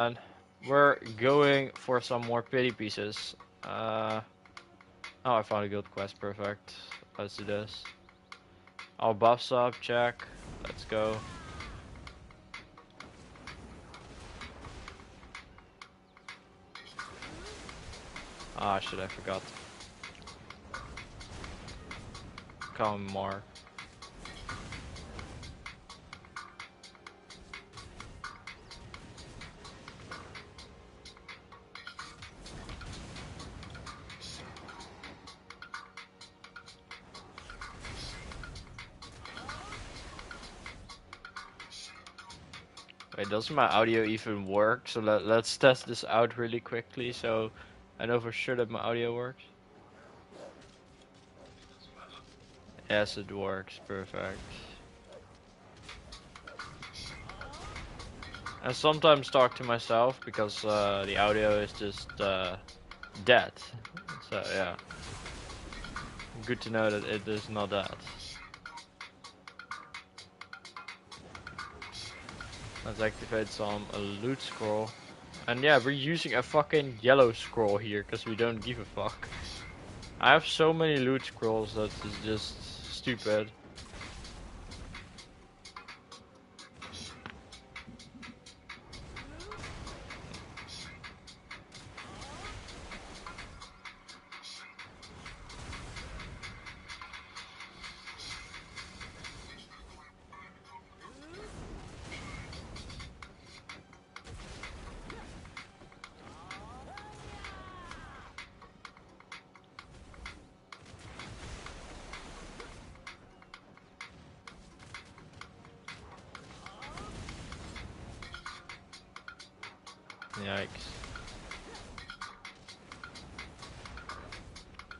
And we're going for some more pity pieces. Oh, I found a guild quest. Perfect. Let's do this. All buffs up. Check. Let's go. Ah, shit! I forgot. Come more. Wait, does my audio even work? So let's test this out really quickly so I know for sure that my audio works. Yes, it works. Perfect. I sometimes talk to myself because the audio is just dead. So yeah, good to know that it is not that. Let's activate some loot scroll. And yeah, we're using a fucking yellow scroll here because we don't give a fuck. I have so many loot scrolls that is just stupid. Yikes.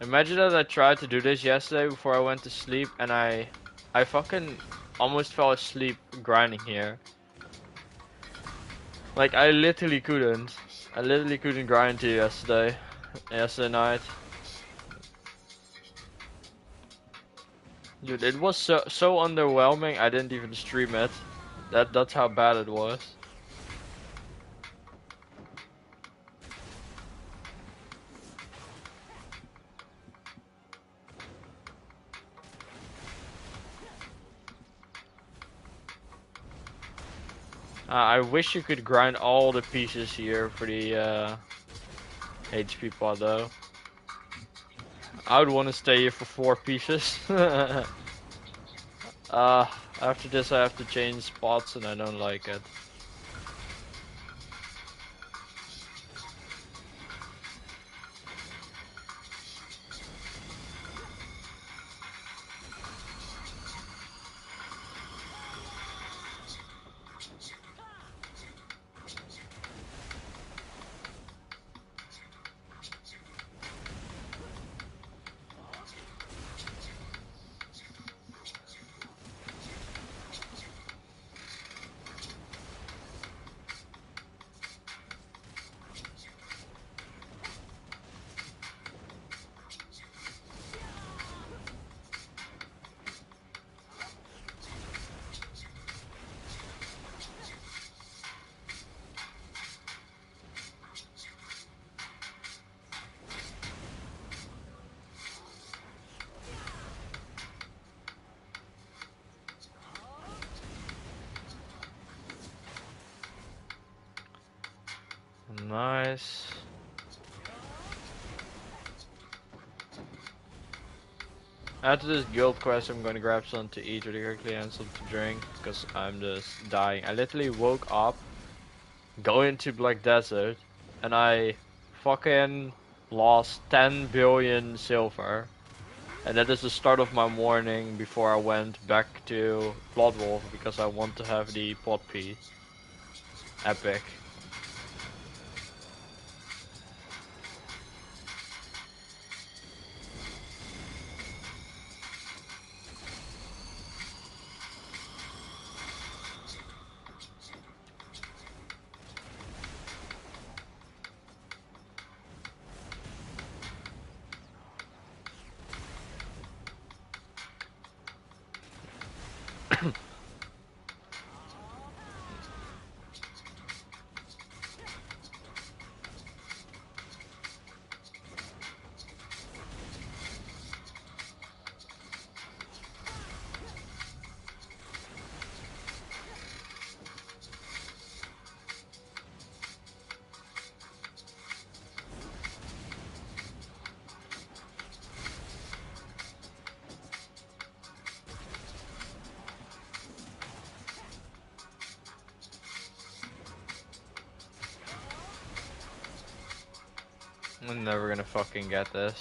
Imagine that I tried to do this yesterday before I went to sleep and I fucking almost fell asleep grinding here. Like I literally couldn't. I literally couldn't grind to yesterday night. Dude, it was so underwhelming I didn't even stream it. That's how bad it was. I wish you could grind all the pieces here for the HP pod though. I would want to stay here for 4 pieces. After this I have to change spots and I don't like it. Nice. After this guild quest, I'm gonna grab something to eat really quickly and something to drink because I'm just dying. I literally woke up, go into Black Desert, and I fucking lost 10 billion silver. And that is the start of my morning before I went back to BloodWolf because I want to have the pot piece. Epic. I'm never gonna fucking get this.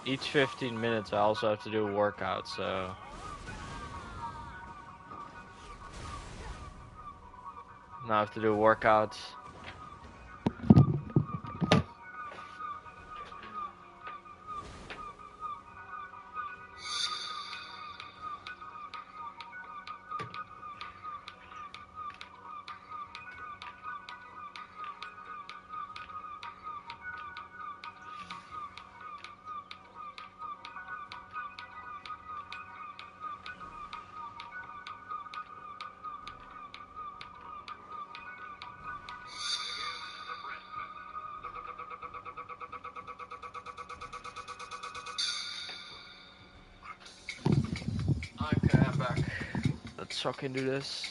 Each 15 minutes I also have to do a workout, so... Now I have to do workouts. Okay, I'm back. Let's fucking do this.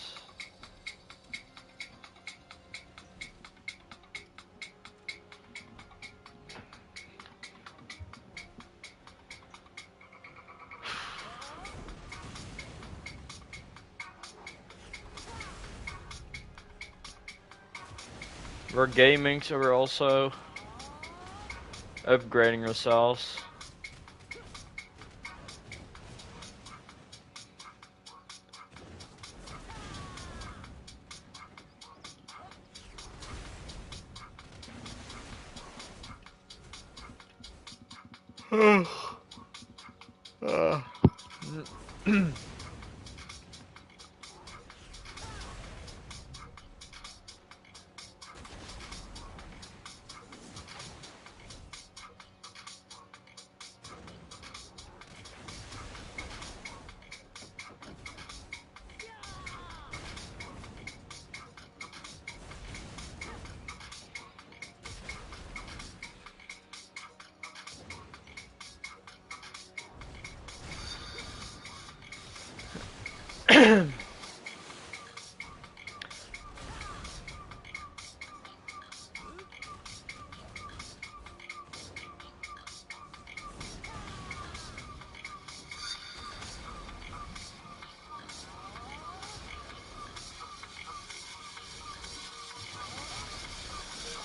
We're gaming, so we're also upgrading ourselves.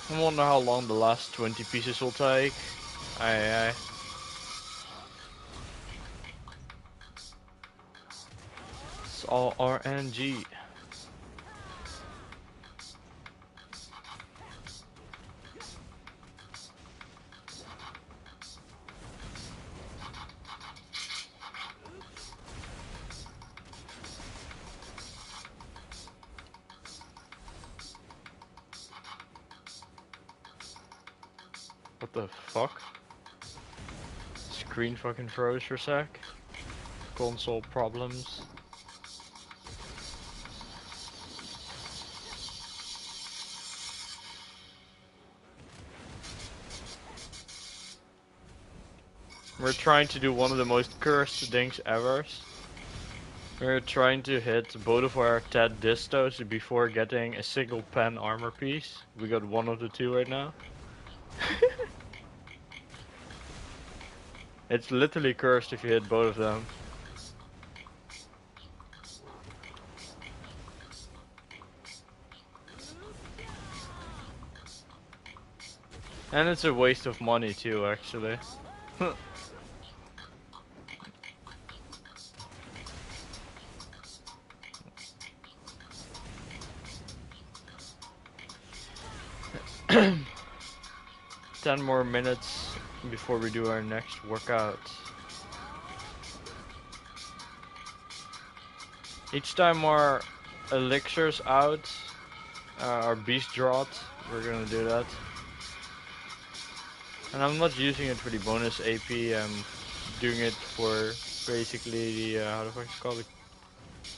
I wonder how long the last 20 pieces will take. Aye. It's all RNG. What the fuck? Screen fucking froze for a sec. Console problems. We're trying to do one of the most cursed things ever. We're trying to hit both of our TED distos before getting a single pen armor piece. We got one of the two right now. It's literally cursed if you hit both of them. And it's a waste of money too, actually. 10 more minutes before we do our next workout. Each time our elixir's out, our beast drought, we're gonna do that. And I'm not using it for the bonus AP, I'm doing it for basically the, how the fuck is it called? The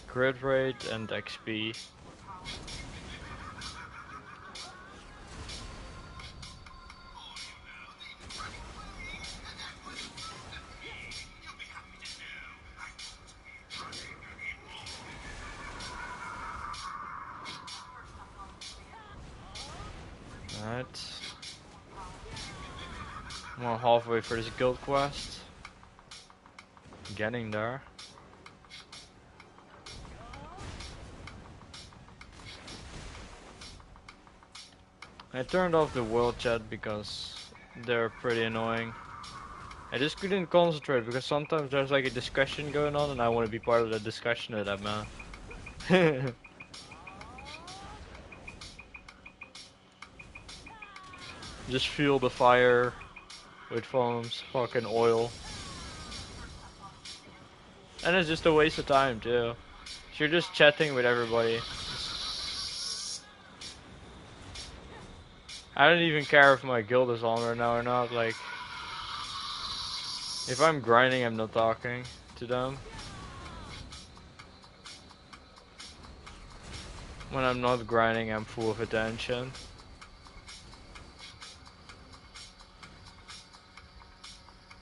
crit rate and XP. Alright. I'm on halfway for this guild quest. Getting there. I turned off the world chat because they're pretty annoying. I just couldn't concentrate because sometimes there's like a discussion going on and I want to be part of the discussion of that, man. Just fuel the fire with foams, fucking oil. And it's just a waste of time too. So you're just chatting with everybody. I don't even care if my guild is on right now or not, like... If I'm grinding, I'm not talking to them. When I'm not grinding, I'm full of attention.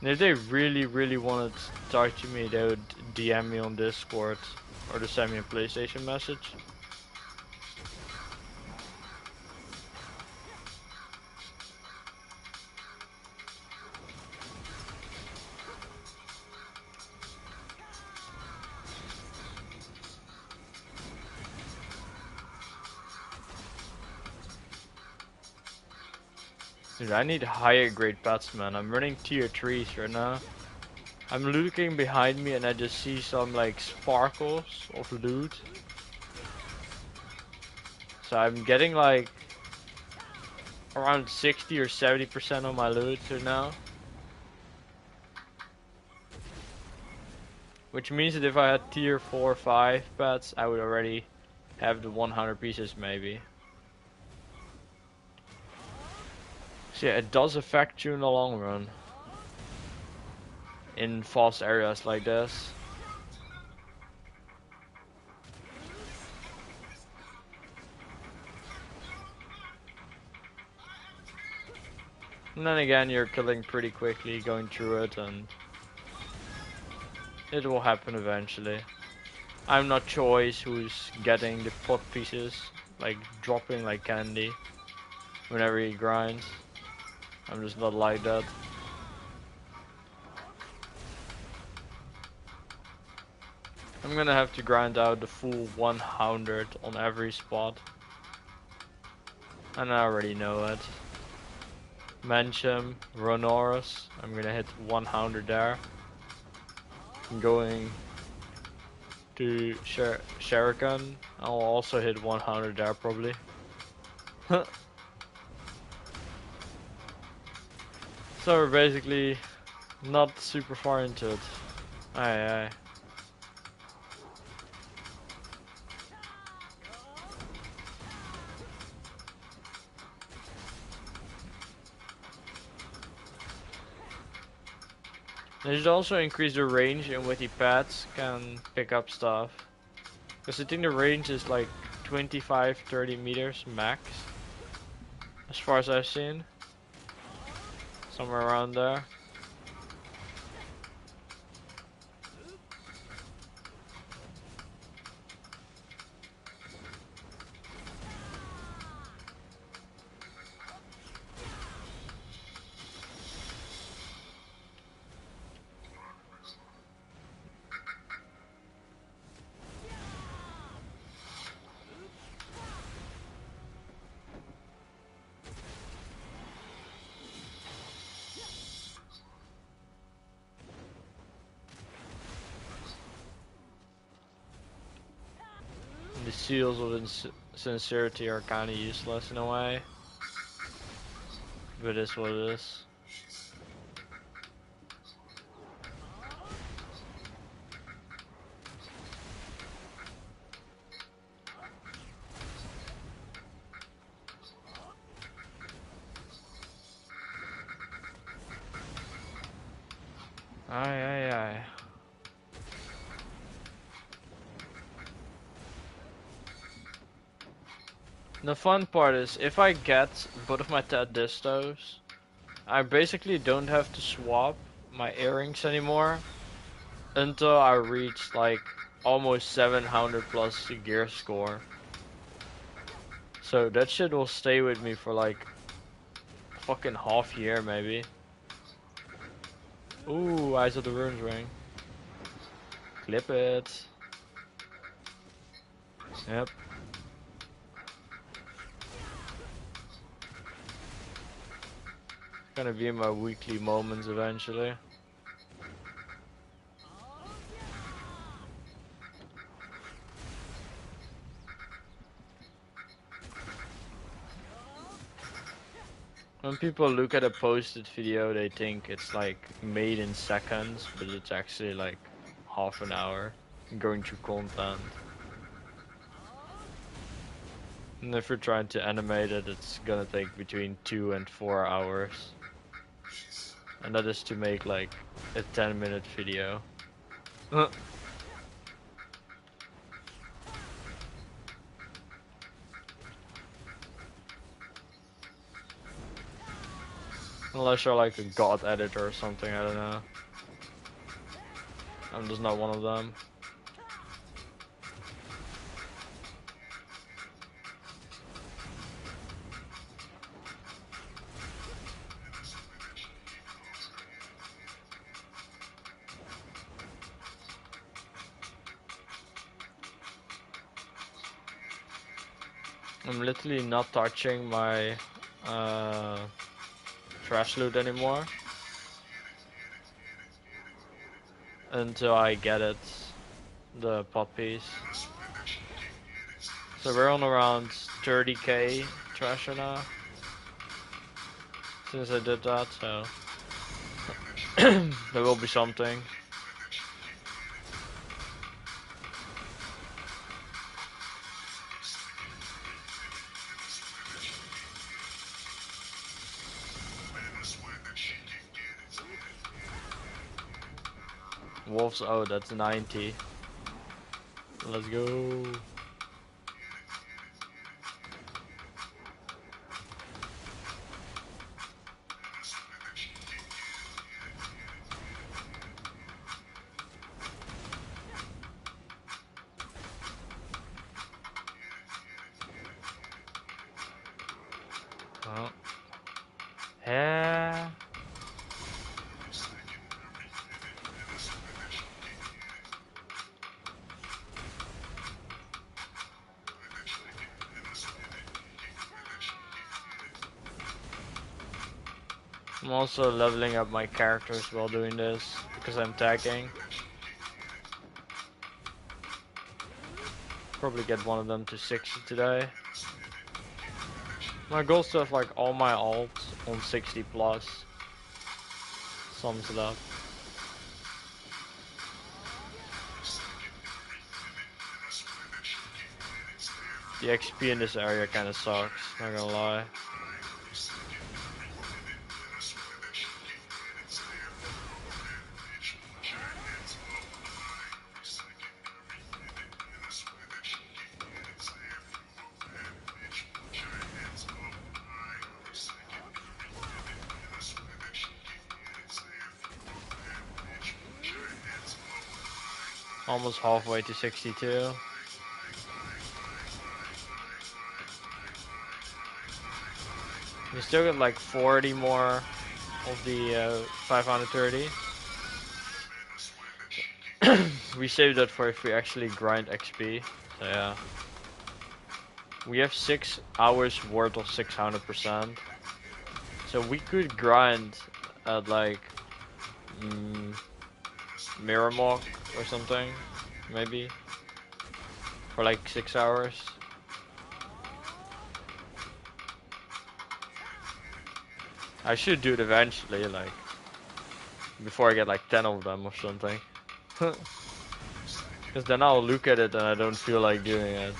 And if they really wanted to talk to me, they would DM me on Discord or just send me a PlayStation message. Dude, I need higher grade pets, man. I'm running tier 3s right now. I'm looking behind me and I just see some like sparkles of loot. So I'm getting like around 60 or 70% of my loot right now. Which means that if I had tier 4 or 5 pets, I would already have the 100 pieces maybe. So yeah, it does affect you in the long run. In false areas like this. And then again, you're killing pretty quickly, going through it, and it will happen eventually. I'm not choice who's getting the pot pieces, like dropping like candy whenever he grinds. I'm just not like that. I'm gonna have to grind out the full 100 on every spot. And I already know it. Mancham, Ronorus, I'm gonna hit 100 there. I'm going to Shuriken, I'll also hit 100 there probably. So we're basically not super far into it. Aye. They should also increase the range in which the pads can pick up stuff. Because I think the range is like 25-30 meters max. As far as I've seen. Somewhere around there. The seals of sincerity are kinda useless in a way. But it is what it is. Aye. The fun part is, if I get both of my Ted distos, I basically don't have to swap my earrings anymore until I reach like almost 700 plus gear score. So that shit will stay with me for like fucking half year maybe. Ooh, Eyes of the Runes ring. Clip it. Yep. Gonna be my weekly moments eventually. When people look at a posted video, they think it's like made in seconds, but it's actually like half an hour going through content. And if you're trying to animate it, it's gonna take between 2 and 4 hours. And that is to make like a 10-minute video. Unless you're like a god editor or something, I don't know. I'm just not one of them. I'm literally not touching my trash loot anymore until I get it, the pot piece. So we're on around 30k trash now since I did that, so there will be something. Wolves, oh, that's 90. Let's go. Oh. Yeah. I'm also leveling up my characters while doing this because I'm tagging. Probably get one of them to 60 today. My goal is to have like all my alts on 60 plus. Sums it up. The XP in this area kinda sucks, not gonna lie. Almost halfway to 62. We still got like 40 more of the 530. We saved that for if we actually grind XP. So yeah. We have 6 hours worth of 600%. So we could grind at like Miramok or something, maybe, for like 6 hours. I should do it eventually, like, before I get like 10 of them or something. Because then I'll look at it and I don't feel like doing it.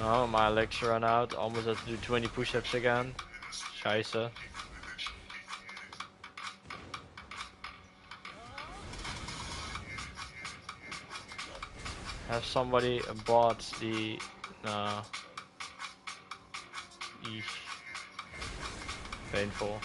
Oh, my legs run out. Almost have to do 20 push-ups again. Scheiße. Have somebody bought the... Eesh. painful.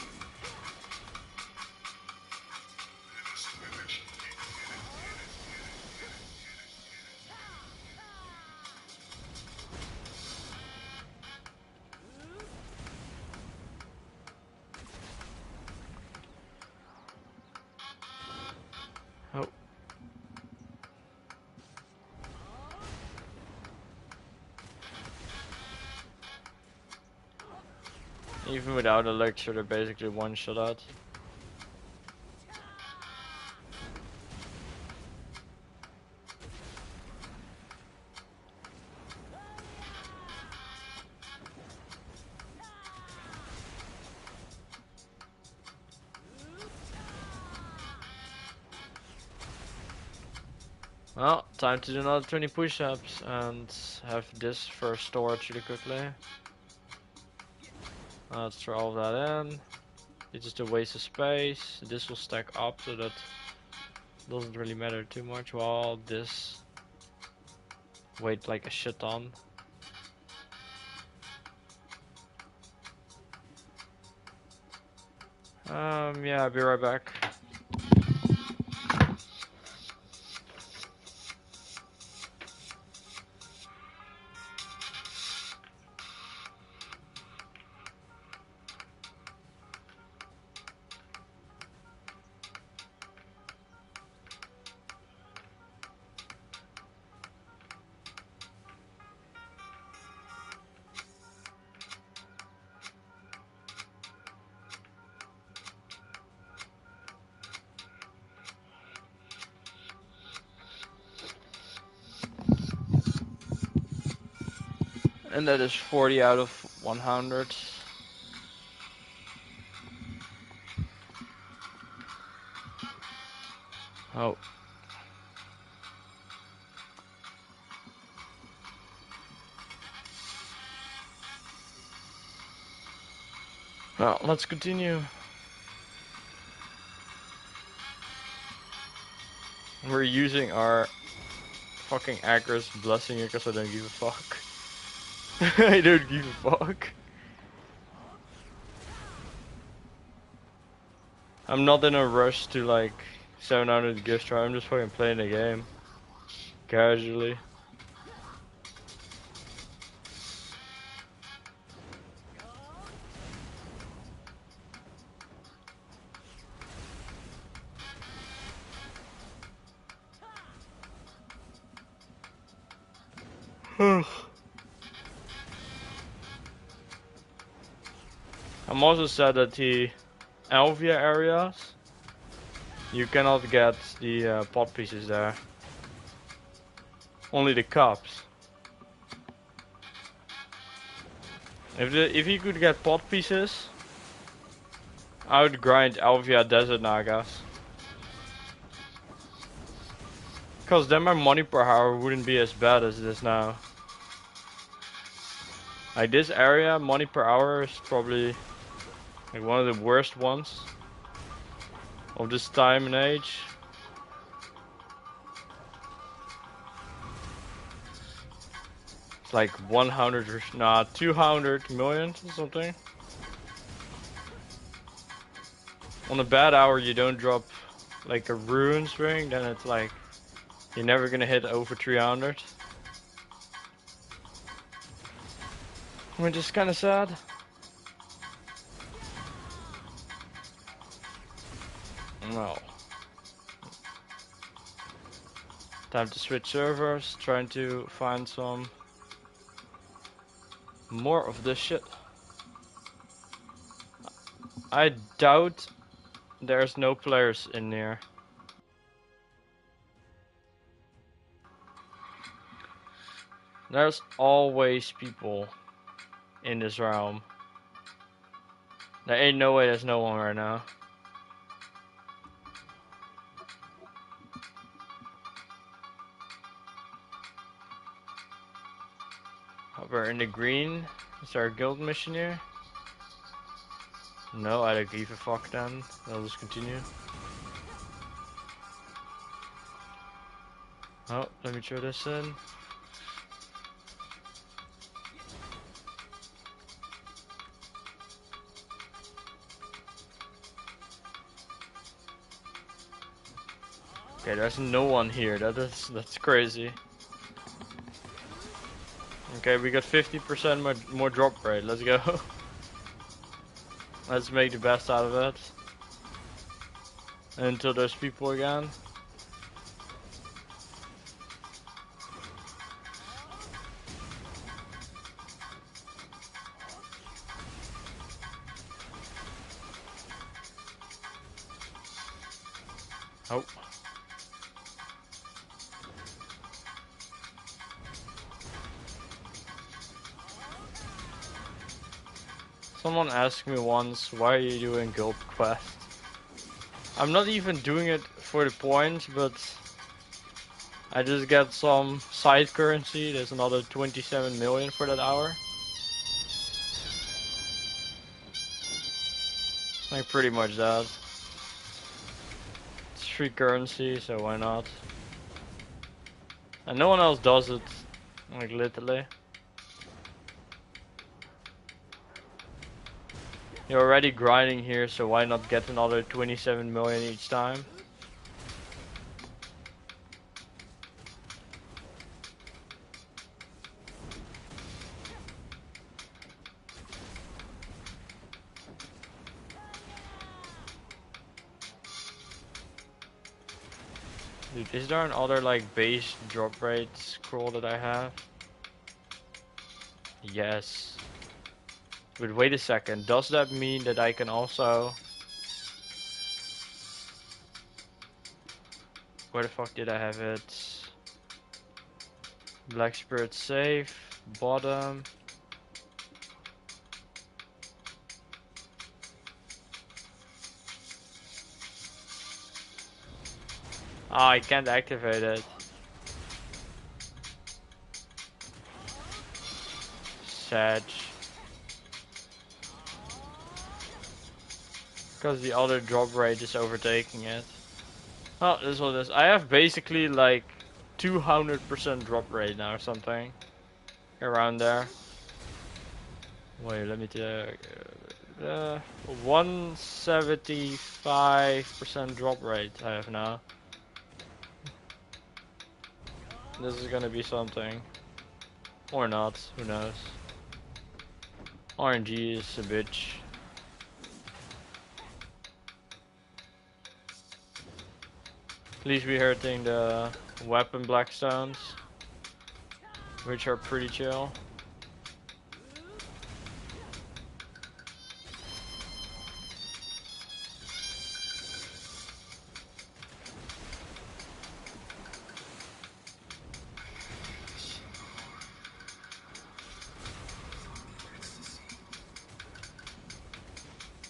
Oh. Even without a lecture, they're basically one shot out. Well, time to do another 20 push-ups and have this first storage really quickly. Let's throw all that in. It's just a waste of space. This will stack up, so that doesn't really matter too much, while this weighs like a shit ton. Yeah, I'll be right back. And that is 40 out of 100. Oh. Well, let's continue. We're using our fucking Agris blessing here because I don't give a fuck. I don't give a fuck. I'm not in a rush to like 700 gift try. I'm just fucking playing the game casually. I'm also sad that the Alvia areas, you cannot get the pot pieces there. Only the cups. If you could get pot pieces, I would grind Alvia Desert Nagas. Cause then my money per hour wouldn't be as bad as it is now. Like this area, money per hour is probably like one of the worst ones of this time and age. It's like 100 or 200 million or something. On a bad hour you don't drop like a ruin string, then it's like you're never gonna hit over 300. Which is kinda sad. Well. Time to switch servers, trying to find some more of this shit. I doubt there's no players in here. There's always people in this realm. There ain't no way there's no one right now. We're in the green. Is there a guild mission here? No, I don't give a fuck then. I'll just continue. Oh, let me throw this in. Okay, there's no one here. That's crazy. Okay, we got 50% more drop rate. Let's go. Let's make the best out of it. Until there's people again. Oh. Someone asked me once, why are you doing guild quest? I'm not even doing it for the points, but I just get some side currency. There's another 27 million for that hour. Like pretty much that. It's free currency, so why not? And no one else does it. Like literally. You're already grinding here, so why not get another 27 million each time? Dude, is there another like base drop rate scroll that I have? Yes. But wait a second, does that mean that I can also... Where the fuck did I have it? Black Spirit safe, bottom. Ah, I can't activate it. Sad. Because the other drop rate is overtaking it. Oh, this is what it is. I have basically like 200% drop rate now or something. Around there. Wait, let me check. 175% drop rate I have now. This is gonna be something. Or not, who knows. RNG is a bitch. Please be hurting the weapon blackstones, which are pretty chill.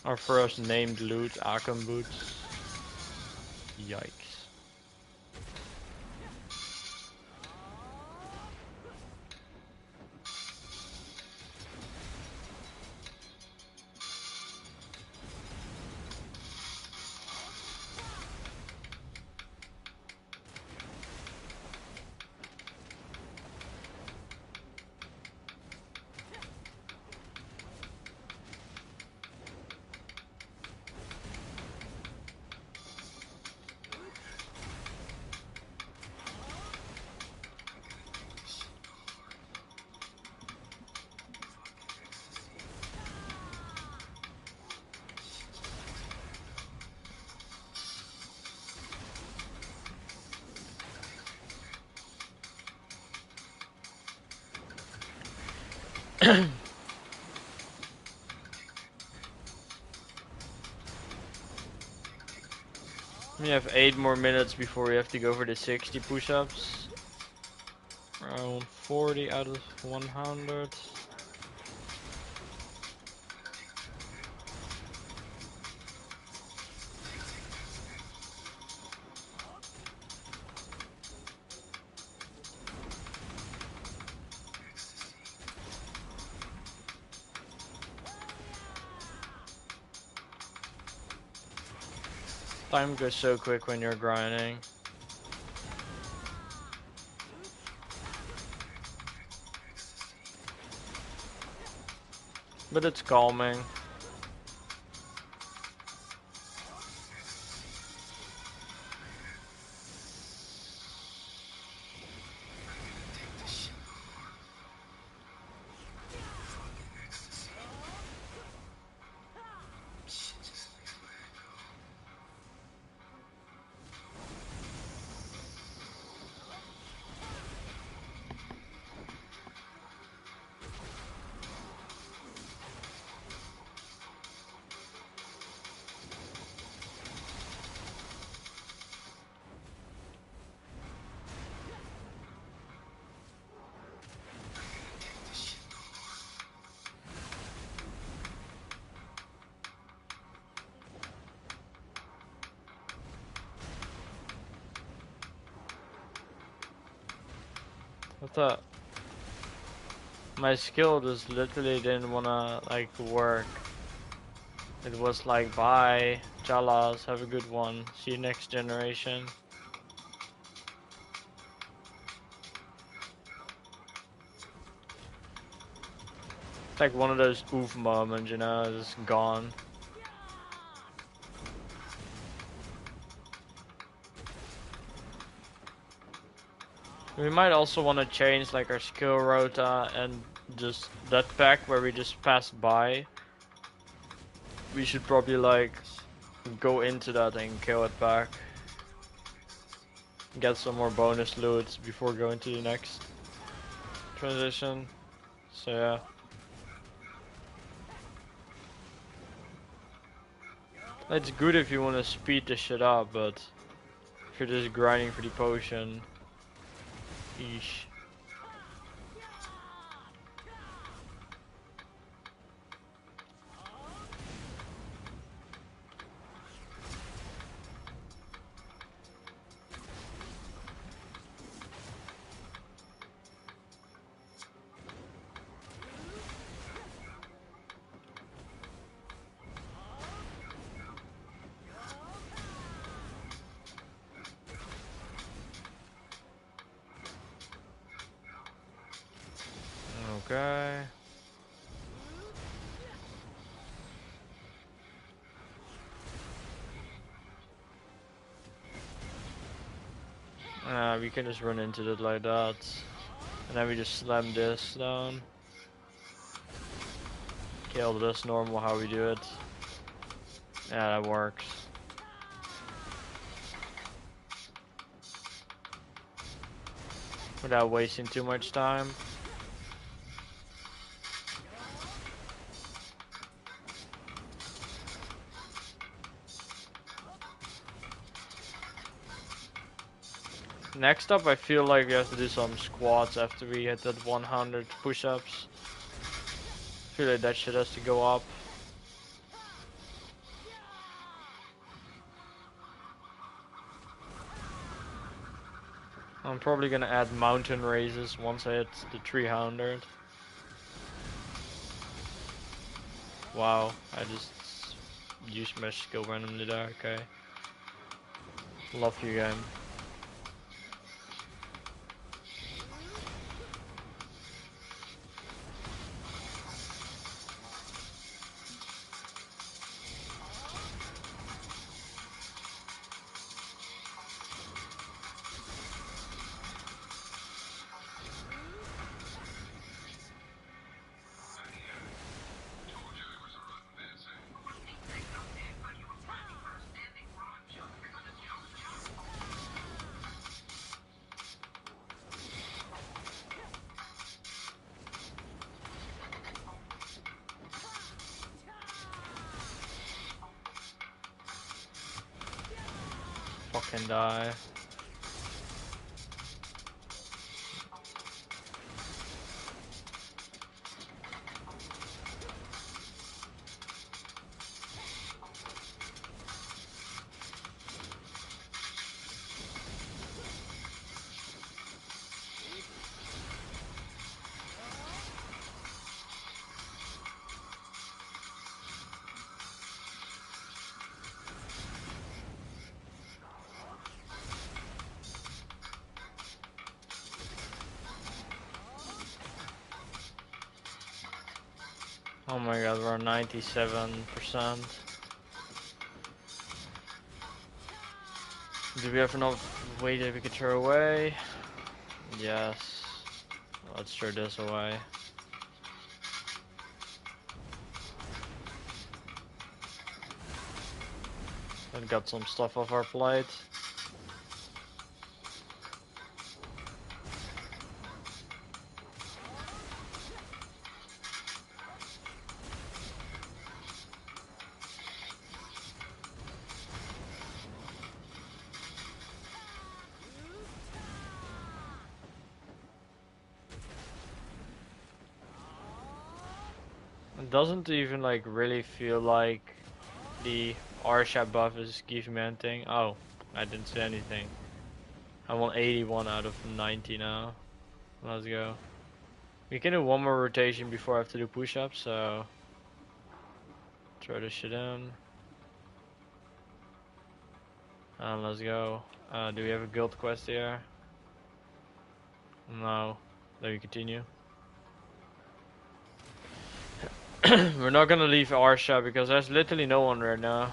Our first named loot, Akam boots. Yikes. We have 8 more minutes before we have to go for the 60 push-ups. Around 40 out of 100. Time goes so quick when you're grinding. But it's calming. thought my skill just literally didn't wanna like work. It was like, bye, Chalas, have a good one. See you next generation. It's like one of those oof moments, you know, just gone. We might also want to change like our skill rota and just that pack where we just pass by. We should probably like go into that and kill it back. Get some more bonus loot before going to the next transition. So yeah. It's good if you want to speed this shit up, but if you're just grinding for the potion, eesh. Okay. We can just run into it like that. And then we just slam this down. Kill this normal how we do it. Yeah, that works. Without wasting too much time. Next up, I feel like we have to do some squats after we hit that 100 push-ups. I feel like that shit has to go up. I'm probably gonna add mountain raises once I hit the 300. Wow, I just used my skill randomly there, okay. Love you, game. Fucking die. Oh my god, we're 97%. Do we have enough weight that we could throw away? Yes. Let's throw this away. And got some stuff off our plate. It doesn't even like really feel like the R-Sharp buff is giving me anything. Oh, I didn't see anything. I'm on 81 out of 90 now. Let's go. We can do one more rotation before I have to do push-ups, so throw this shit in. And let's go. Do we have a guild quest here? No. Then we continue. We're not gonna leave our shop because there's literally no one right now.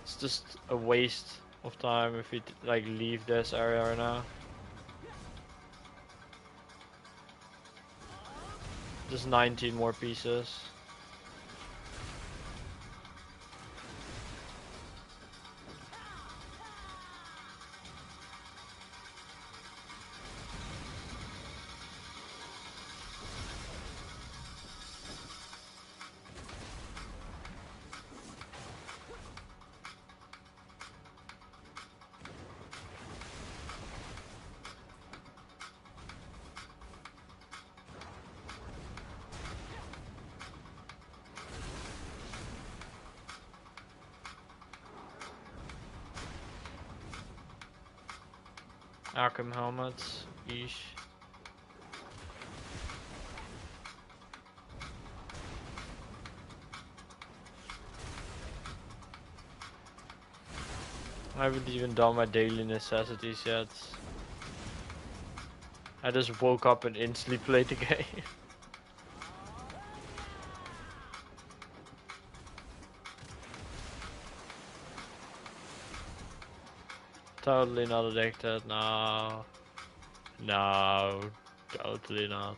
It's just a waste of time if we like leave this area right now. Just 19 more pieces. Arkham helmets, yeesh. I haven't even done my daily necessities yet. I just woke up and instantly played the game. Totally not addicted, no. No, totally not.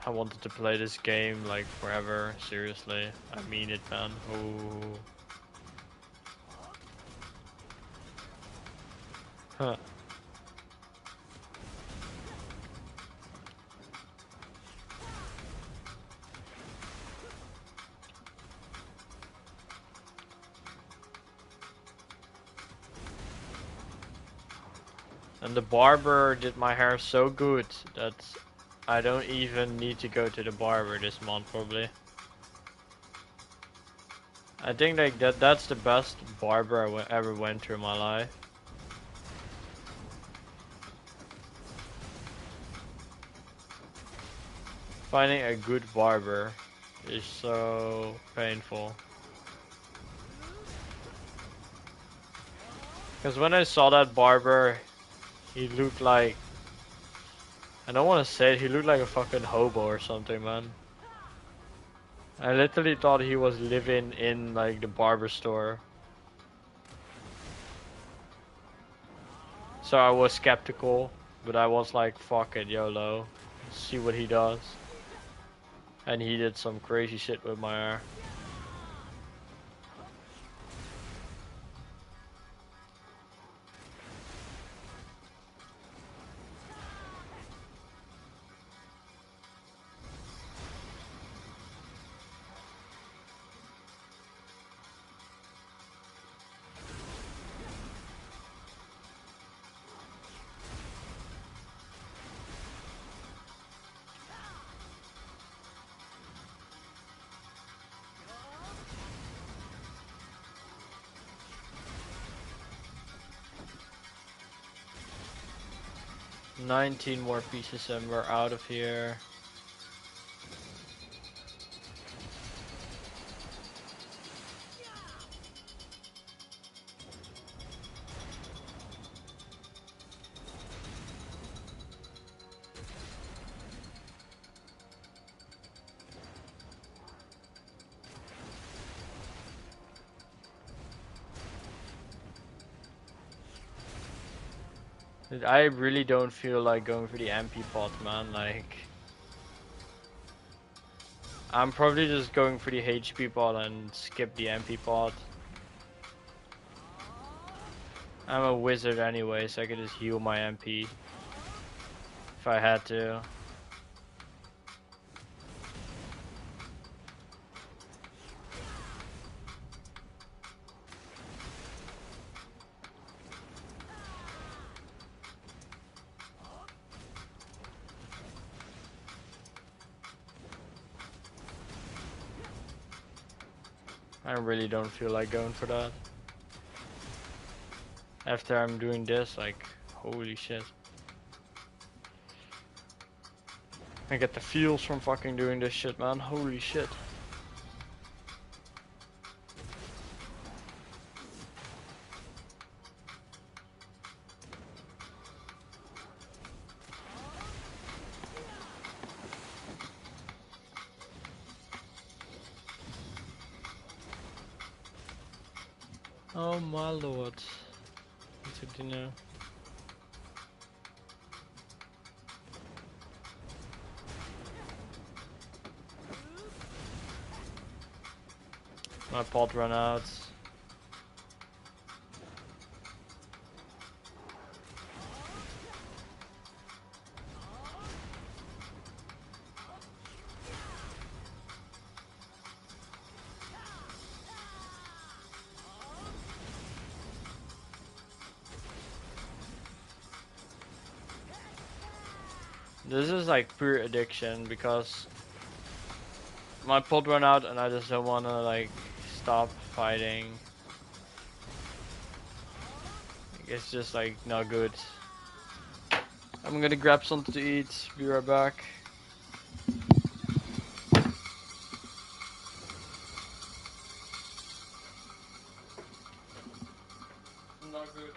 I wanted to play this game like forever, seriously. I mean it, man. Ooh. Huh. And the barber did my hair so good that I don't even need to go to the barber this month probably. I think like that's the best barber I ever went through in my life. Finding a good barber is so painful. Because when I saw that barber, he looked like, I don't want to say it, he looked like a fucking hobo or something, man. I literally thought he was living in like the barber store. So I was skeptical, but I was like, fuck it, YOLO. See what he does. And he did some crazy shit with my hair. $19 more pieces and we're out of here. I really don't feel like going for the MP pot, man. Like, I'm probably just going for the HP pot and skip the MP pot. I'm a wizard anyway, so I could just heal my MP if I had to. I really don't feel like going for that. after I'm doing this, like, holy shit. I get the feels from fucking doing this shit, man. Holy shit. Oh my lord. What's it do now? My pot ran out. This is like pure addiction because my pot ran out and I just don't wanna like stop fighting. It's just like not good. I'm gonna grab something to eat, be right back. Not good.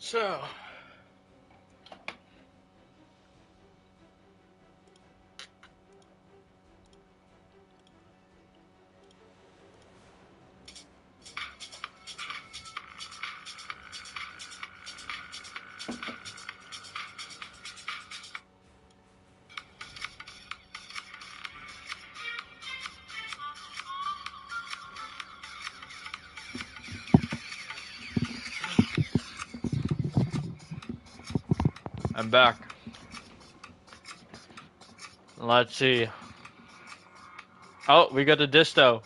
So. I'm back. Let's see. Oh, we got a disto.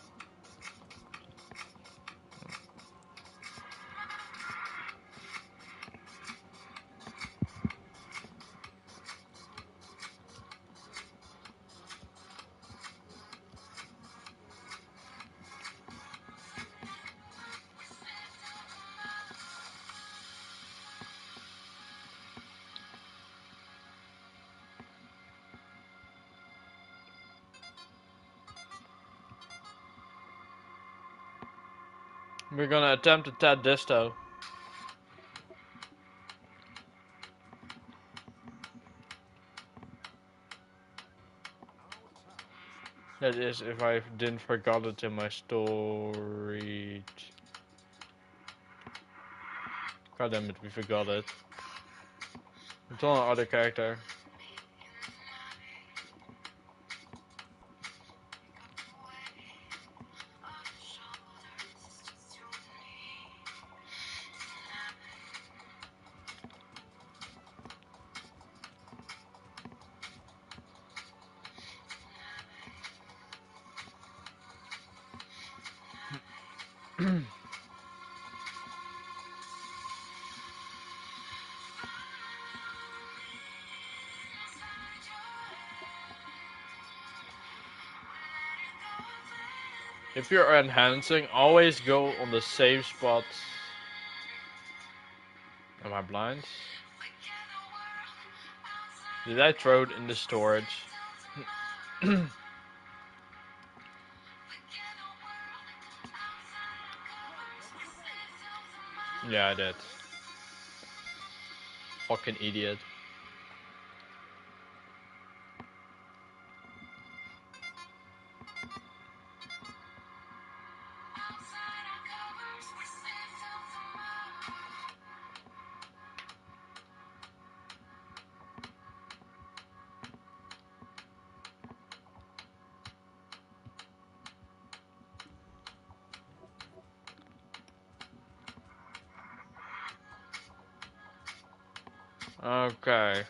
We're gonna attempt to tat disto. That is if I didn't forgot it in my storage. God damn it, we forgot it. It's on our other character. If you're enhancing, always go on the save spot. Am I blind? Did I throw it in the storage? Yeah, I did. Fucking idiot. Okay.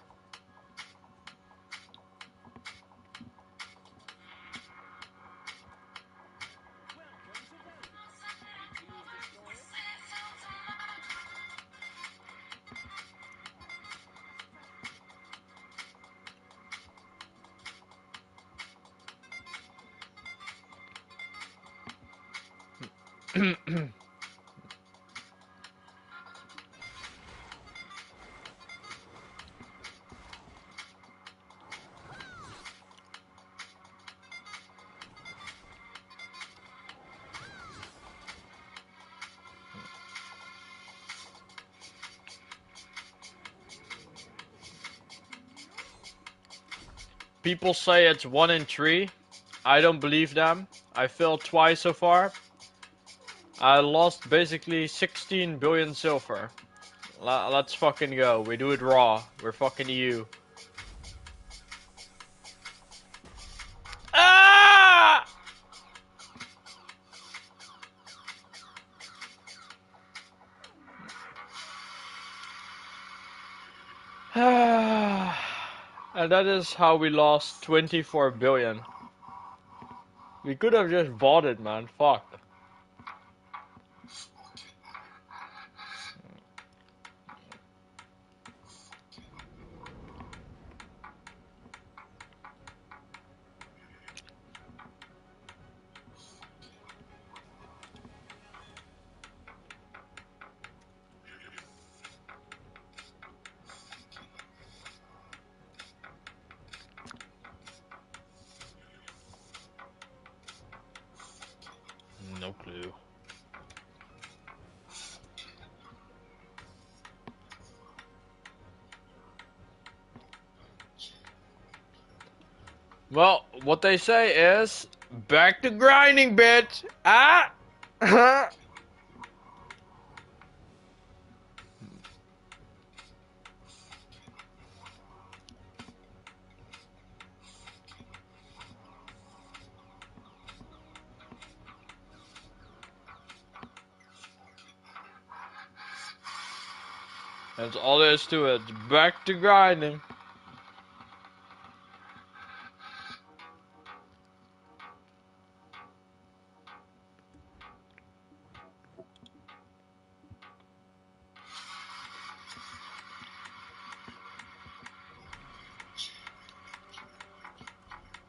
People say it's 1 in 3. I don't believe them. I failed twice so far. I lost basically 16 billion silver. Let's fucking go. We do it raw. We're fucking EU. Ah! And that is how we lost 24 billion. We could have just bought it, man. Fuck. Well, what they say is back to grinding, bitch. Ah. That's all there is to it. Back to grinding.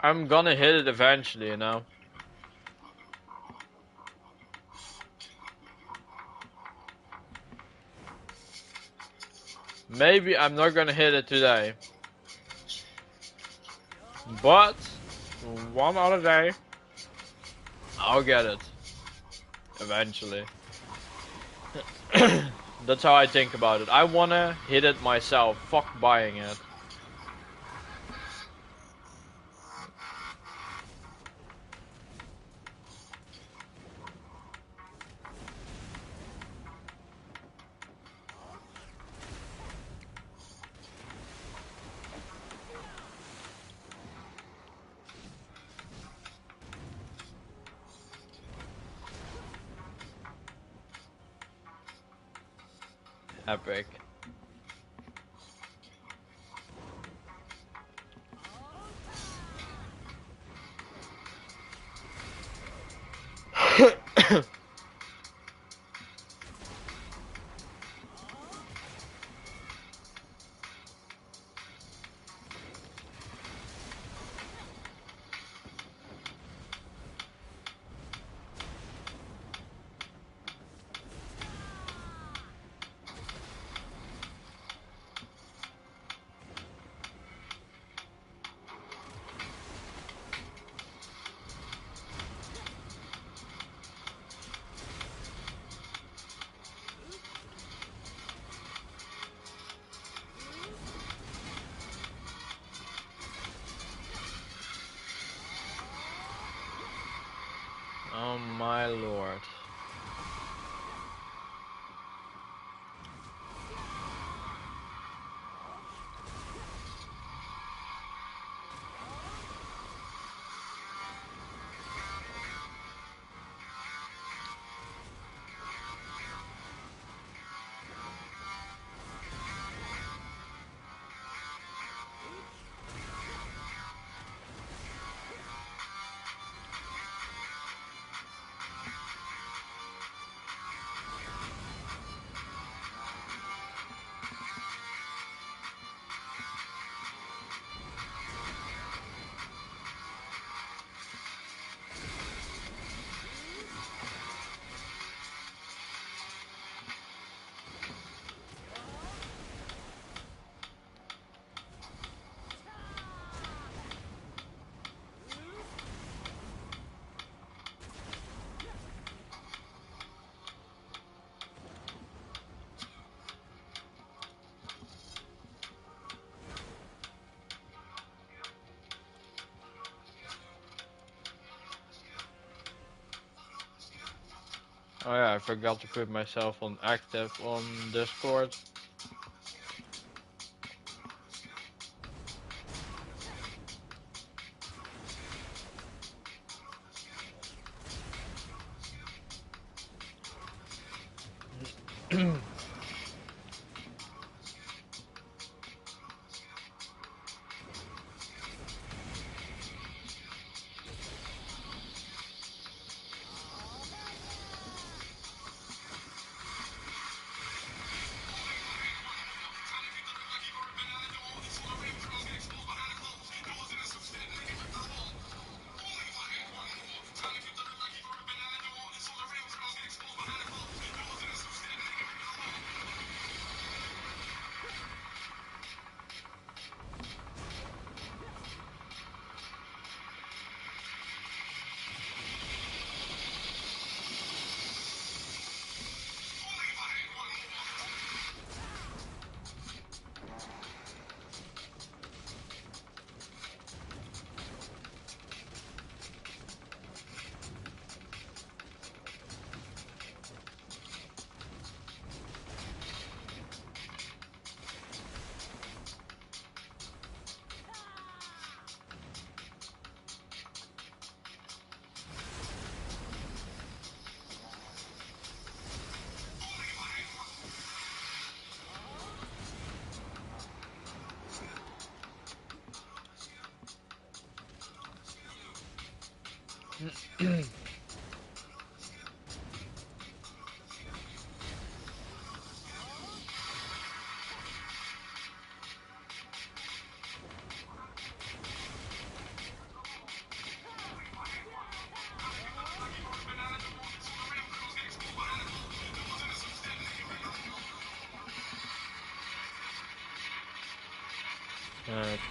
I'm gonna hit it eventually, you know. Maybe I'm not gonna hit it today. But one other day, I'll get it. Eventually. That's how I think about it. I wanna hit it myself. Fuck buying it. Epic. Oh my lord. Oh yeah, I forgot to put myself on active on Discord.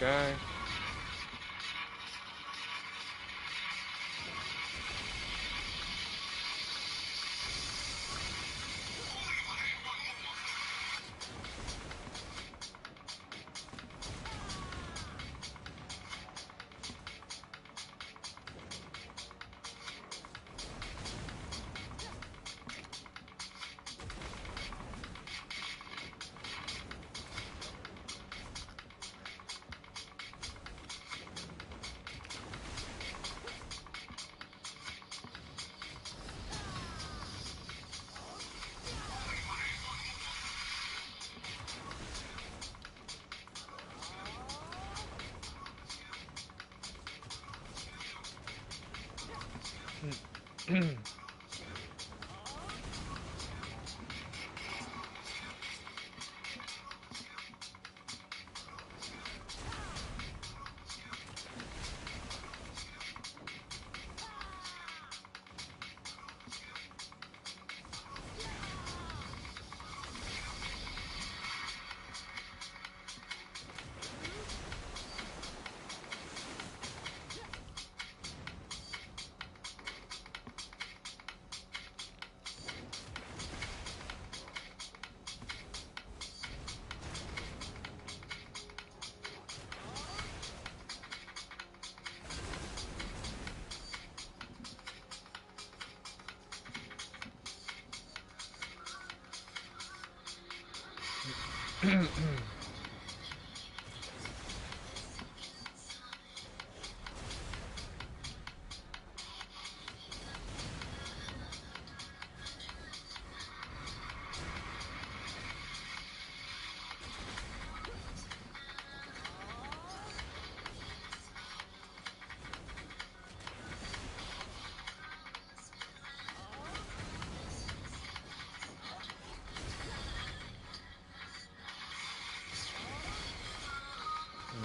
Okay.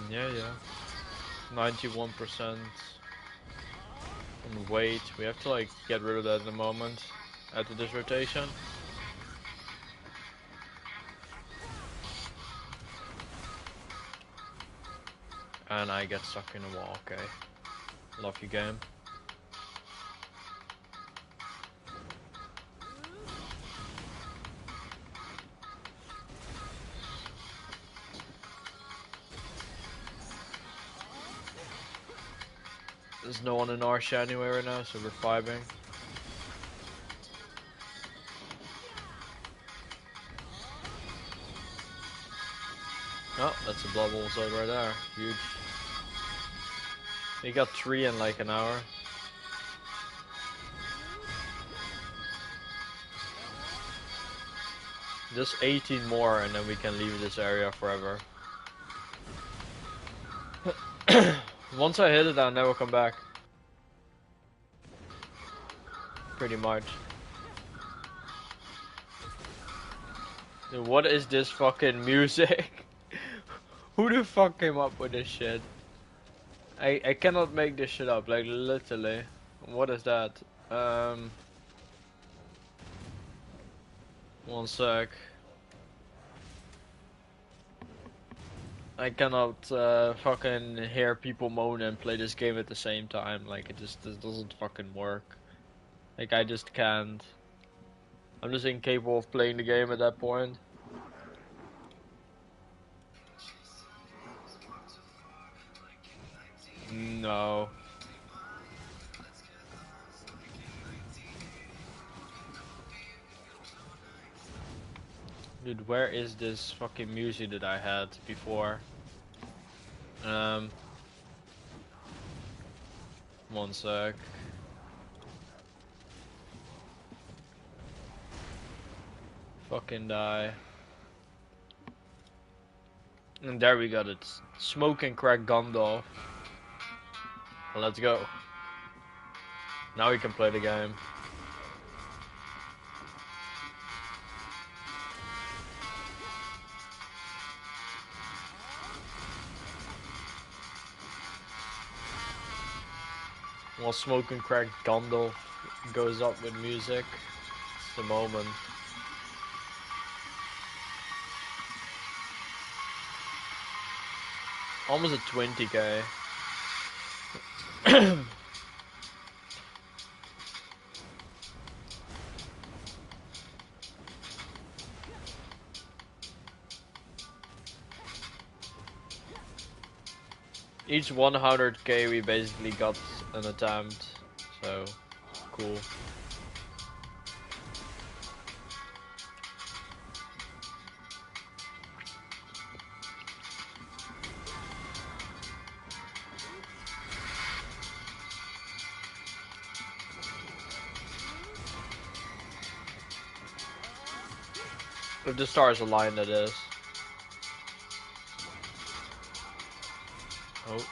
Yeah, yeah. 91% on weight. We have to like get rid of that in a moment after this rotation. And I get stuck in a wall, okay. Love you, game. There's no one in Arsha anywhere right now, so we're 5ing. Oh, that's a BloodWolfs right there. Huge. We got 3 in like an hour. Just 18 more and then we can leave this area forever. Once I hit it, I'll never come back. Pretty much. Dude, what is this fucking music? Who the fuck came up with this shit? I cannot make this shit up, like literally. What is that? One sec. I cannot fucking hear people moan and play this game at the same time. Like it just doesn't fucking work. Like I just can't. I'm just incapable of playing the game at that point. No. Dude, where is this fucking music that I had before? One sec. Fucking die. And there we got it. Smoke and crack Gandalf. Let's go. Now we can play the game. While smoking crack Gandalf goes up with music. It's the moment. Almost a 20k. Each 100k we basically got an attempt, so cool. If the stars align, that is. Oh.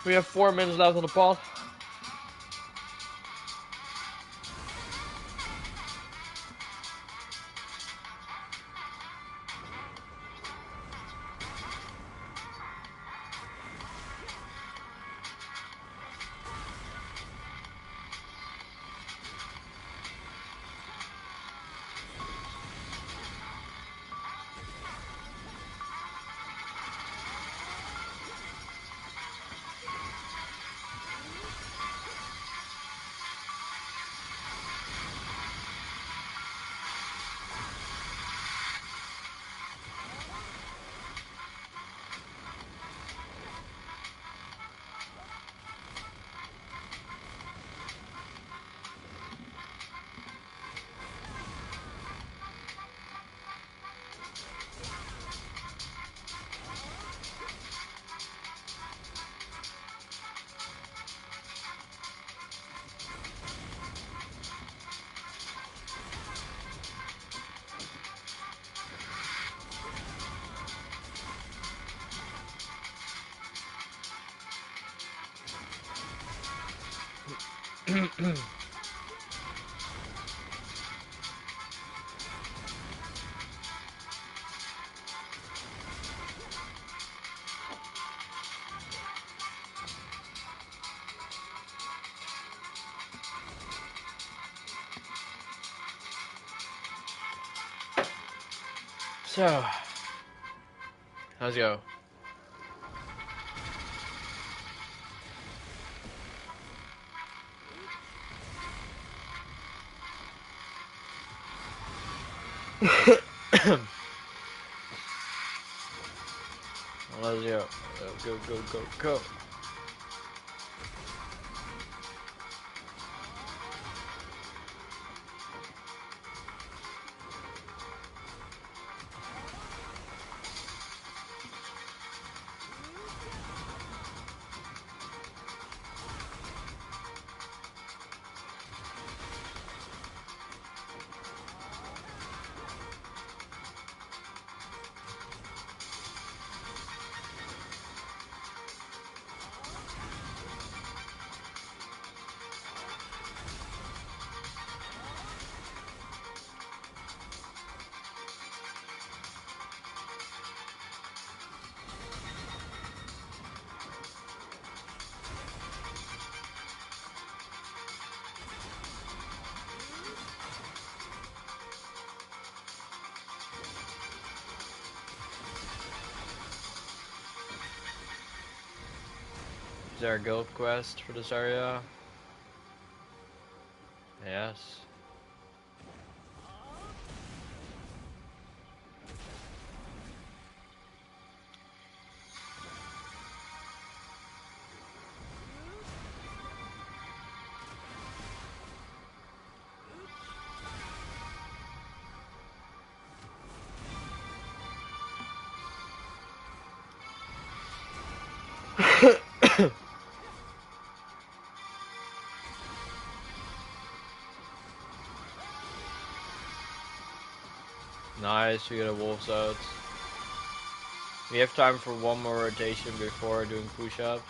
We have 4 minutes left on the pod. So, let's go. Let's go. Go, go, go, go. Is there a guild quest for this area? Yes. Nice, we got a wolves out. We have time for one more rotation before doing push-ups.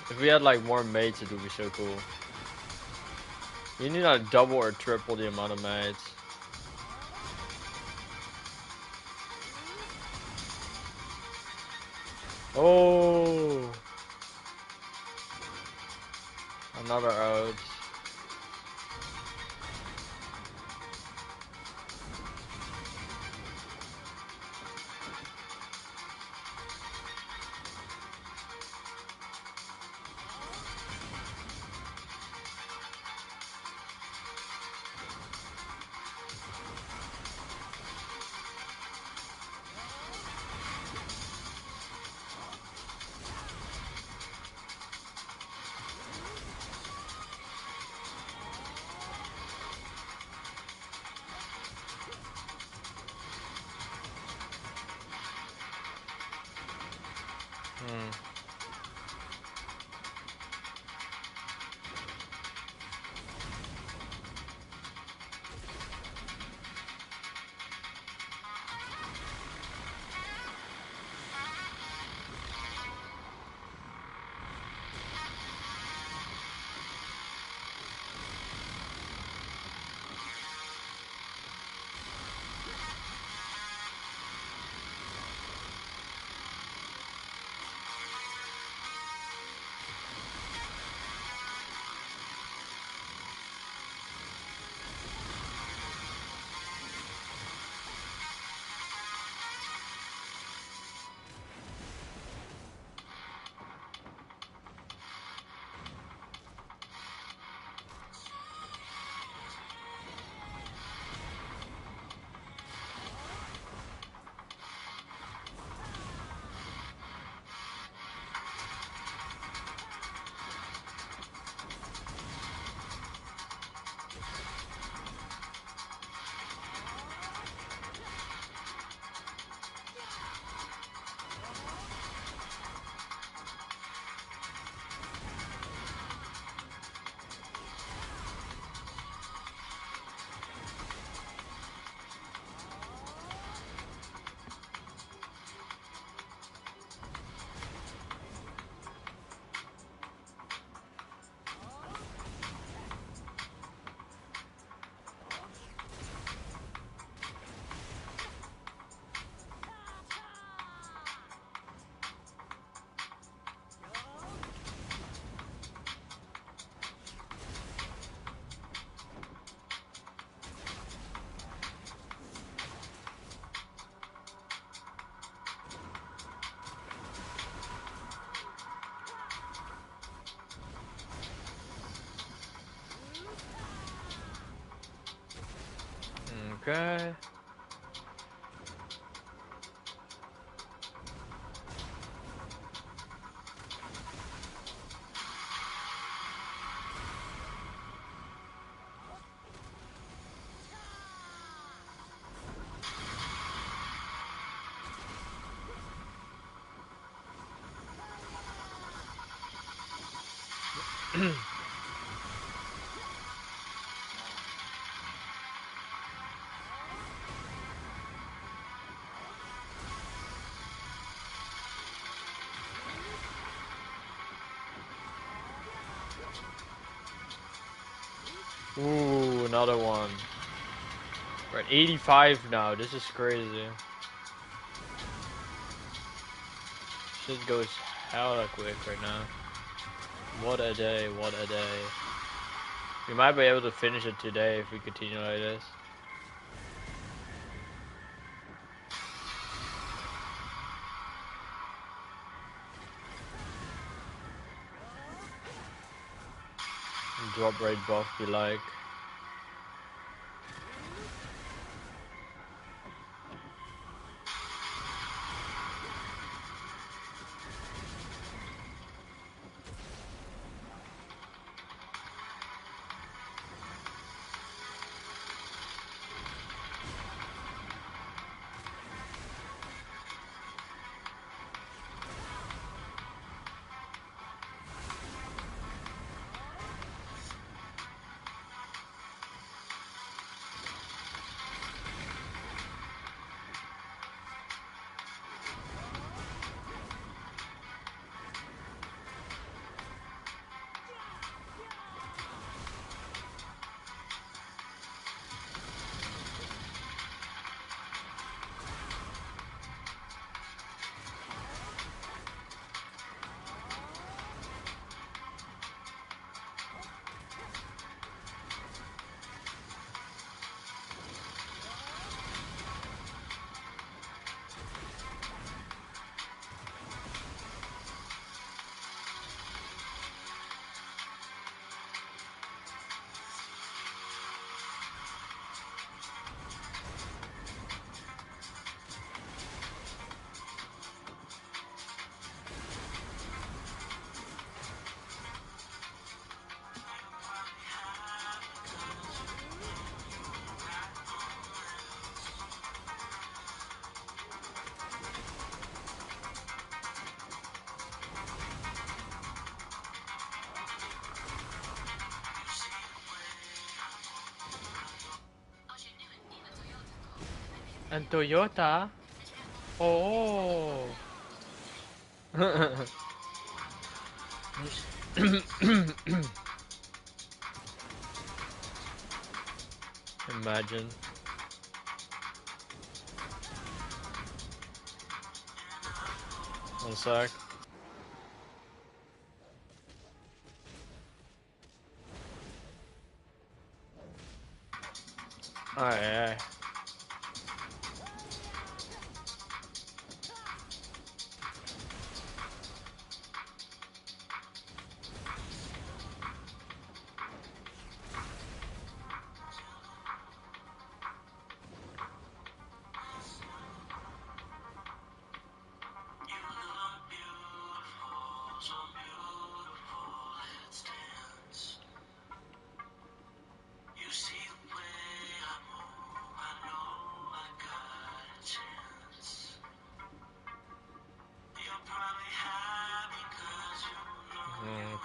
If we had like more mates, it would be so cool. You need like double or triple the amount of mates. Oh, another out. Hmm. Okay. Ooh, another one. We're at 85 now. This is crazy. Shit goes hella quick right now. What a day, what a day. We might be able to finish it today if we continue like this. Drop rate buff we like. And Toyota? Oh. Imagine. One sec. Aye, aye.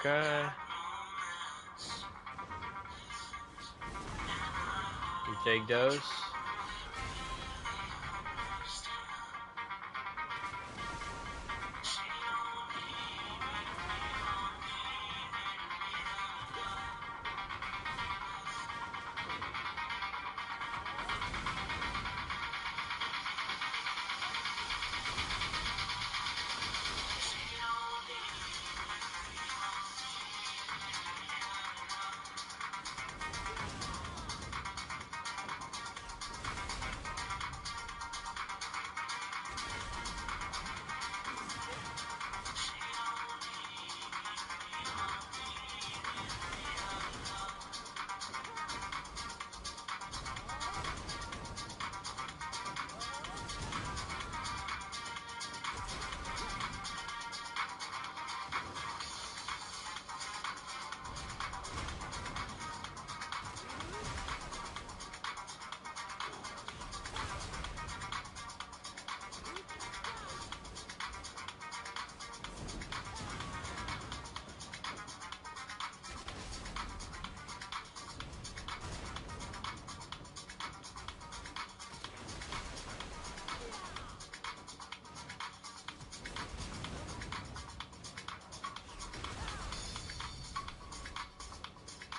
Okay. We take those.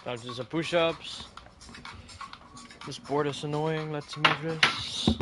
Time to do some push-ups. This board is annoying. Let's move this.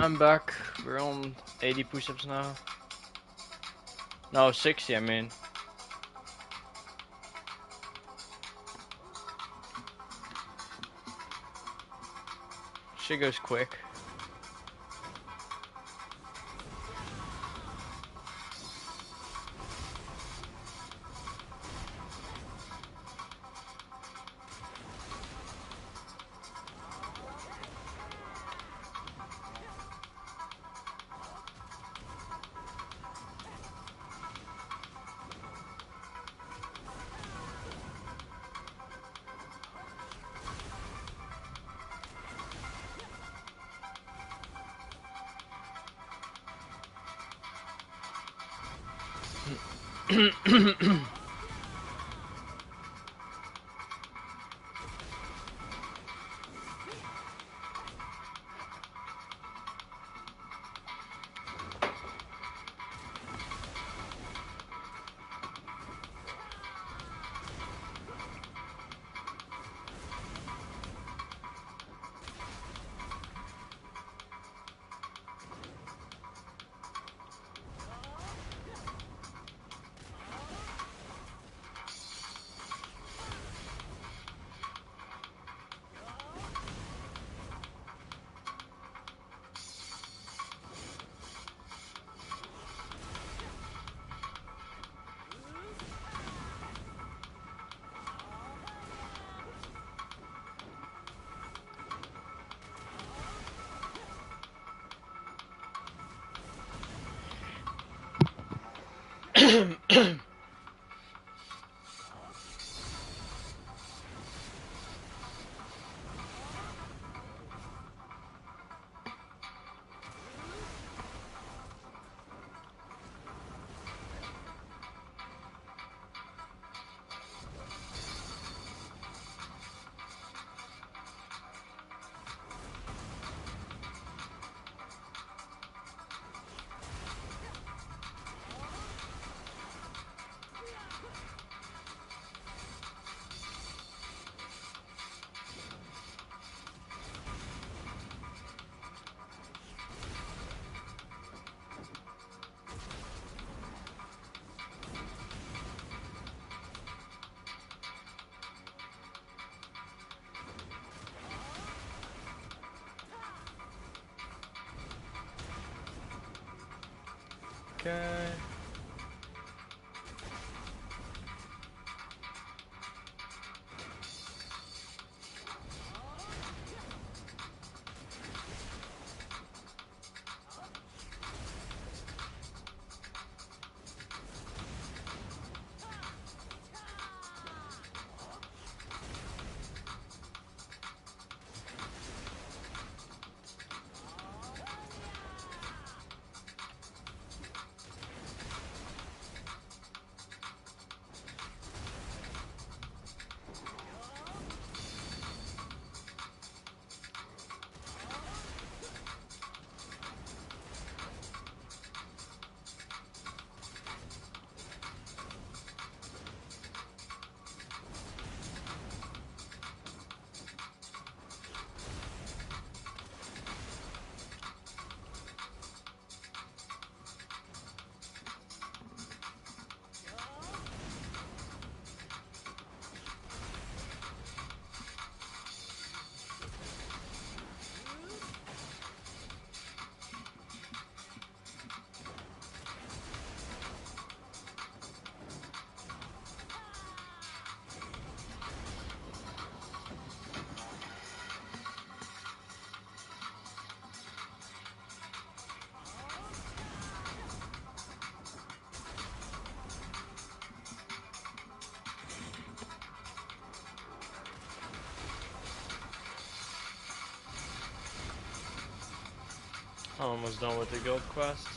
I'm back. We're on 80 push-ups now. No, 60 I mean. Shit goes quick. Okay. I'm almost done with the guild quest.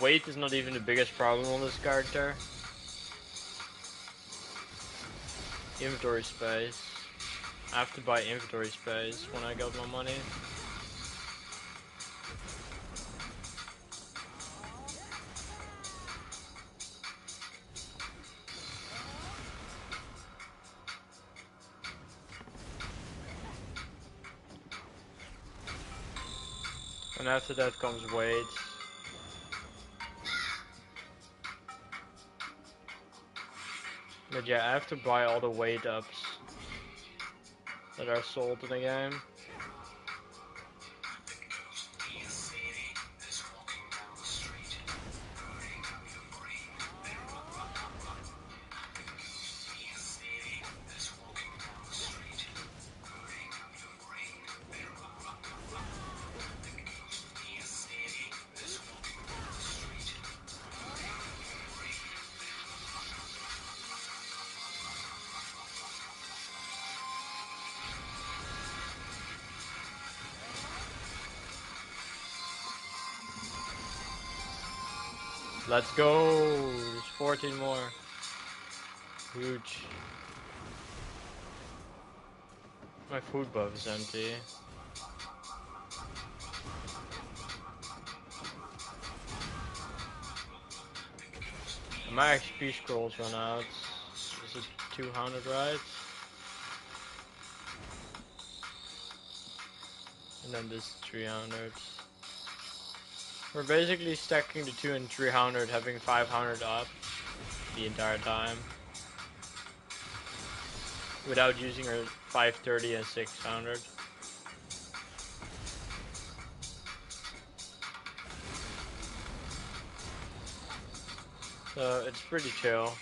Weight is not even the biggest problem on this character. Inventory space. I have to buy inventory space when I got my money. And after that comes weight. But yeah, I have to buy all the weight ups that are sold in the game. Let's go! There's 14 more. Huge. My food buff is empty. And my XP scrolls run out. Is it 200, right? And then this 300. We're basically stacking the 2 and 300, having 500 up the entire time. Without using our 530 and 600. So it's pretty chill.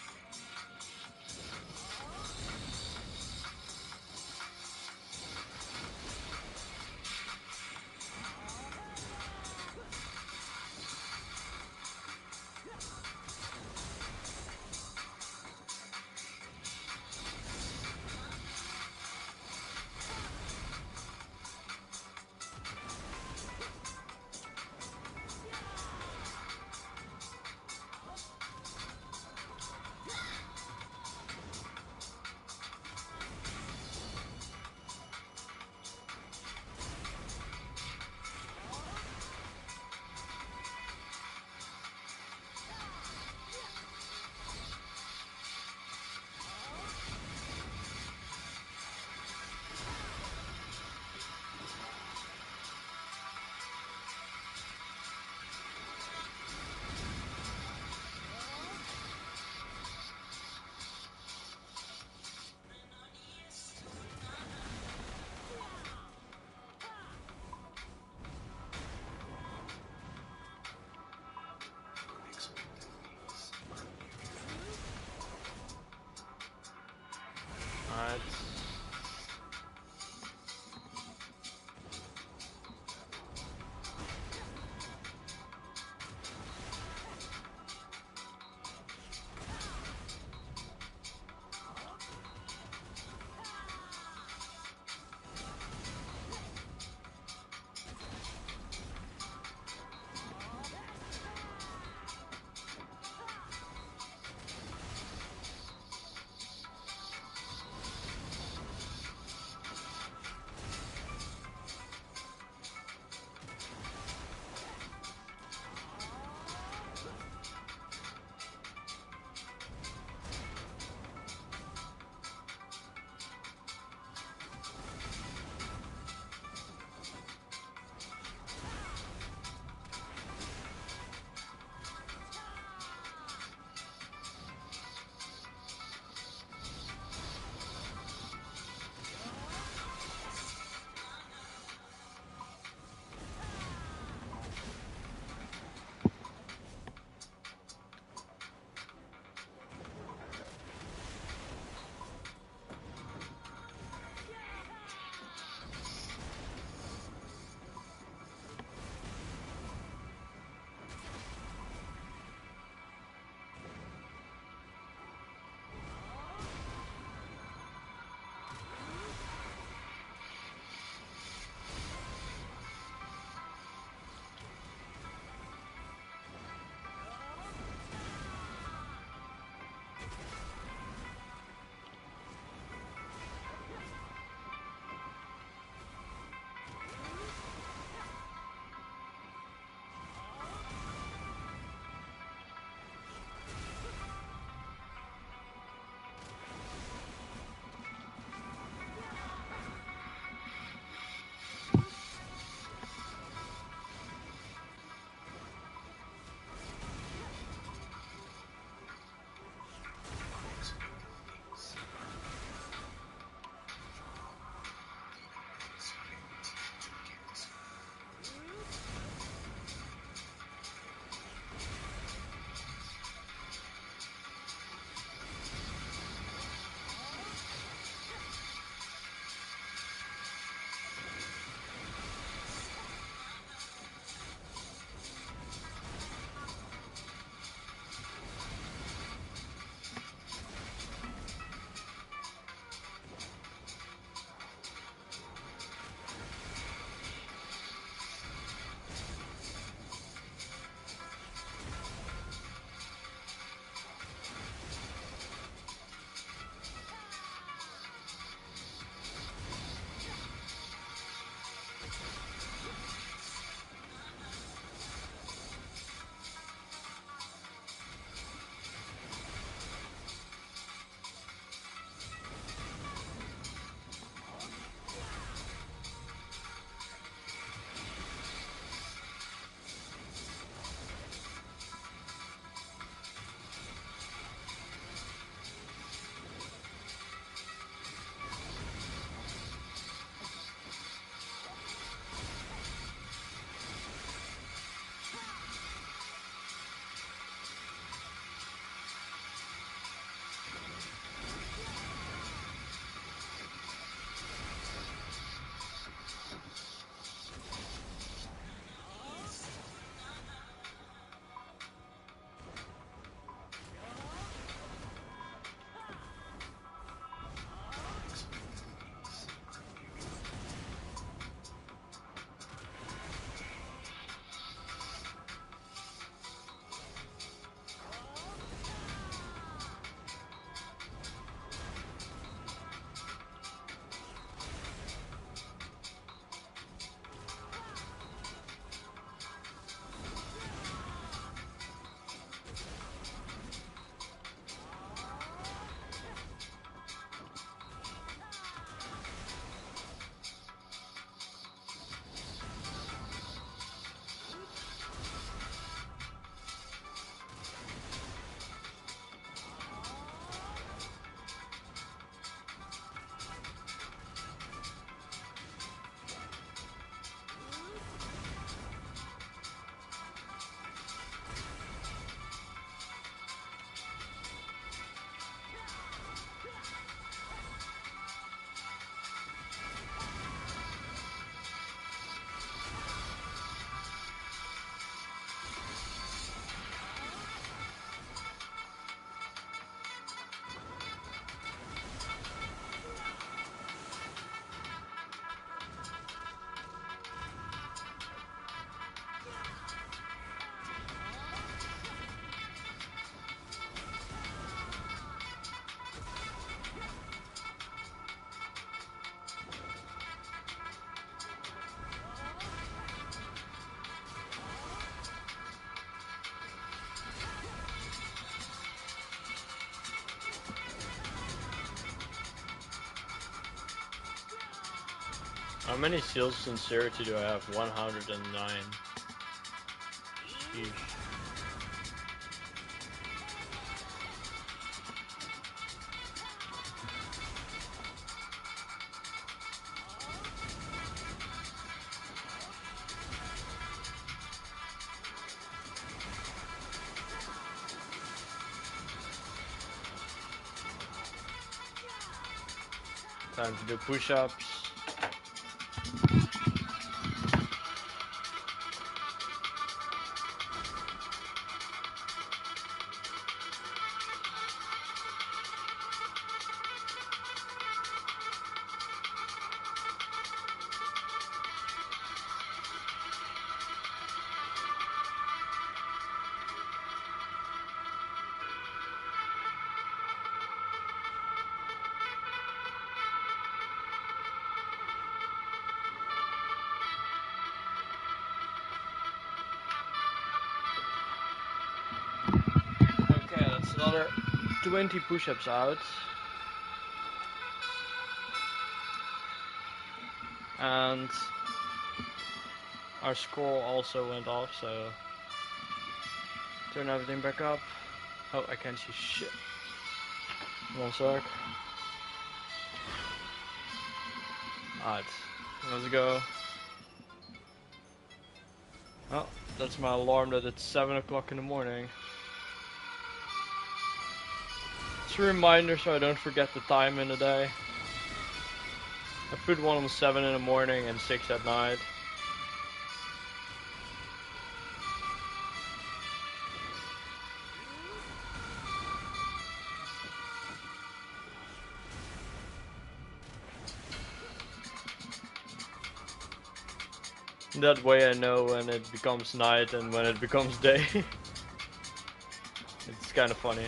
How many seals of sincerity do I have? 109. Sheesh. Time to do push-ups. Okay, that's another 20 push-ups out. And our score also went off, so turn everything back up. Oh, I can't see shit. One sec. Alright, let's go. Oh, that's my alarm that it's 7 o'clock in the morning. It's a reminder so I don't forget the time in the day. I put one on 7 in the morning and 6 at night. That way I know when it becomes night and when it becomes day. It's kind of funny.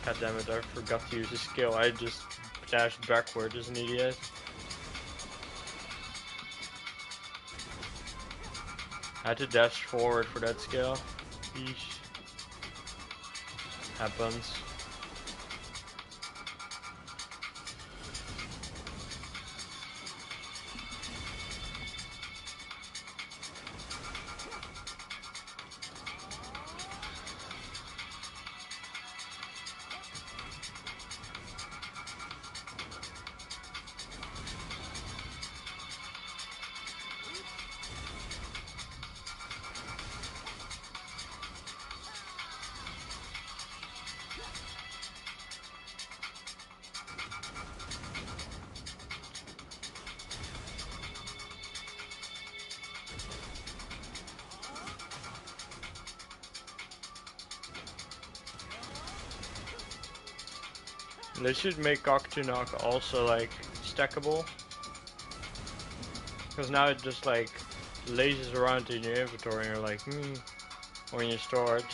God damn it, I forgot to use a skill. I just dashed backward as an idiot. I had to dash forward for that skill. Yeesh. Happens. They should make Knock also like stackable. Because now it just like lazes around in your inventory and you're like, or in your storage.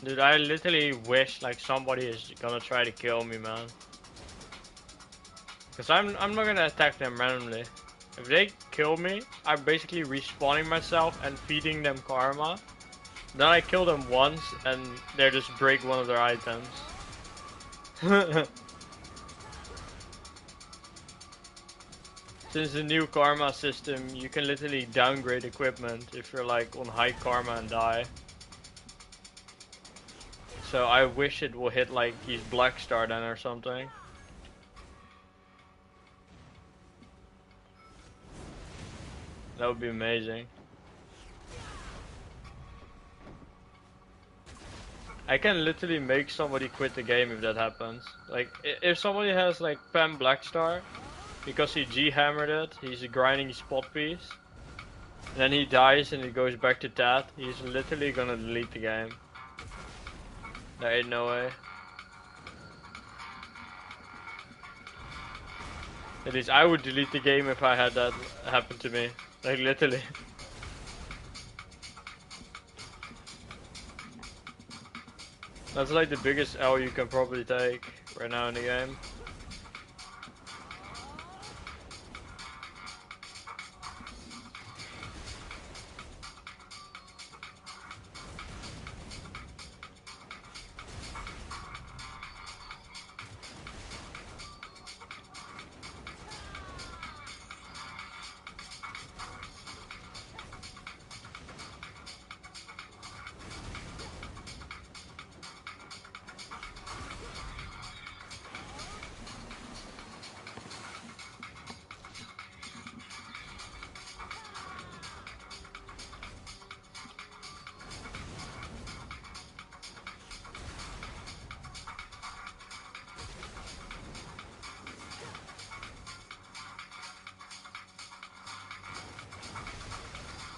Dude, I literally wish like somebody is gonna try to kill me, man. Cause I'm not gonna attack them randomly. If they kill me, I'm basically respawning myself and feeding them karma. Then I kill them once and they just break one of their items. Since the new karma system, you can literally downgrade equipment if you're like on high karma and die. So I wish it will hit like he's Black Star then or something. That would be amazing. I can literally make somebody quit the game if that happens. Like, if somebody has like Pam Blackstar, because he G-hammered it, he's grinding spot piece, and then he dies and he goes back to Tat, he's literally gonna delete the game. There ain't no way. At least I would delete the game if I had that happen to me. Like, literally. That's like the biggest L you can probably take right now in the game.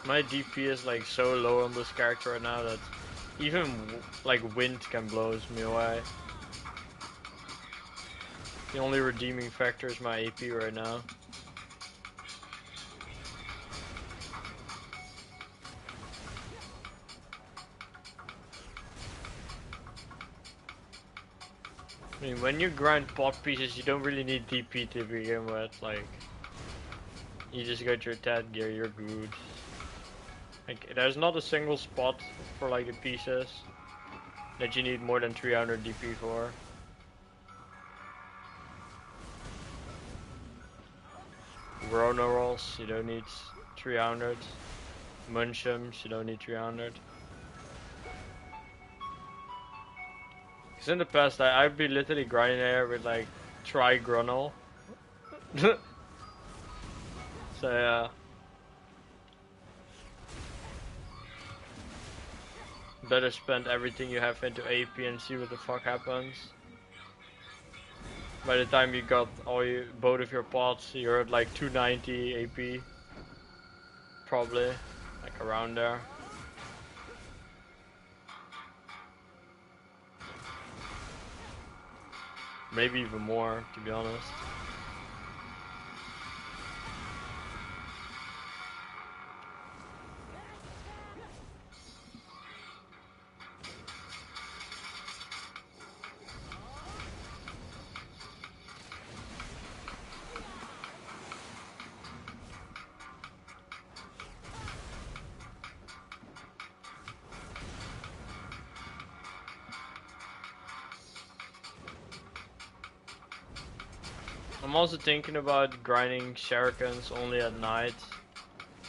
My DP is like so low on this character right now that even like wind can blows me away. The only redeeming factor is my AP right now. I mean, when you grind pot pieces, you don't really need DP to begin with. Like, you just got your Tat gear, you're good. Like, there's not a single spot for like the pieces that you need more than 300 DP for. Rona rolls, you don't need 300. Munchums, you don't need 300. Cause in the past, I'd be literally grinding there with like Grunel. So yeah. Better spend everything you have into AP and see what the fuck happens. By the time you got both of your pots, you're at like 290 AP. Probably. Like around there. Maybe even more, to be honest. I'm also thinking about grinding shurikens only at night.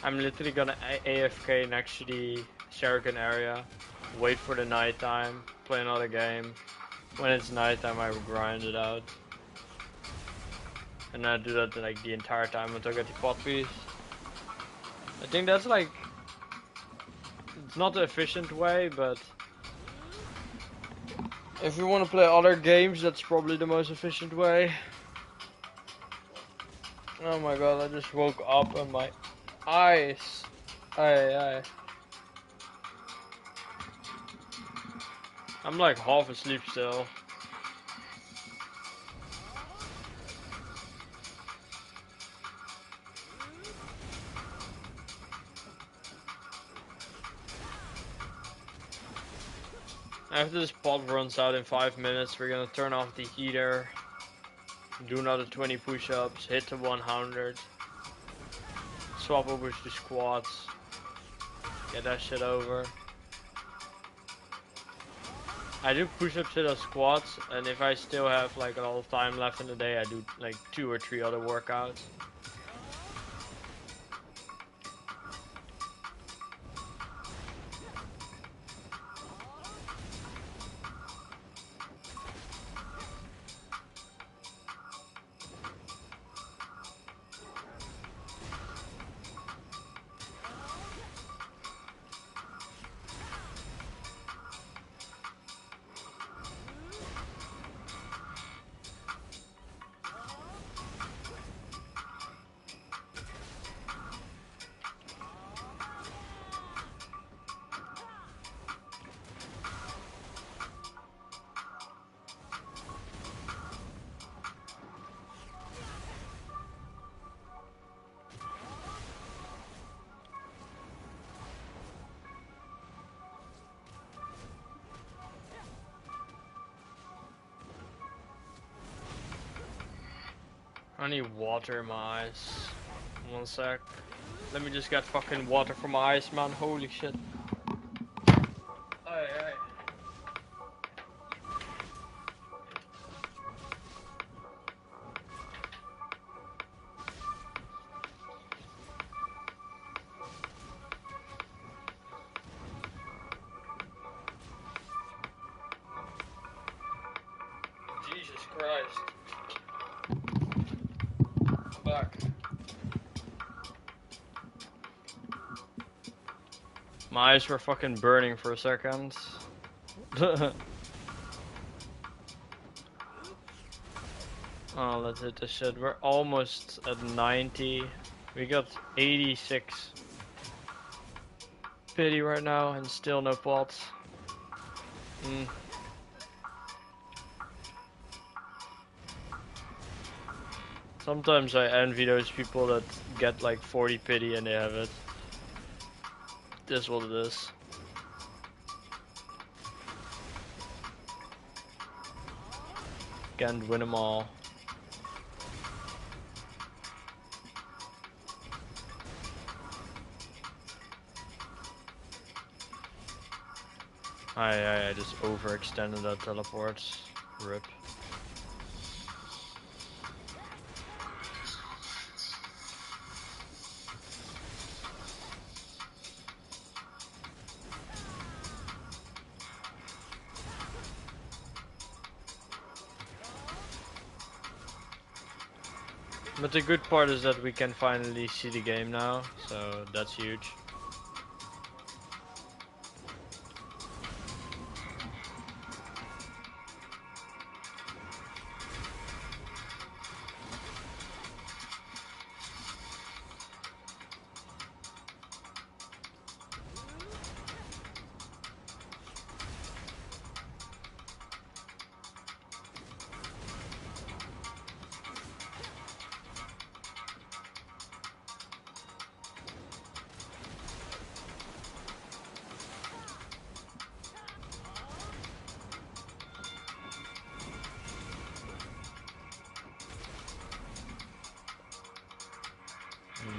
I'm literally gonna AFK next to the shuriken area, wait for the nighttime, play another game. When it's nighttime, I will grind it out. And I do that like the entire time until I get the pot piece. I think that's like, it's not the efficient way, but if you want to play other games, that's probably the most efficient way. Oh my god, I just woke up and my eyes. Aye. I'm like half asleep still. After this pod runs out in 5 minutes, we're gonna turn off the heater, do another 20 push-ups, hit the 100, swap over to squats, get that shit over. I do push-ups to the squats, and if I still have like a lot of time left in the day, I do like 2 or 3 other workouts. I need water in my eyes. 1 sec. Let me just get fucking water for my eyes, man. Holy shit. Aye, aye. Jesus Christ. I'm back. My eyes were fucking burning for a second. Oh, let's hit this shit. We're almost at 90. We got 86 Pitty right now and still no pots. Sometimes I envy those people that get like 40 Pitty and they have it. This is what it is. Can't win them all. I just overextended that teleport. Rip. But the good part is that we can finally see the game now, so that's huge.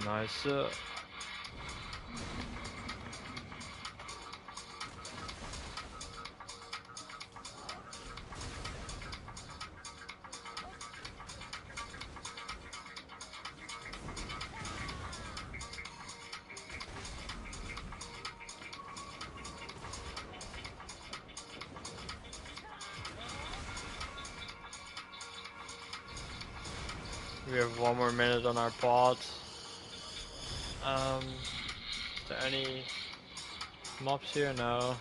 Nice. We have 1 more minute on our pod. Is there any mobs here? No.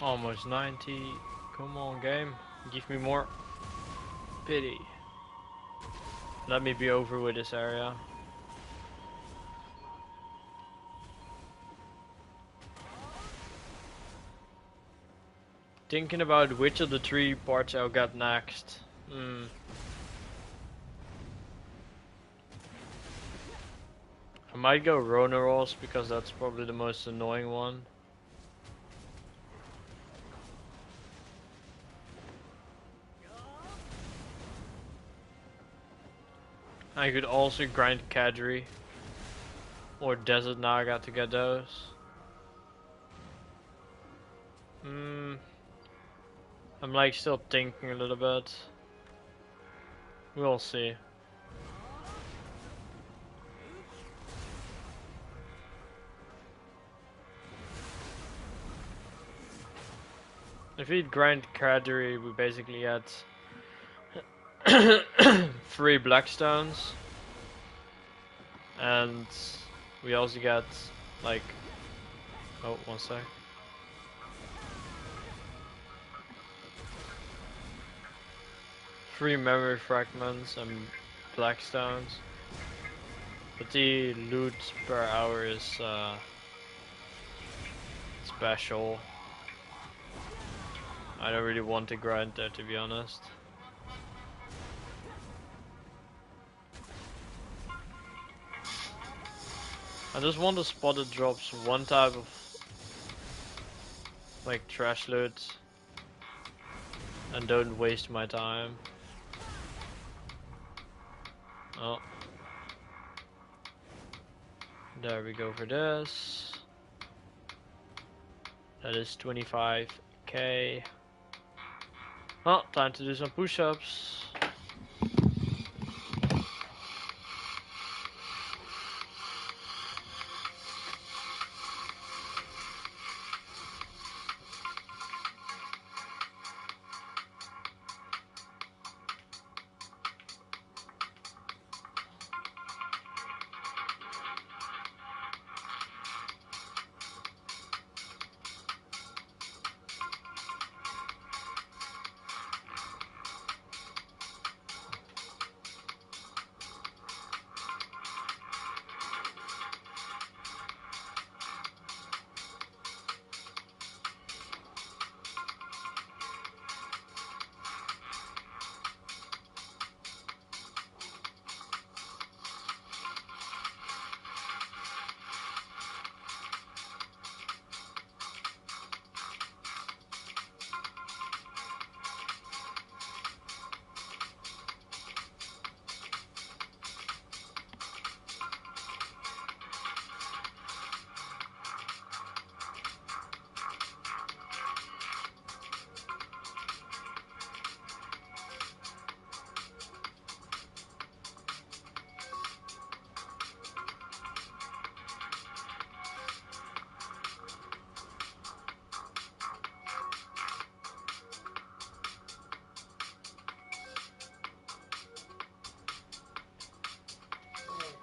Almost 90. Come on, game. Give me more. Pity. Let me be over with this area. Thinking about which of the 3 parts I'll get next. I might go Ronaros because that's probably the most annoying one. I could also grind Kadri or Desert Naga to get those. I'm like still thinking a little bit. We'll see. If we grind Kadri, we basically get 3 Blackstones. And we also get like, oh, one sec. Three memory fragments and Blackstones. But the loot per hour is special. I don't really want to grind there, to be honest. I just want a spot that drops one type of like trash loot and don't waste my time. Oh. There we go for this. That is 25k. Well, time to do some push-ups.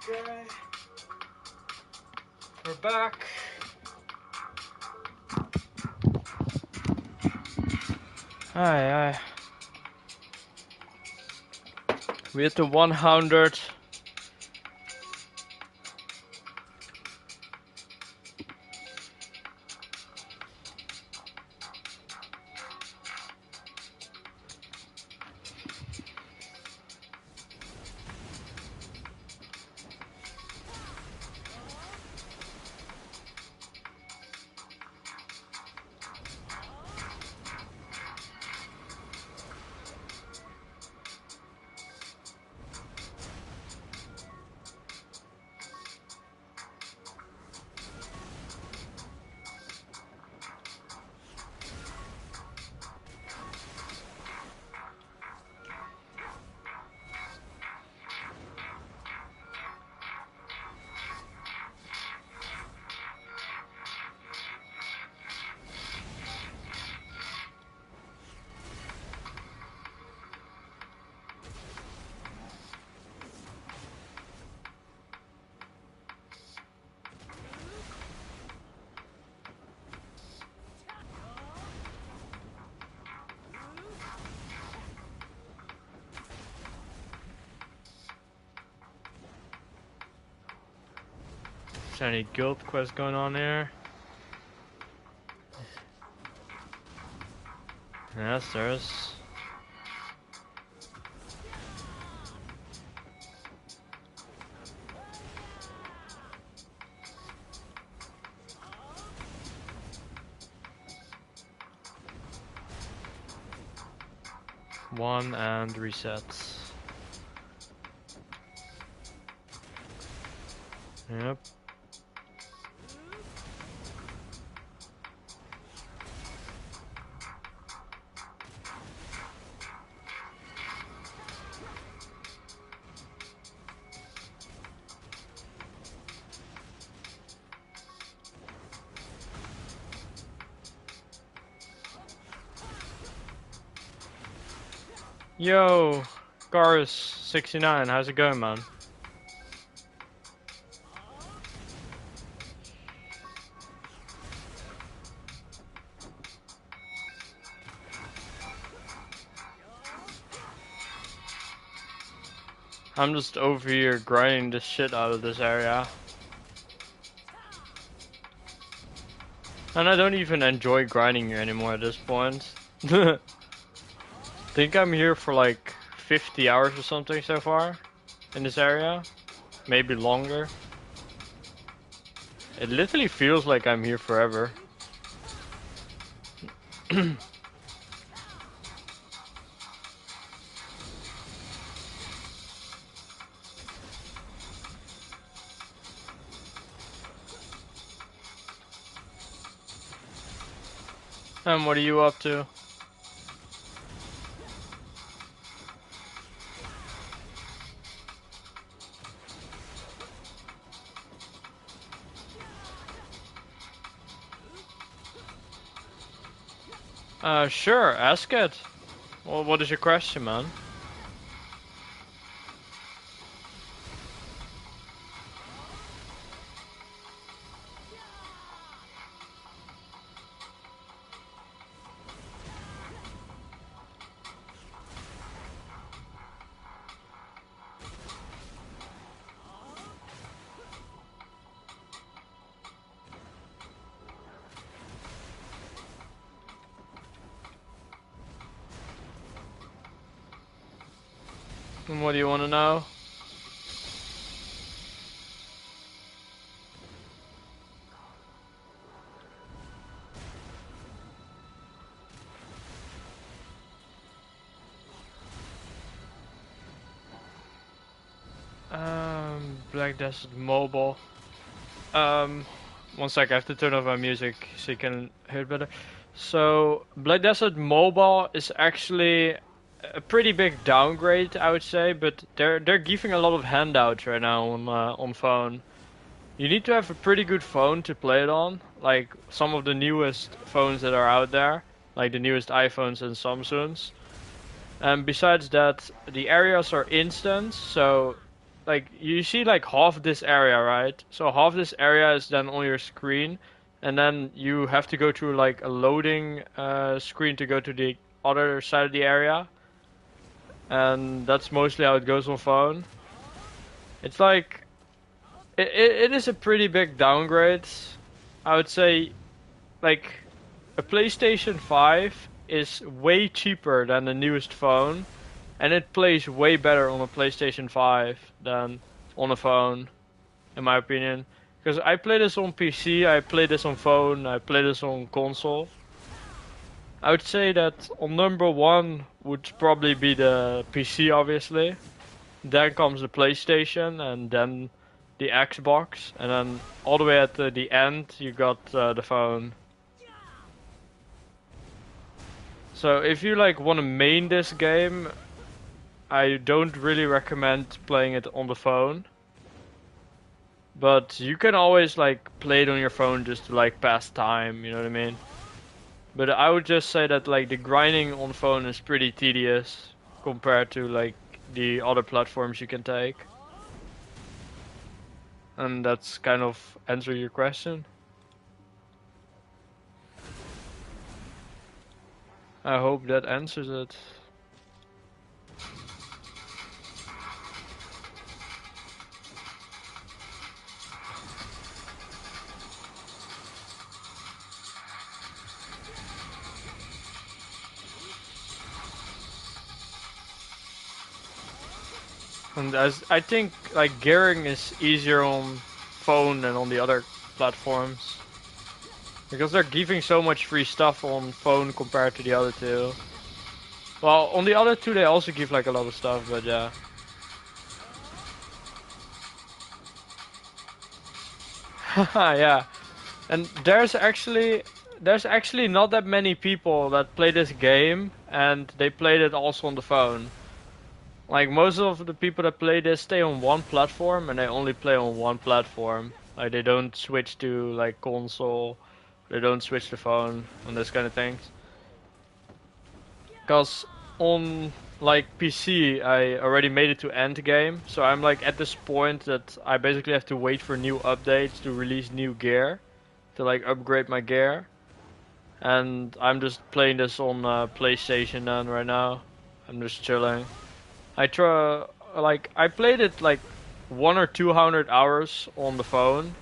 Okay, we're back. Aye. We hit the 100. there any guild quests going on here? Yes, there is. One and resets. Yep. Yo, Garus69, how's it going, man? I'm just over here grinding the shit out of this area. And I don't even enjoy grinding here anymore at this point. Think I'm here for like 50 hours or something so far in this area. Maybe longer. It literally feels like I'm here forever. And what are you up to? Sure, ask it. Well, what is your question, man? And what do you want to know? Black Desert Mobile. One sec, I have to turn off my music so you can hear it better. So, Black Desert Mobile is actually a pretty big downgrade, I would say, but they're giving a lot of handouts right now on phone. You need to have a pretty good phone to play it on, like some of the newest phones that are out there, like the newest iPhones and Samsungs. And besides that, the areas are instant, so like you see like half this area, right? So half this area is then on your screen, and then you have to go through like a loading screen to go to the other side of the area. And that's mostly how it goes on phone. It's like it is a pretty big downgrade. I would say like a PlayStation 5 is way cheaper than the newest phone, and it plays way better on a PlayStation 5 than on a phone, in my opinion. Because I play this on PC, I play this on phone, I play this on console. I would say that on number one would probably be the PC, obviously. Then comes the PlayStation, and then the Xbox, and then all the way at the end you got the phone. So if you like want to main this game, I don't really recommend playing it on the phone. But you can always like play it on your phone just to like pass time, you know what I mean? But I would just say that like the grinding on phone is pretty tedious compared to like the other platforms you can take. And that's kind of answer your question. I hope that answers it. And as I think like gearing is easier on phone than on the other platforms. Because they're giving so much free stuff on phone compared to the other two. Well, on the other two they also give like a lot of stuff, but yeah. Yeah. And there's actually not that many people that play this game and they played it also on the phone. Like most of the people that play this stay on one platform and they only play on one platform. Like they don't switch to like console, they don't switch to phone and this kind of things. Cause on like PC I already made it to end game, so I'm like at this point that I basically have to wait for new updates to release new gear to like upgrade my gear. And I'm just playing this on PlayStation then right now. I'm just chilling. I played it like 1 or 200 hours on the phone.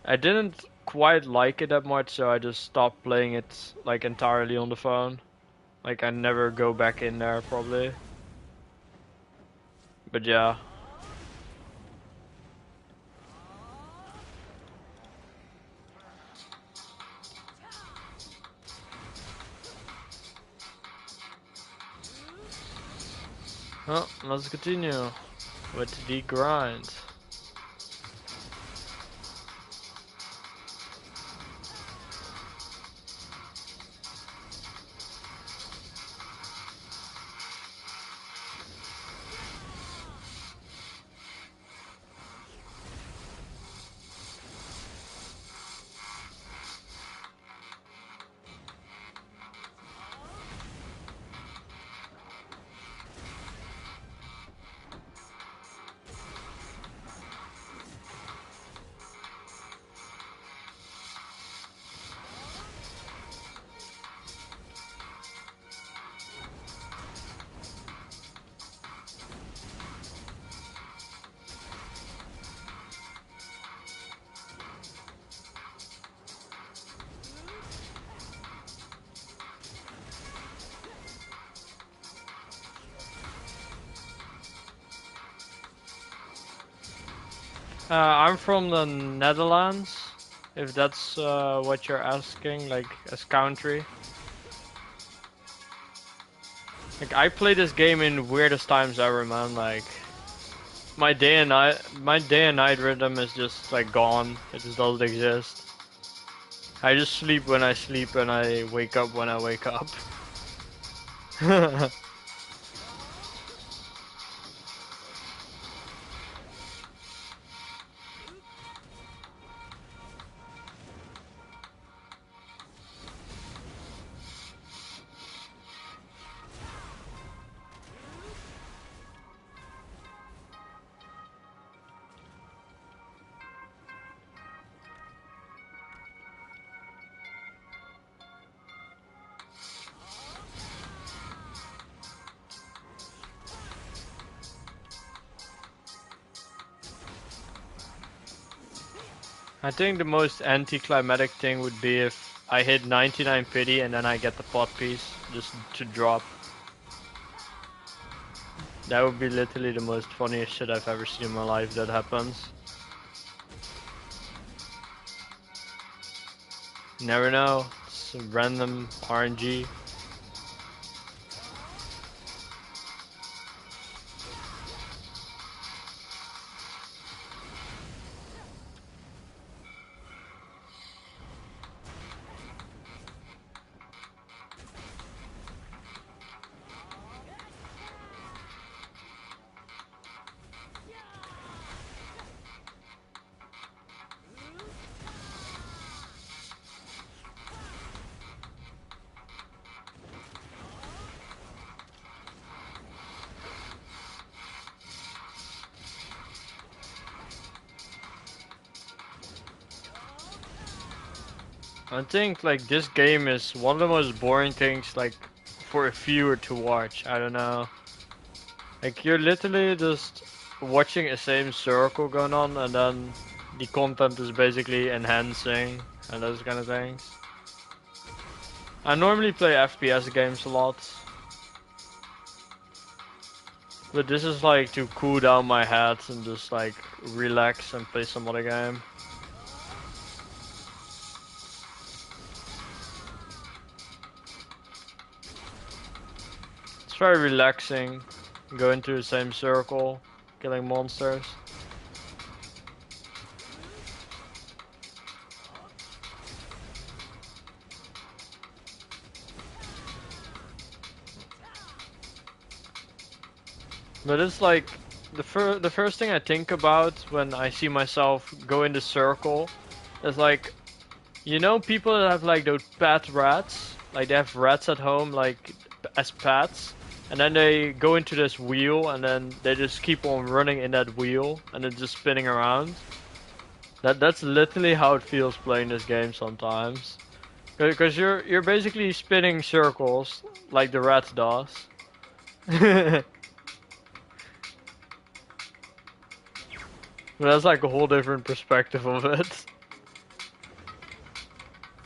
I didn't quite like it that much, so I just stopped playing it like entirely on the phone. Like I never go back in there probably. But yeah. Well, let's continue with the grind. I'm from the Netherlands, if that's what you're asking, like as country. Like I play this game in weirdest times ever, man. Like my day and night rhythm is just like gone. It just doesn't exist. I just sleep when I sleep and I wake up when I wake up. I think the most anticlimactic thing would be if I hit 99 pity and then I get the pot piece just to drop. That would be literally the most funniest shit I've ever seen in my life that happens. Never know, it's a random RNG. I think like this game is one of the most boring things like for a viewer to watch. I don't know. Like you're literally just watching a same circle going on and then the content is basically enhancing and those kind of things. I normally play FPS games a lot. But this is like to cool down my head and just like relax and play some other game. It's very relaxing. Go into the same circle, killing monsters. But it's like the first thing I think about when I see myself go in the circle is like, you know, people that have like those pet rats, like they have rats at home like as pets, and then they go into this wheel and then they just keep on running in that wheel and then just spinning around. That's literally how it feels playing this game sometimes. Because you're basically spinning circles like the rat does. But that's like a whole different perspective of it.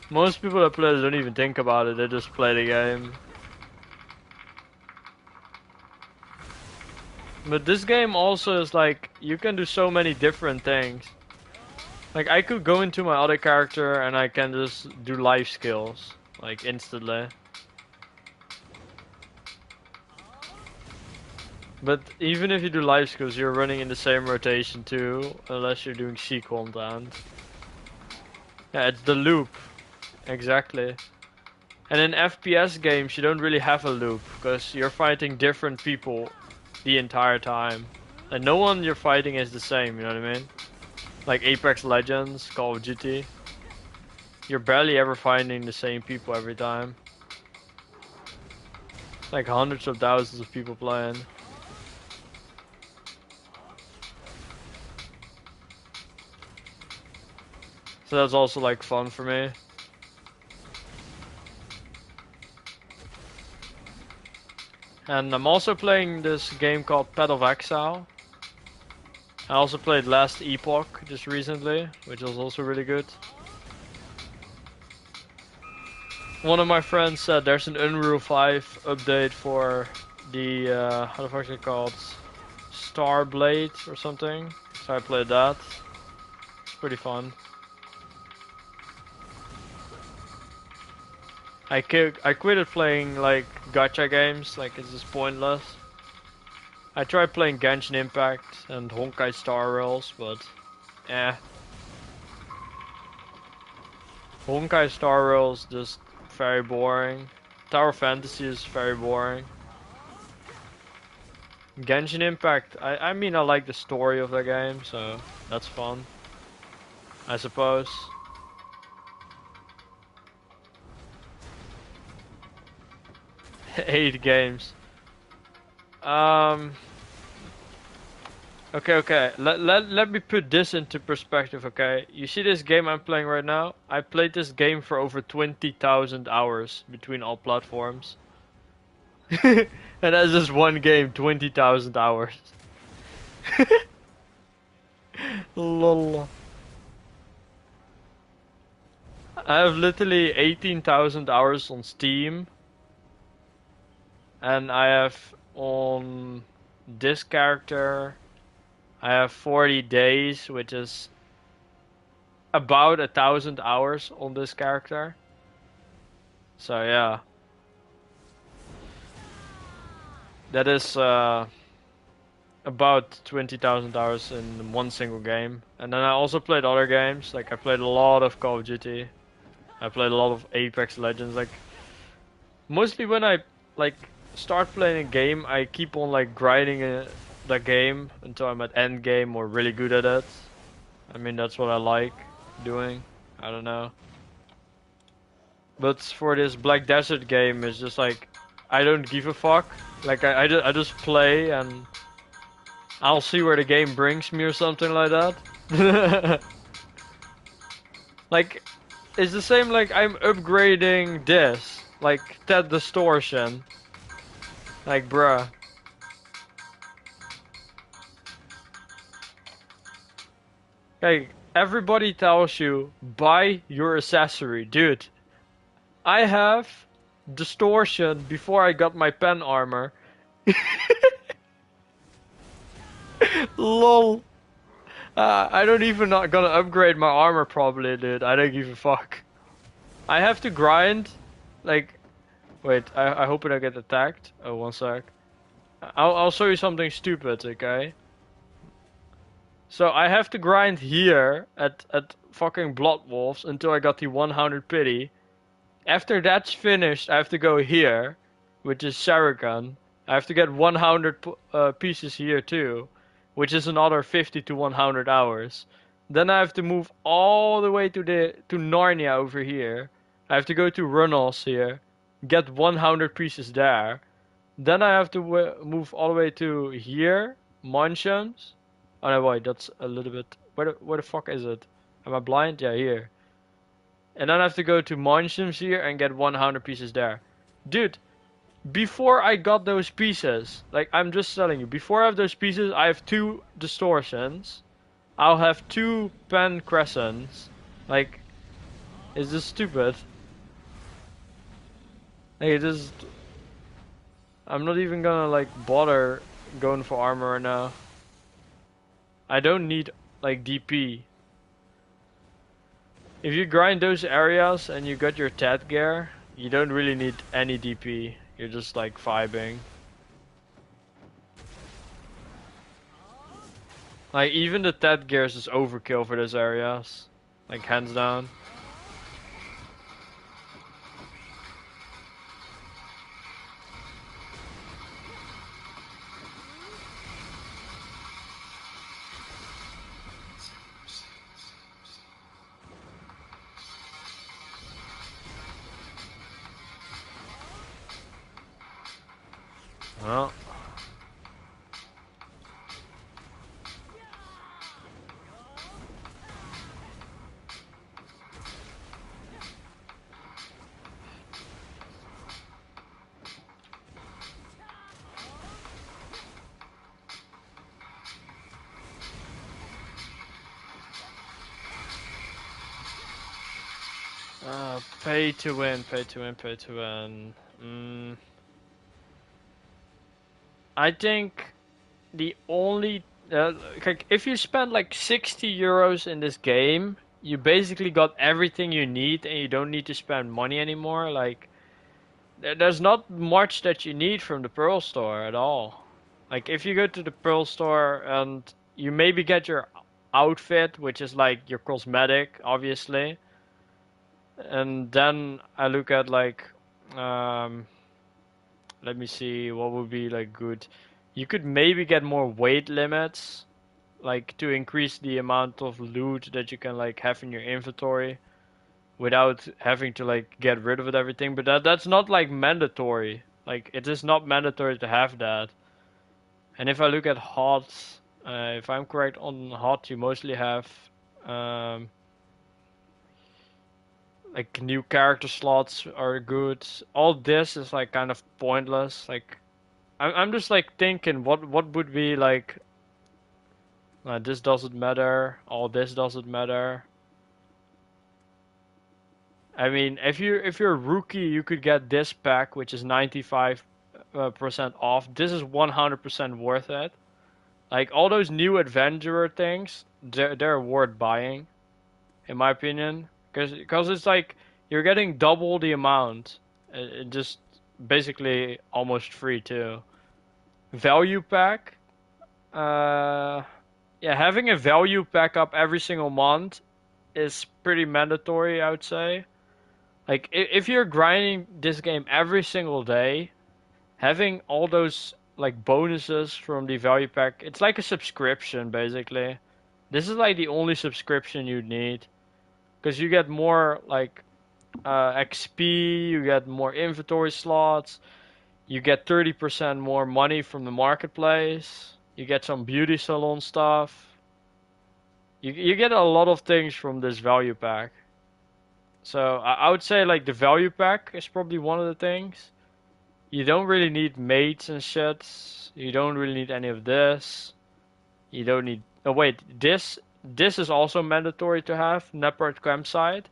Most people that play it don't even think about it, they just play the game. But this game also is like, you can do so many different things. Like I could go into my other character and I can just do life skills, like instantly. But even if you do life skills, you're running in the same rotation too, unless you're doing C content. Yeah, it's the loop. Exactly. And in FPS games, you don't really have a loop, because you're fighting different people the entire time. And no one you're fighting is the same, you know what I mean? Like Apex Legends, Call of Duty. You're barely ever finding the same people every time. Like hundreds of thousands of people playing. So that's also like fun for me. And I'm also playing this game called Path of Exile. I also played Last Epoch just recently, which was also really good. One of my friends said there's an Unreal 5 update for the, how the fuck is it called? Starblade or something. So I played that. It's pretty fun. I quitted playing like gacha games, like it's just pointless. I tried playing Genshin Impact and Honkai Star Rails, but eh. Honkai Star Rails just very boring. Tower Fantasy is very boring. Genshin Impact, I mean I like the story of the game, so that's fun, I suppose. Eight games. Okay. Let me put this into perspective, okay? You see this game I'm playing right now? I played this game for over 20,000 hours between all platforms. And that's just one game, 20,000 hours. Lol. I have literally 18,000 hours on Steam. And I have on this character, I have 40 days, which is about 1,000 hours on this character. So yeah. That is about 20,000 hours in one single game. And then I also played other games, like I played a lot of Call of Duty. I played a lot of Apex Legends, like mostly when I like start playing a game, I keep on like grinding the game until I'm at end game or really good at it. I mean, that's what I like doing. I don't know. But for this Black Desert game, it's just like I don't give a fuck. Like I just play and I'll see where the game brings me or something like that. Like it's the same, like I'm upgrading this, like that distortion. Like bruh. Like everybody tells you buy your accessory, dude. I have distortion before I got my pen armor. LOL. I don't even not gonna upgrade my armor probably, dude. I don't give a fuck. I have to grind, like, wait. I hope I don't get attacked. Oh, one sec. I'll show you something stupid, okay? So I have to grind here at fucking BloodWolfs until I got the 100 pity. After that's finished, I have to go here, which is Sarragon. I have to get 100 pieces here too, which is another 50 to 100 hours. Then I have to move all the way to Narnia over here. I have to go to Runnels here, get 100 pieces there. Then I have to move all the way to here, Mansions. Oh no, wait, that's a little bit. Where the fuck is it? Am I blind? Yeah, here. And then I have to go to Mansions here and get 100 pieces there. Dude, before I got those pieces, like I'm just telling you, before I have those pieces, I have 2 distortions. I'll have 2 pen crescents. Like, is this stupid? Hey, this. I'm not even gonna like bother going for armor right now. I don't need like DP. If you grind those areas and you got your Tat gear, you don't really need any DP. You're just like vibing. Like even the Tat gear is just overkill for those areas. Like hands down. Well. Pay to win, pay to win, pay to win. I think the only like if you spend like 60 euros in this game, you basically got everything you need and you don't need to spend money anymore. Like there's not much that you need from the Pearl store at all. Like if you go to the Pearl store and you maybe get your outfit, which is like your cosmetic, obviously. And then I look at like let me see what would be like good. You could maybe get more weight limits, like to increase the amount of loot that you can like have in your inventory without having to like get rid of it everything. But that's not like mandatory. Like it is not mandatory to have that. And if I look at HOT, if I'm correct on HOT, you mostly have um, like new character slots are good. All this is like kind of pointless. Like I'm just like thinking what would be like this doesn't matter, all this doesn't matter. I mean, if you're a rookie, you could get this pack, which is 95% off. This is 100% worth it. Like all those new adventurer things, they're worth buying, in my opinion, because it's like you're getting double the amount, it just basically almost free too. Value pack, yeah, having a value pack up every single month is pretty mandatory, I would say. Like if you're grinding this game every single day, having all those like bonuses from the value pack, it's like a subscription basically. This is like the only subscription you need because you get more like XP, you get more inventory slots, you get 30% more money from the marketplace, you get some beauty salon stuff. You get a lot of things from this value pack. So I would say like the value pack is probably one of the things. You don't really need mates and shit. You don't really need any of this. You don't need. Oh wait, this is also mandatory to have Leopard campsite.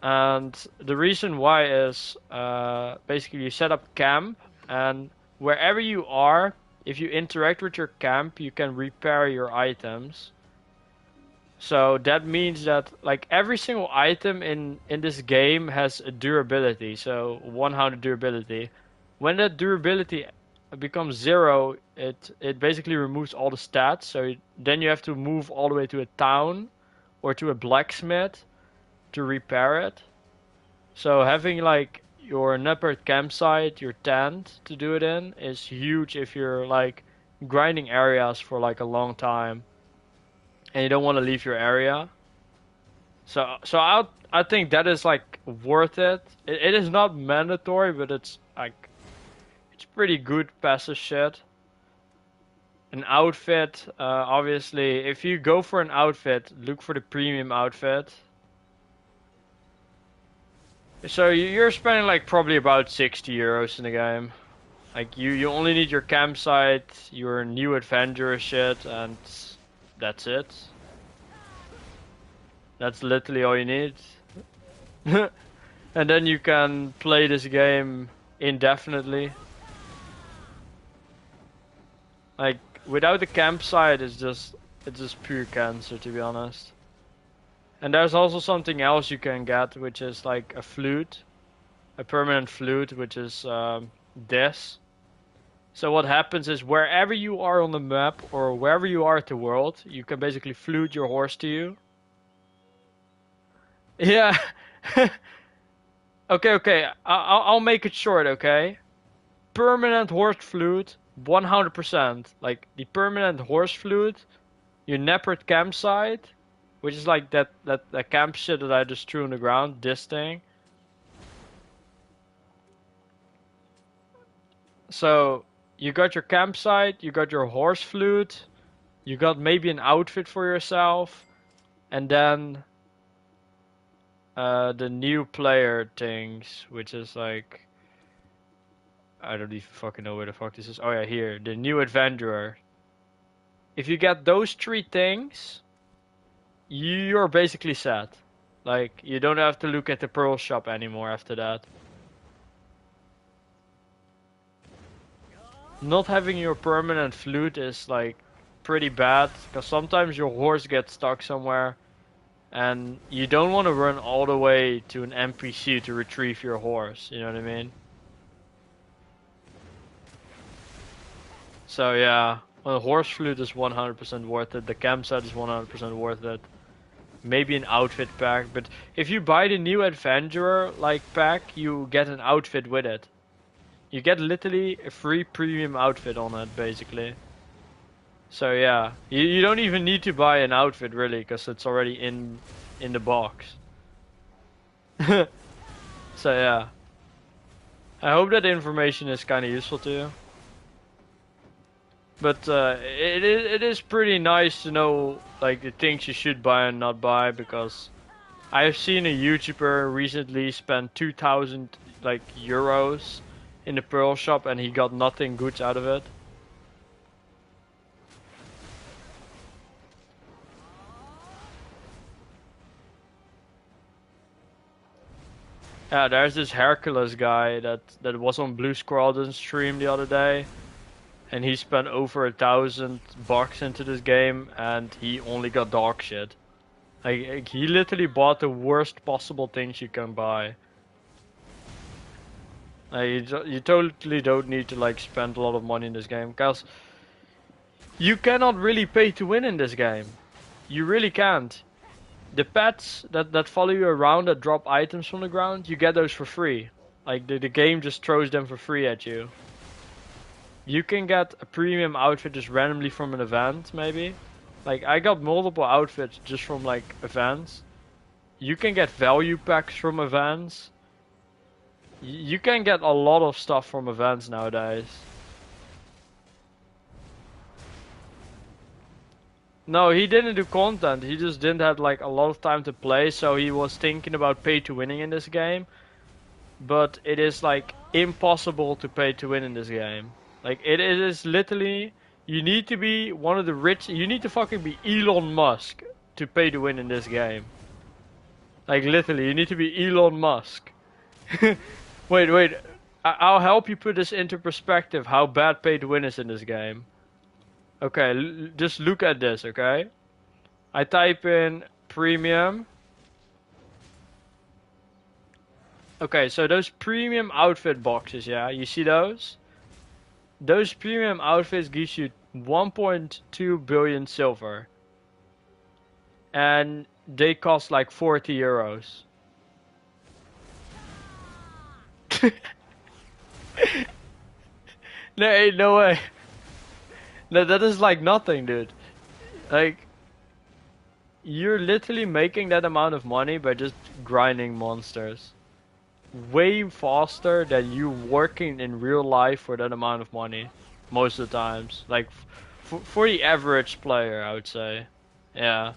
And the reason why is basically you set up camp and wherever you are, if you interact with your camp, you can repair your items. So that means that like every single item in this game has a durability, so 100 durability. When that durability becomes 0, it basically removes all the stats. So then you have to move all the way to a town or to a blacksmith to repair it. So having like your Neppard campsite, your tent to do it in is huge if you're like grinding areas for like a long time and you don't want to leave your area. So I think that is like worth it. It is not mandatory, but it's like it's pretty good passive shit. An outfit, obviously, if you go for an outfit, look for the premium outfit. So you're spending like probably about 60 euros in the game. Like you only need your campsite, your new adventure shit, and that's it. That's literally all you need. And then you can play this game indefinitely. Like without the campsite, it's just pure cancer, to be honest. And there's also something else you can get, which is like a flute, a permanent flute, which is this. So what happens is wherever you are on the map or wherever you are at the world, you can basically flute your horse to you. Yeah. Okay. I'll make it short, okay? Permanent horse flute, 100%. Like the permanent horse flute, your Neppard campsite, which is like that camp shit that I just threw on the ground, this thing. So you got your campsite, you got your horse flute, you got maybe an outfit for yourself, and then the new player things, which is like I don't even fucking know where the fuck this is. Oh yeah, here, the new adventurer. If you get those 3 things, you're basically set. Like you don't have to look at the pearl shop anymore after that. Not having your permanent flute is like pretty bad, because sometimes your horse gets stuck somewhere and you don't want to run all the way to an NPC to retrieve your horse, you know what I mean? So yeah, well, the horse flute is 100% worth it, the campsite is 100% worth it. Maybe an outfit pack, but if you buy the new adventurer like pack, you get an outfit with it. You get literally a free premium outfit on it, basically. So yeah, you don't even need to buy an outfit really, because it's already in the box. So yeah, I hope that information is kind of useful to you. But it is pretty nice to know like the things you should buy and not buy, because I've seen a YouTuber recently spend 2,000 like euros in the pearl shop and he got nothing good out of it. Yeah, there's this Hercules guy that was on Blue Squadron's stream the other day, and he spent over 1,000 bucks into this game and he only got dog shit. Like he literally bought the worst possible things you can buy. You totally don't need to like spend a lot of money in this game, because you cannot really pay to win in this game. You really can't. The pets that follow you around that drop items from the ground, you get those for free. Like the game just throws them for free at you. You can get a premium outfit just randomly from an event, maybe. Like I got multiple outfits just from like events. You can get value packs from events. You can get a lot of stuff from events nowadays. No, he didn't do content. He just didn't have like a lot of time to play, so he was thinking about pay to winning in this game. But it is like impossible to pay to win in this game. Like it is literally, you need to be one of the rich. You need to fucking be Elon Musk to pay to win in this game. Like literally, you need to be Elon Musk. Wait. I'll help you put this into perspective. How bad pay to win is in this game. Okay, just look at this. Okay, I type in premium. Okay, so those premium outfit boxes, yeah, you see those? Those premium outfits gives you 1.2 billion silver. And they cost like 40 euros. No, ain't no way. No, that is like nothing, dude. Like, you're literally making that amount of money by just grinding monsters. Way faster than you working in real life for that amount of money. Most of the times. Like, for the average player, I would say. Yeah.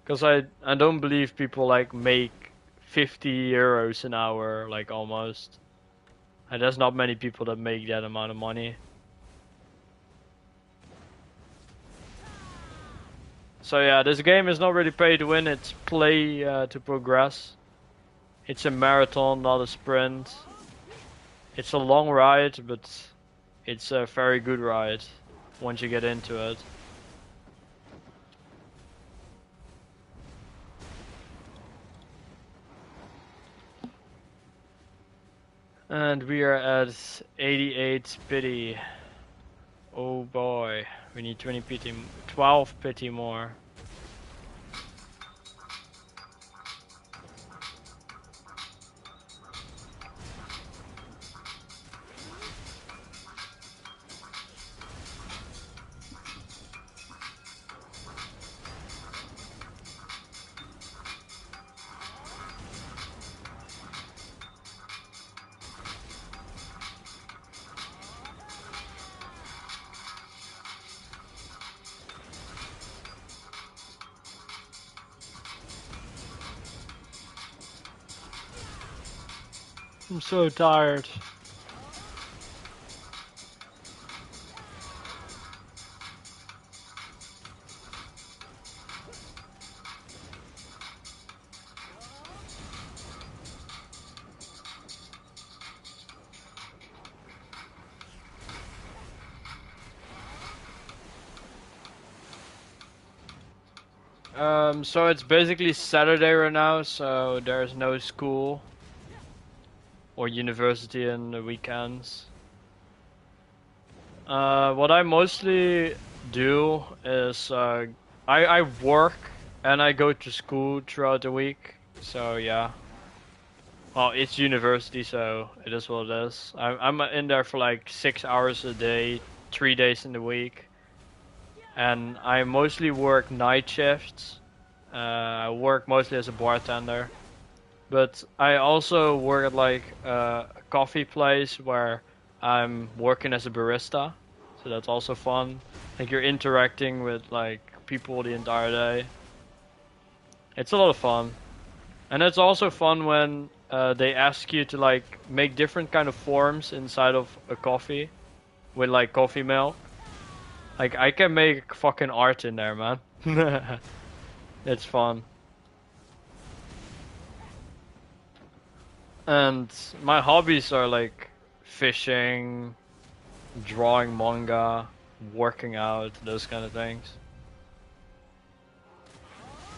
Because I don't believe people like make 50 euros an hour, like almost. And there's not many people that make that amount of money. So yeah, this game is not really pay to win, it's play to progress. It's a marathon, not a sprint. It's a long ride, but it's a very good ride once you get into it. And we are at 88 pity. Oh boy, we need 20 pity, 12 pity more. I'm so tired. So it's basically Saturday right now, so there's no school or university in the weekends. What I mostly do is I work and I go to school throughout the week. So yeah. Well, it's university, so it is what it is. I'm in there for like 6 hours a day, 3 days in the week, and I mostly work night shifts. I work mostly as a bartender, but I also work at like a coffee place where I'm working as a barista, so that's also fun. Like you're interacting with like people the entire day. It's a lot of fun, and it's also fun when they ask you to like make different kind of forms inside of a coffee with like coffee milk. Like I can make fucking art in there, man. It's fun. And my hobbies are like fishing, drawing manga, working out, those kind of things.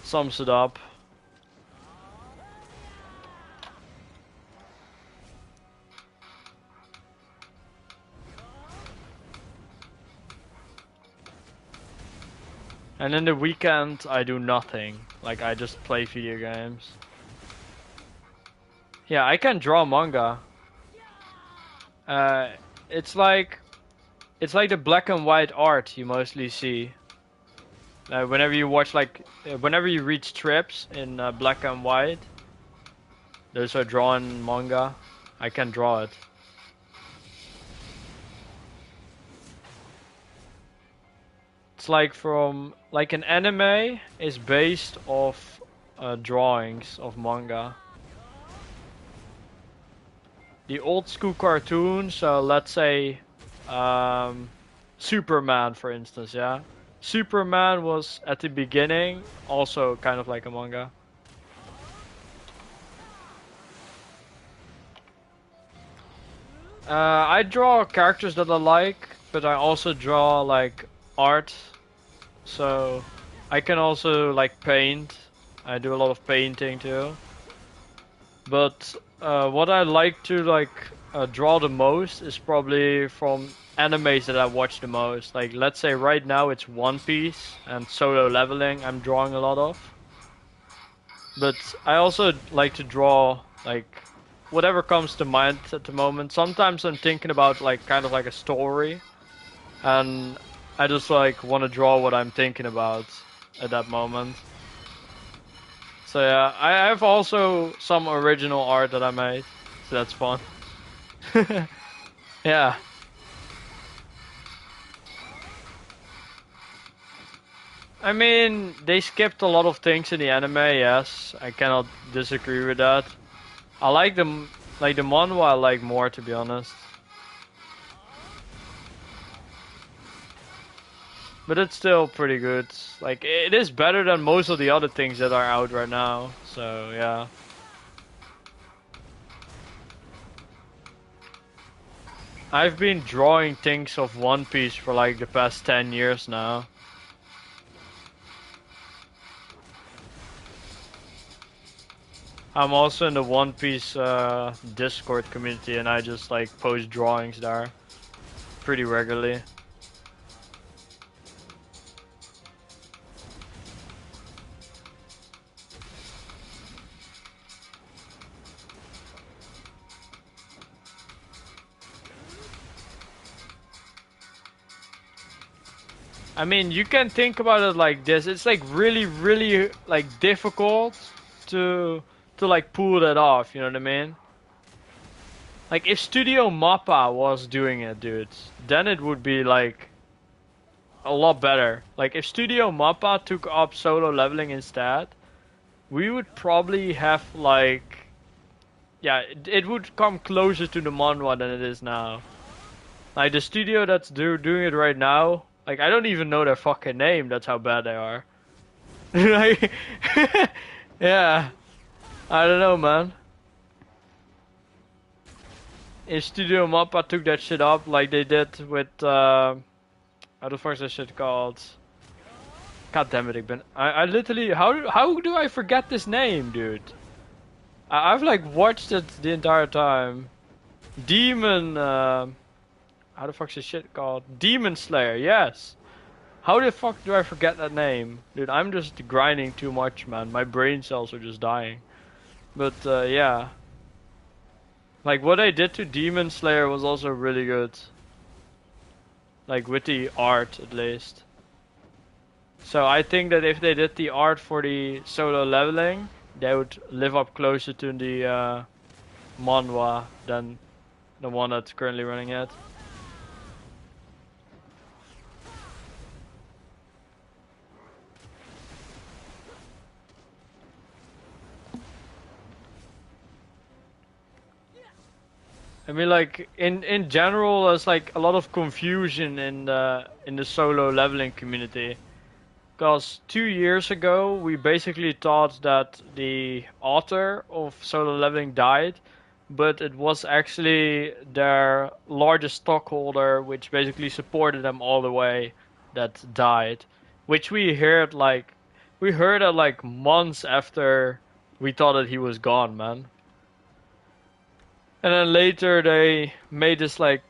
Sums it up. And in the weekend I do nothing. Like I just play video games. Yeah, I can draw manga. It's like the black and white art you mostly see. Whenever you watch like whenever you read strips in black and white, those are drawn manga. I can draw it. It's like from like an anime is based off drawings of manga. The old school cartoons, so let's say Superman for instance, yeah? Superman was at the beginning also kind of like a manga. I draw characters that I like, but I also draw like art. So I can also like paint. I do a lot of painting too. But what I like to draw the most is probably from animes that I watch the most. Like let's say right now it's One Piece and Solo Leveling I'm drawing a lot of. But I also like to draw like whatever comes to mind at the moment. Sometimes I'm thinking about like kind of like a story and I just like want to draw what I'm thinking about at that moment. So yeah, I have also some original art that I made, so that's fun. Yeah. I mean, they skipped a lot of things in the anime, yes. I cannot disagree with that. I like them, like the manhwa I like more, to be honest. But it's still pretty good. Like, it is better than most of the other things that are out right now, so yeah. I've been drawing things of One Piece for like the past 10 years now. I'm also in the One Piece Discord community and I just like post drawings there pretty regularly. I mean, you can think about it like this. It's like really like difficult to like pull that off, you know what I mean? Like if Studio Mappa was doing it, dude, then it would be like a lot better. Like if Studio Mappa took up solo leveling instead, we would probably have like yeah, it would come closer to the manhwa than it is now. Like the studio that's doing it right now, like I don't even know their fucking name. That's how bad they are. Like, yeah, I don't know, man. If Studio Mappa took that shit up like they did with how the fuck is that shit called? God damn it, I literally how do I forget this name, dude? I've like watched it the entire time. Demon. How the fuck's this shit called? Demon Slayer, yes. How the fuck do I forget that name? Dude, I'm just grinding too much, man. My brain cells are just dying. But, yeah. Like, what I did to Demon Slayer was also really good. Like, with the art, at least. So I think that if they did the art for the solo leveling, they would live up closer to the, manhwa than the one that's currently running it. I mean, like in general, there's like a lot of confusion in the solo leveling community. Because 2 years ago, we basically thought that the author of solo leveling died, but it was actually their largest stockholder, which basically supported them all the way, that died. Which we heard it like months after we thought that he was gone, man. And then later they made this like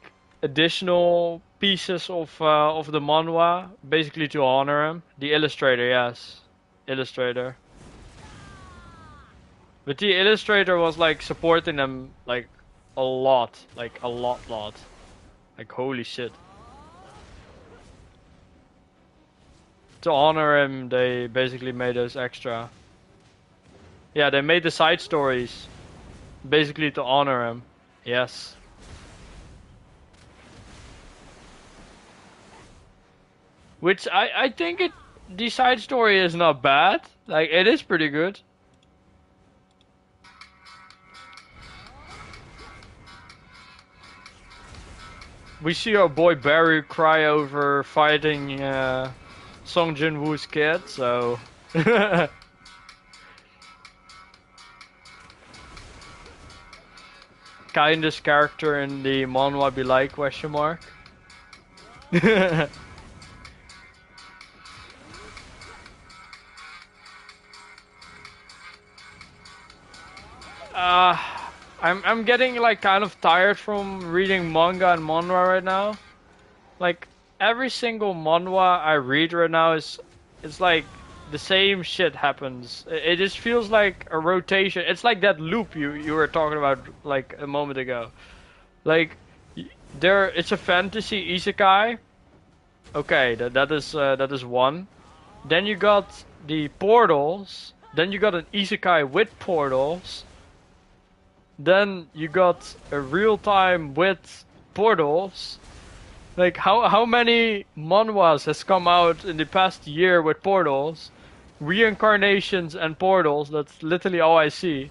additional pieces of the manhwa, basically to honor him. The illustrator, yes, illustrator. But the illustrator was like supporting them like a lot, lot. Like holy shit. To honor him, they basically made us extra. Yeah, they made the side stories basically to honor him. Yes. Which I think the side story is not bad. Like it is pretty good. We see our boy Barry cry over fighting Song Jin-woo's kid, so kindest character in the manhwa be like? Question mark. uh, I'm getting like kind of tired from reading manga and manhwa right now. Like every single manhwa I read right now it's like the same shit happens. It just feels like a rotation. It's like that loop you were talking about like a moment ago. Like it's a fantasy isekai. Okay, that is one. Then you got the portals. Then you got an isekai with portals. Then you got a real time with portals. Like how many manhwas has come out in the past year with portals, reincarnations and portals? That's literally all I see.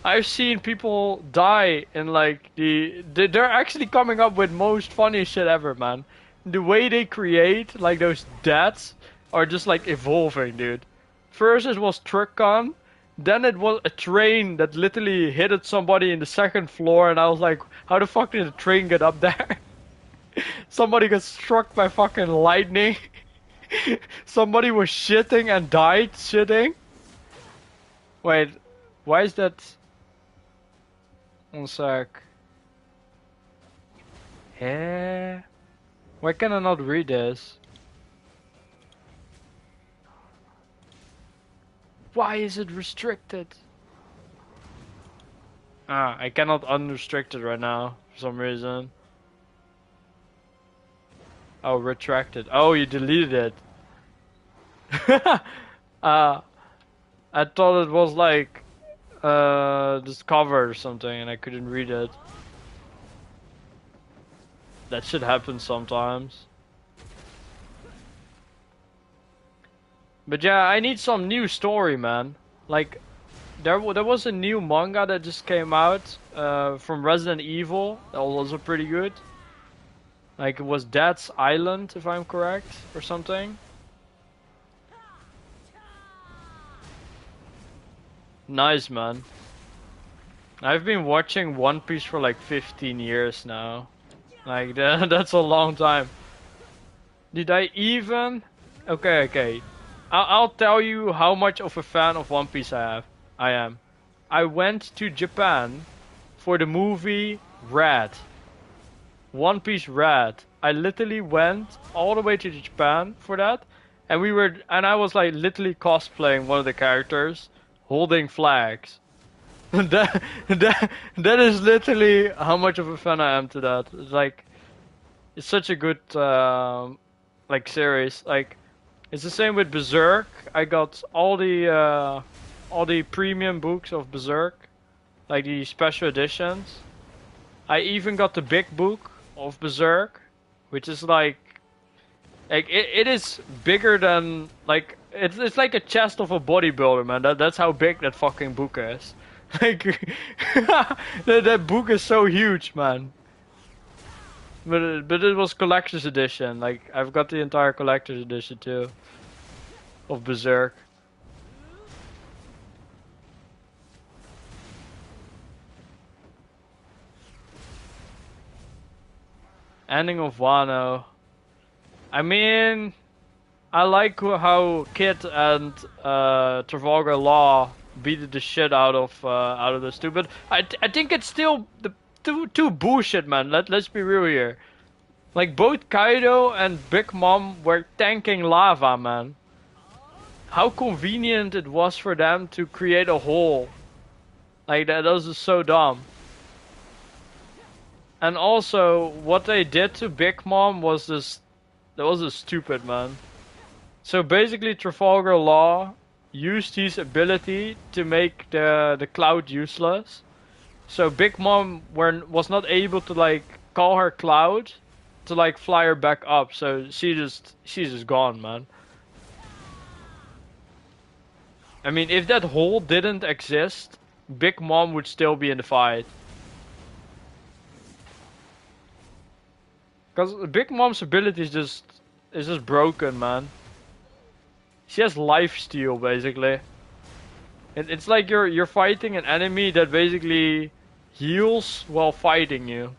I've seen people die in like they're actually coming up with most funny shit ever, man. The way they create like those deaths are just like evolving, dude. First it was TrickCon, then it was a train that literally hit at somebody in the second floor, and I was like, how the fuck did the train get up there? Somebody got struck by fucking lightning. Somebody was shitting and died shitting. Wait, why is that? One sec. Yeah. Why can I not read this? Why is it restricted? Ah, I cannot unrestrict it right now for some reason. Oh, retracted. Oh, you deleted it. I thought it was like discovered or something and I couldn't read it. That should happen sometimes. But yeah, I need some new story, man. Like, there was a new manga that just came out from Resident Evil. That was also pretty good. Like, it was Dead's Island, if I'm correct, or something. Nice, man. I've been watching One Piece for like 15 years now. Like, that's a long time. Did I even... Okay. I'll tell you how much of a fan of One Piece I am. I went to Japan for the movie Red. One Piece Red. I literally went all the way to Japan for that, and I was like literally cosplaying one of the characters, holding flags. that is literally how much of a fan I am to that. It's like, it's such a good like series. Like, it's the same with Berserk. I got all the premium books of Berserk, like the special editions. I even got the big book of Berserk, which is like it is bigger than like it's like a chest of a bodybuilder, man. That's how big that fucking book is. Like that book is so huge, man. But it was collector's edition. Like, I've got the entire collector's edition too of Berserk. Ending of Wano. I mean, I like how Kid and Trafalgar Law beat the shit out of this too, but I think it's still too bullshit, man. Let's be real here. Like, both Kaido and Big Mom were tanking lava, man. How convenient it was for them to create a hole. Like, that was just so dumb. And also, what they did to Big Mom was just stupid, man. So basically, Trafalgar Law used his ability to make the cloud useless. So Big Mom was not able to like call her cloud to like fly her back up. So she's just gone, man. I mean, if that hole didn't exist, Big Mom would still be in the fight. Cause Big Mom's ability is just broken, man. She has lifesteal basically. It's like you're fighting an enemy that basically heals while fighting you.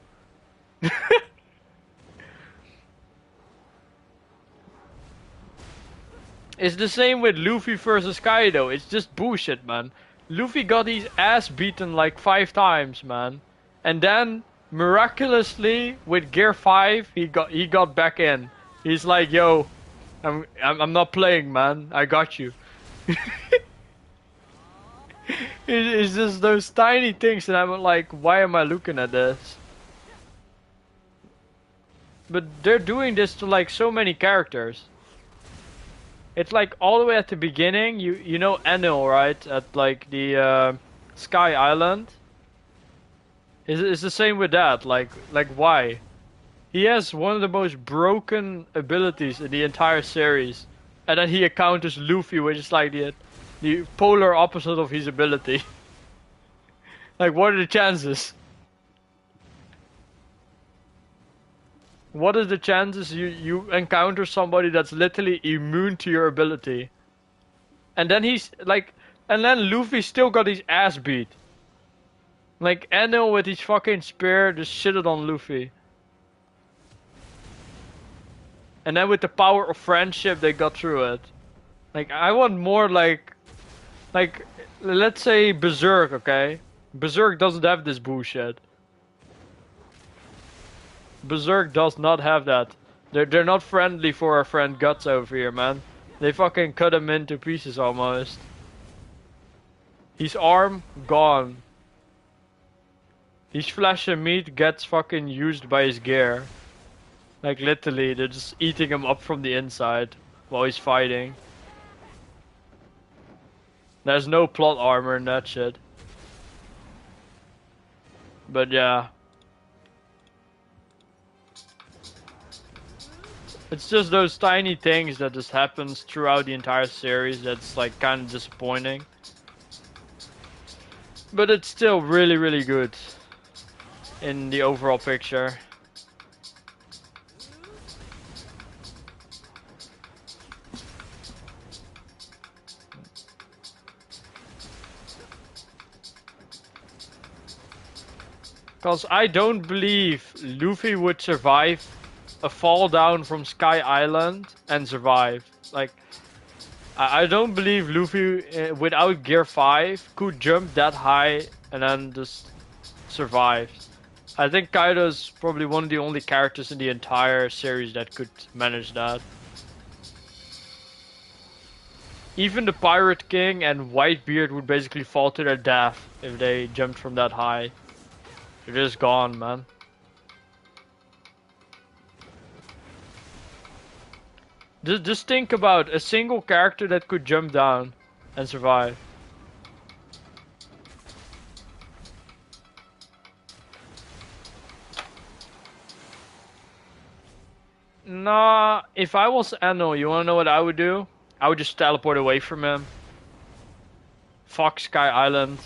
It's the same with Luffy versus Kaido. It's just bullshit, man. Luffy got his ass beaten like 5 times, man. And then miraculously with Gear 5, he got back in. He's like, "Yo, I'm not playing, man. I got you." It's just those tiny things and I'm like, why am I looking at this? But they're doing this to like so many characters. It's like all the way at the beginning, you know Enel, right? At like the Sky Island. It's the same with that. Like why? He has one of the most broken abilities in the entire series, and then he encounters Luffy, which is like the polar opposite of his ability. Like, what are the chances? What is the chances you encounter somebody that's literally immune to your ability? And then and then Luffy still got his ass beat. Like, Enel with his fucking spear just shitted on Luffy. And then with the power of friendship, they got through it. Like, I want more like, let's say Berserk, okay? Berserk doesn't have this bullshit. Berserk does not have that. They're not friendly for our friend Guts over here, man. They fucking cut him into pieces almost. His arm gone. His flesh and meat gets fucking used by his gear. Like literally, they're just eating him up from the inside while he's fighting. There's no plot armor in that shit. But yeah. It's just those tiny things that just happens throughout the entire series that's like kind of disappointing. But it's still really, really good in the overall picture. Because I don't believe Luffy would survive a fall down from Sky Island and survive. Like, I don't believe Luffy without Gear 5 could jump that high and then just survive. I think Kaido's probably one of the only characters in the entire series that could manage that. Even the Pirate King and Whitebeard would basically fall to their death if they jumped from that high. They're just gone, man. Just think about a single character that could jump down and survive. Nah, if I was Enel, you wanna know what I would do? I would just teleport away from him. Fuck Sky Island.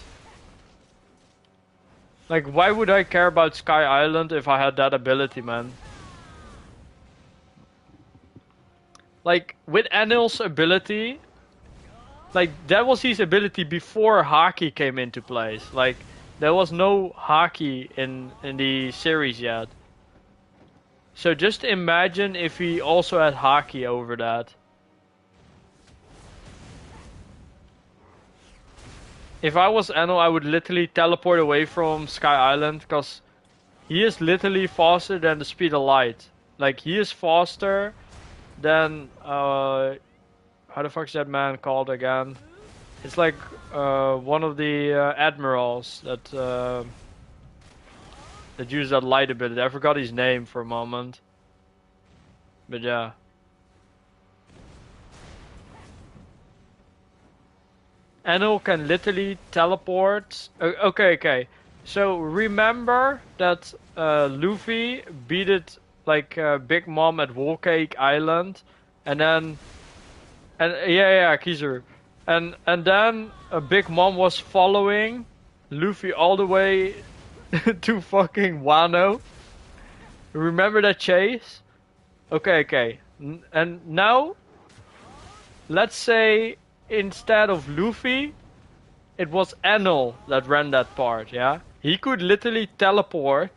Like, why would I care about Sky Island if I had that ability, man? Like, with Enel's ability, like, that was his ability before Haki came into place. Like, there was no Haki in the series yet. So just imagine if he also had Haki over that. If I was Enel, I would literally teleport away from Sky Island, because he is literally faster than the speed of light. Like, he is faster than, how the fuck is that man called again? It's like, one of the admirals that use that light ability. I forgot his name for a moment. But yeah. Enel can literally teleport. Okay. So remember that Luffy beat like Big Mom at Whole Cake Island, and then Kizaru, and then Big Mom was following Luffy all the way to fucking Wano. Remember that chase? Okay. And now, let's say instead of Luffy, it was Enel that ran that part, yeah? he could literally teleport.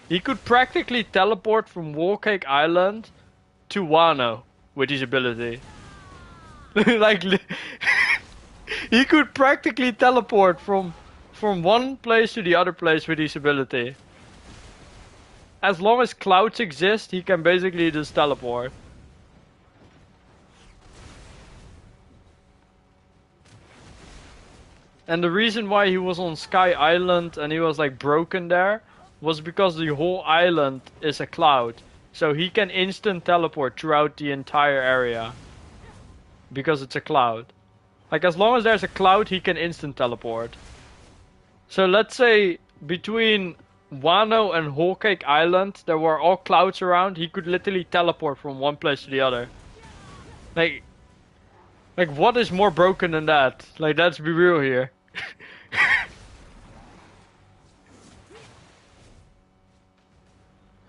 He could practically teleport from Wallcake Island to Wano with his ability. Like, he could practically teleport from one place to the other place with his ability. As long as clouds exist, he can basically just teleport. And the reason why he was on Sky Island and he was like broken there was because the whole island is a cloud. So he can instant teleport throughout the entire area. Because it's a cloud. Like as long as there's a cloud, he can instant teleport. So let's say between Wano and Whole Cake Island, there were all clouds around, he could literally teleport from one place to the other. Like what is more broken than that? Like, let's be real here.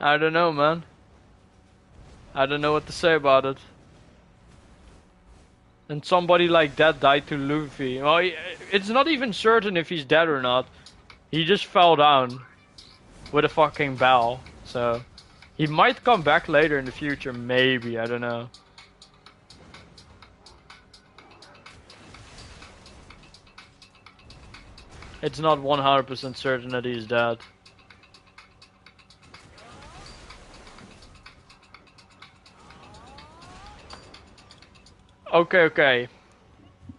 I don't know, man. I don't know what to say about it. And somebody like that died to Luffy. Well, it's not even certain if he's dead or not. He just fell down with a fucking bell. So, he might come back later in the future, maybe. I don't know. It's not 100% certain that he's dead. Okay.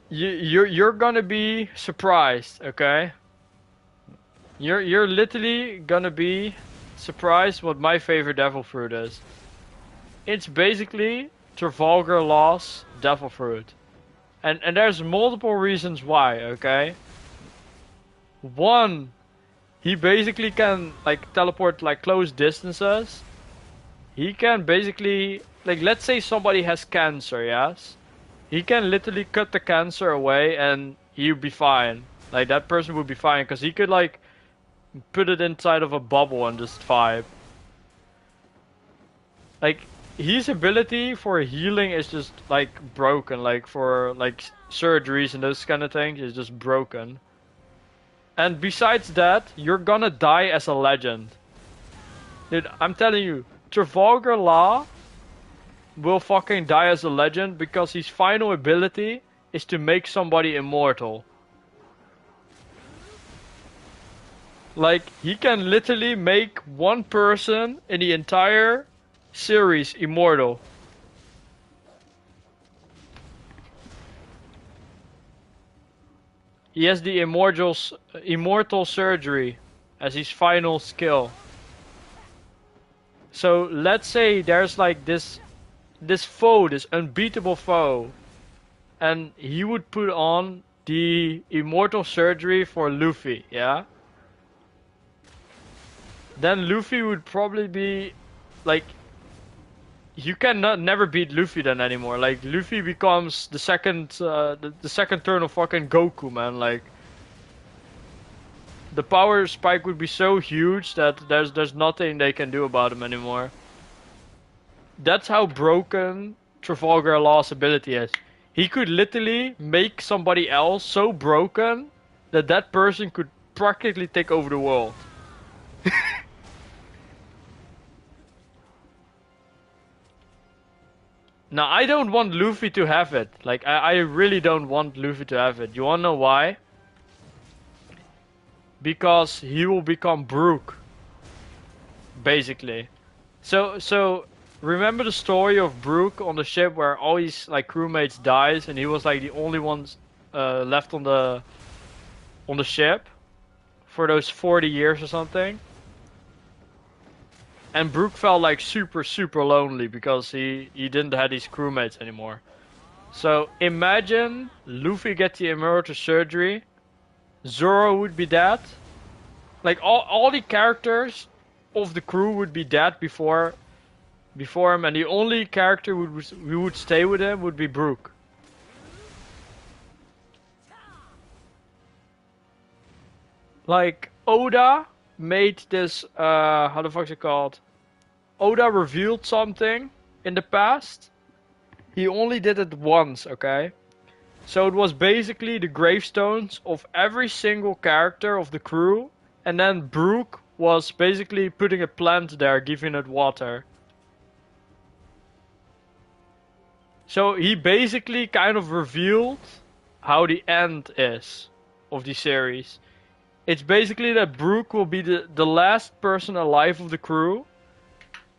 You're gonna be surprised, okay? You're literally gonna be surprised what my favorite devil fruit is. It's basically Trafalgar Law's devil fruit. And there's multiple reasons why, okay? One, he basically can like teleport like close distances. He can basically, like, let's say somebody has cancer, yes? He can literally cut the cancer away and he would be fine. Like, that person would be fine because he could like put it inside of a bubble and just vibe. Like, his ability for healing is just like broken. Like for like surgeries and those kind of things is just broken. And besides that, you're gonna die as a legend. Dude, I'm telling you, Trafalgar Law will fucking die as a legend because his final ability is to make somebody immortal. Like, he can literally make one person in the entire series immortal. He has the immortal surgery as his final skill. So let's say there's like this foe, this unbeatable foe, and he would put on the immortal surgery for Luffy, yeah? Then Luffy would probably be like, you cannot never beat Luffy then anymore. Like, Luffy becomes the second turn of fucking Goku, man. Like, the power spike would be so huge that there's nothing they can do about him anymore. That's how broken Trafalgar Law's ability is. He could literally make somebody else so broken that that person could practically take over the world. Now, I don't want Luffy to have it. Like, I really don't want Luffy to have it. You wanna know why? Because he will become Brook. Basically. So remember the story of Brook on the ship where all his like crewmates dies and he was like the only one left on the ship for those 40 years or something? And Brook felt like super lonely because he didn't have his crewmates anymore. So imagine Luffy get the immortal surgery, Zoro would be dead, like all the characters of the crew would be dead before him, and the only character who would stay with him would be Brook. Like, Oda made this, how the fuck's it called? Oda revealed something in the past. He only did it once, okay? So it was basically the gravestones of every single character of the crew and then Brooke was basically putting a plant there, giving it water. So he basically kind of revealed how the end is of the series. It's basically that Brooke will be the last person alive of the crew,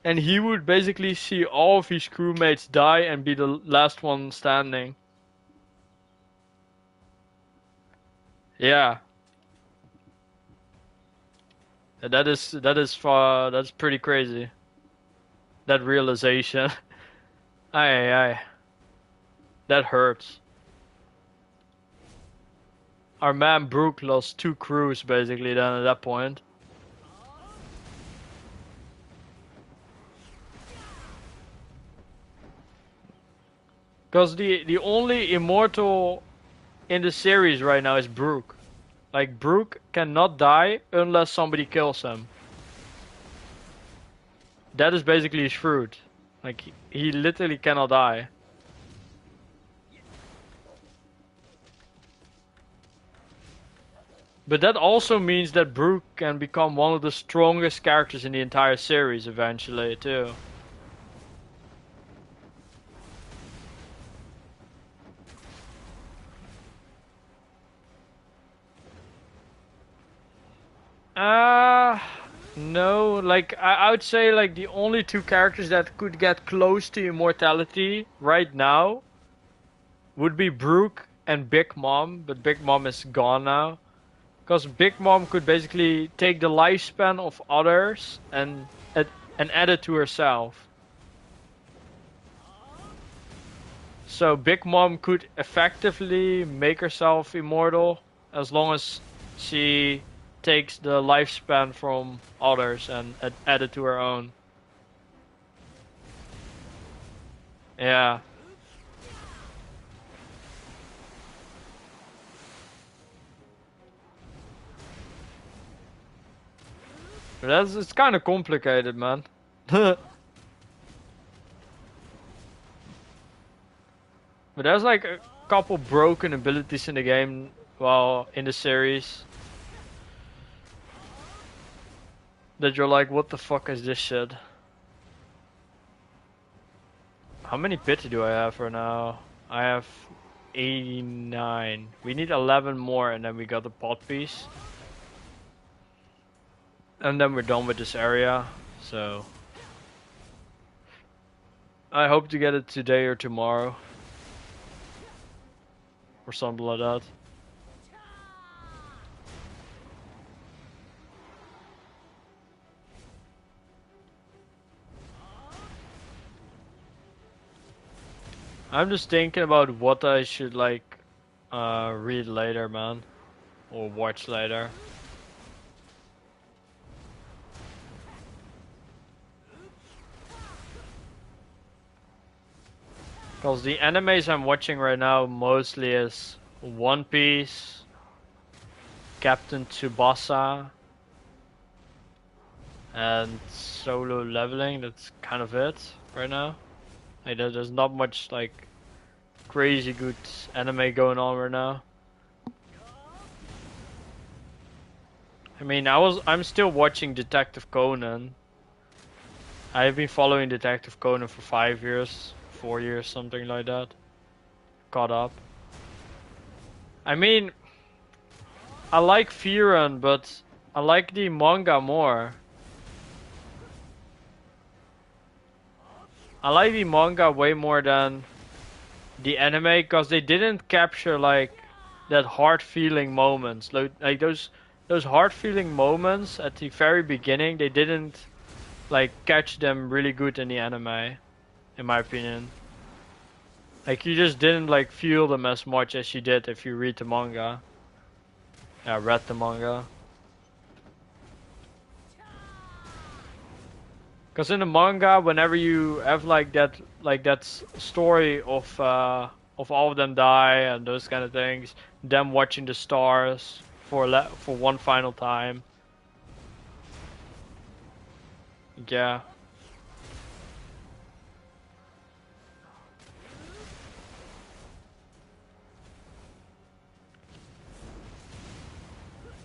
and he would basically see all of his crewmates die and be the last one standing. Yeah. That's pretty crazy. That realization. Aye. That hurts. Our man Brooke lost 2 crews basically then at that point. Because the only immortal in the series right now is Brooke. Like, Brooke cannot die unless somebody kills him. That is basically his fruit. Like, he literally cannot die. But that also means that Brooke can become one of the strongest characters in the entire series eventually, too. No, like, I would say, like, the only 2 characters that could get close to immortality right now would be Brooke and Big Mom, but Big Mom is gone now. Because Big Mom could basically take the lifespan of others and add it to herself. So Big Mom could effectively make herself immortal as long as she takes the lifespan from others and add it to her own. Yeah. But it's kind of complicated, man. But there's like a couple broken abilities in the game, well, in the series, that you're like, what the fuck is this shit? How many Pitty do I have right now? I have 89. We need 11 more and then we got the pot piece. And then we're done with this area, so I hope to get it today or tomorrow. Or something like that. I'm just thinking about what I should like read later, man. Or watch later. Because the animes I'm watching right now mostly is One Piece, Captain Tsubasa, and Solo Leveling. That's kind of it right now. Like, there's not much like crazy good anime going on right now. I mean, I'm still watching Detective Conan. I've been following Detective Conan for 5 years. 4 years, something like that. Caught up. I mean, I like Firan, but I like the manga more. I like the manga way more than the anime because they didn't capture like that heart feeling moments. Like those heart feeling moments at the very beginning, they didn't like catch them really good in the anime, in my opinion. Like, you just didn't like feel them as much as you did if you read the manga. Yeah, read the manga. Because in the manga, whenever you have like that story of all of them die and those kind of things, them watching the stars for one final time. Yeah.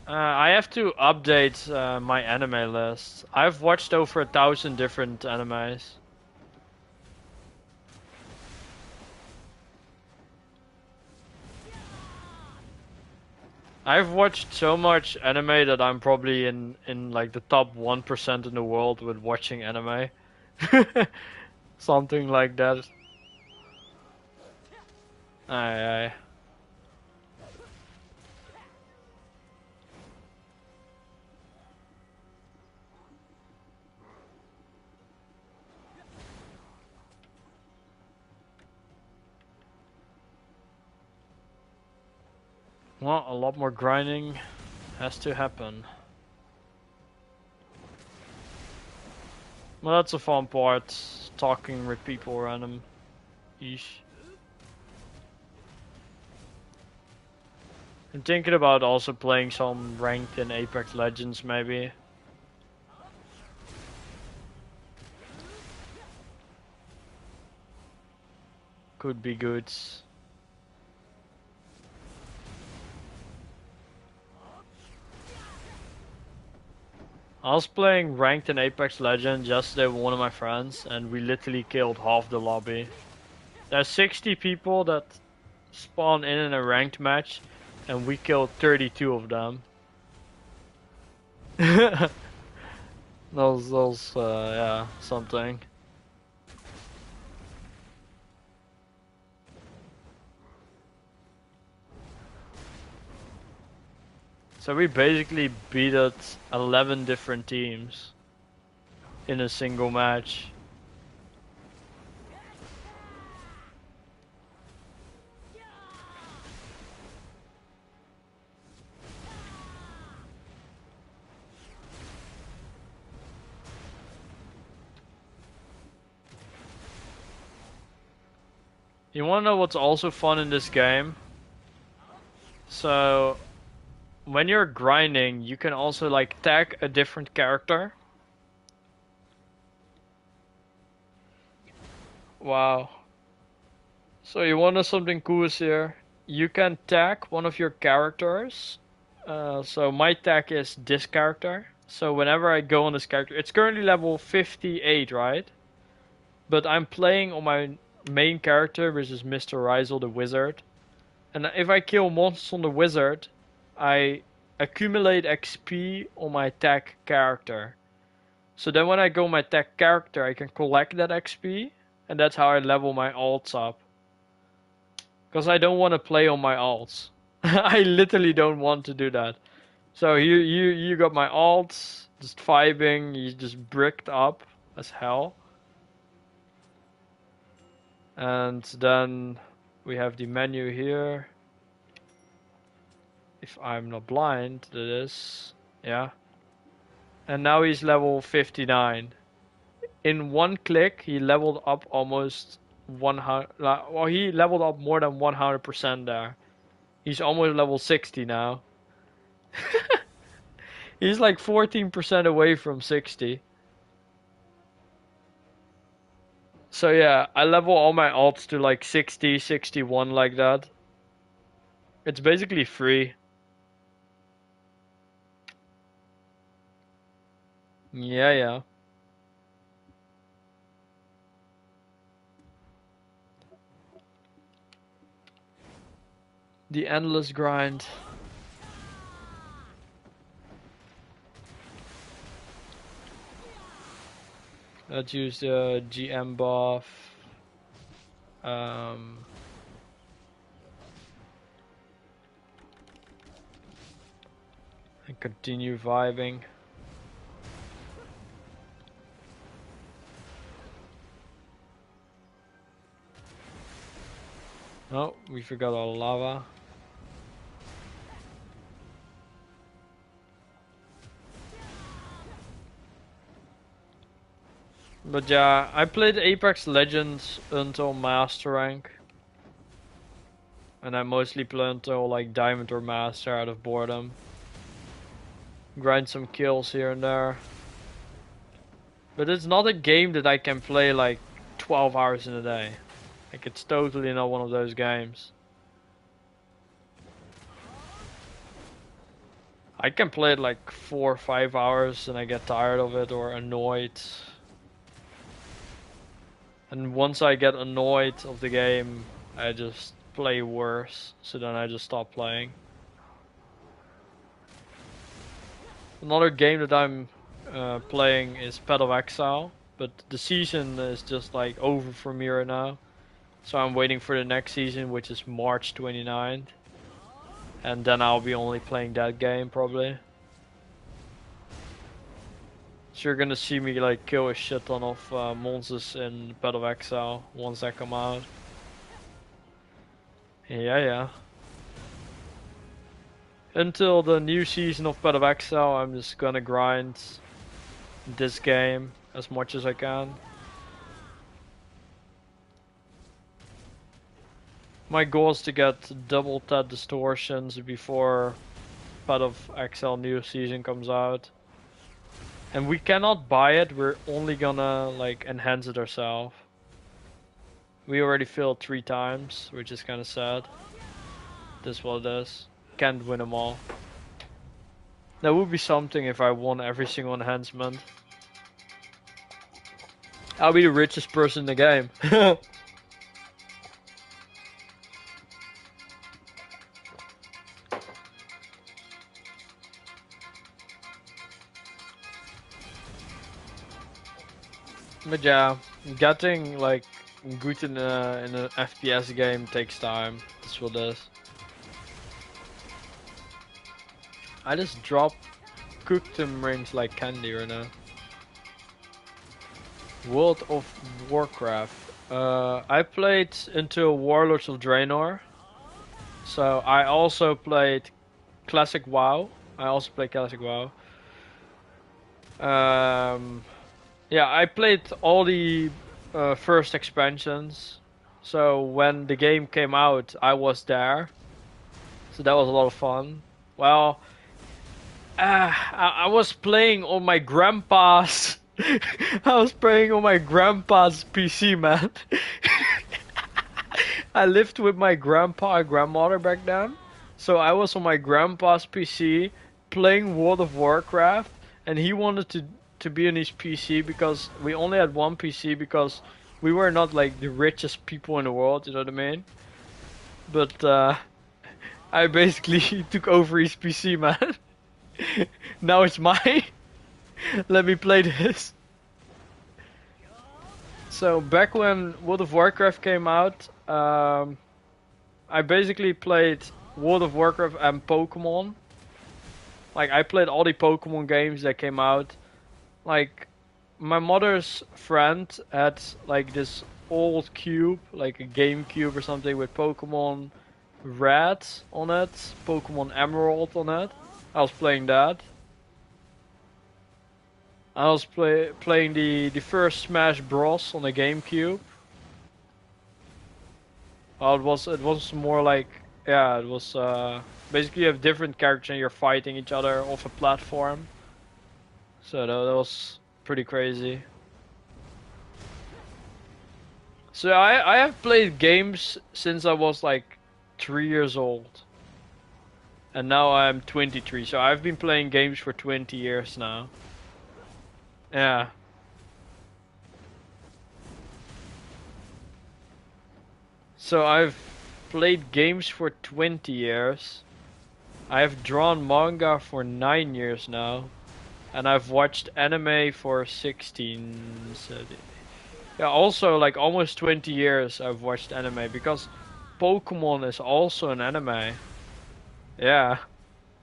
I have to update my anime list. I've watched over 1,000 different animes. I've watched so much anime that I'm probably in like the top 1% in the world with watching anime. Something like that. Aye, aye. Well, a lot more grinding has to happen. Well, that's a fun part, talking with people random. Ish. I'm thinking about also playing some ranked in Apex Legends maybe. Could be good. I was playing ranked in Apex Legends yesterday with one of my friends and we literally killed half the lobby. There's 60 people that spawn in a ranked match and we killed 32 of them. those yeah, something. So we basically beat 11 different teams in a single match. You wanna know what's also fun in this game? So when you're grinding, you can also like tag a different character. Wow. So you want to know something cool is here? You can tag one of your characters. So my tag is this character. So whenever I go on this character, it's currently level 58, right? But I'm playing on my main character, which is Mr. Rizel the Wizard. And if I kill monsters on the Wizard, I accumulate XP on my tag character. So then when I go my tag character, I can collect that XP, and that's how I level my alts up. Because I don't want to play on my alts. I literally don't want to do that. So you got my alts, just vibing, you just bricked up as hell. And then we have the menu here. If I'm not blind, that is, yeah. And now he's level 59. In one click, he leveled up almost 100. Well, he leveled up more than 100% there. He's almost level 60 now. He's like 14% away from 60. So yeah, I level all my alts to like 60, 61 like that. It's basically free. Yeah, yeah. The endless grind. Let's use the GM buff. And continue vibing. Oh, we forgot our lava. But yeah, I played Apex Legends until Master rank. And I mostly play until like Diamond or Master out of boredom. Grind some kills here and there. But it's not a game that I can play like 12 hours in a day. Like it's totally not one of those games. I can play it like 4 or 5 hours and I get tired of it or annoyed. And once I get annoyed of the game, I just play worse. So then I just stop playing. Another game that I'm playing is Path of Exile, but the season is just like over for me right now. So I'm waiting for the next season, which is March 29th. And then I'll be only playing that game probably. So you're gonna see me like kill a shit ton of monsters in Path of Exile once I come out. Yeah. Until the new season of Path of Exile, I'm just gonna grind this game as much as I can. My goal is to get double that distortions before Path of Exile new season comes out. And we cannot buy it, we're only gonna like enhance it ourselves. We already failed 3 times, which is kinda sad. This is what it is. Can't win them all. That would be something if I won every single enhancement. I'll be the richest person in the game. But yeah, getting like good in an FPS game takes time. That's what it is. I just drop cooked them rings like candy right now. World of Warcraft. I played until Warlords of Draenor. So I also played Classic WoW. Yeah, I played all the first expansions. So when the game came out, I was there. So that was a lot of fun. Well, I was playing on my grandpa's. I was playing on my grandpa's PC, man. I lived with my grandpa and grandmother back then. So I was on my grandpa's PC playing World of Warcraft, and he wanted to be on his PC because we only had one PC because we were not like the richest people in the world, you know what I mean? But I basically took over his PC, man. Now it's mine. Let me play this. So back when World of Warcraft came out, I basically played World of Warcraft and Pokemon. Like I played all the Pokemon games that came out. Like my mother's friend had like this old cube, like a GameCube or something with Pokemon Red on it, Pokemon Emerald on it. I was playing that. I was playing the first Smash Bros on the GameCube. Well, it was more like, yeah, it was basically you have different characters and you're fighting each other off a platform. So that was pretty crazy. So I have played games since I was like 3 years old. And now I'm 23, so I've been playing games for 20 years now. Yeah. So I've played games for 20 years. I've drawn manga for 9 years now. And I've watched anime for 16. So yeah, also like almost 20 years I've watched anime because Pokemon is also an anime. Yeah.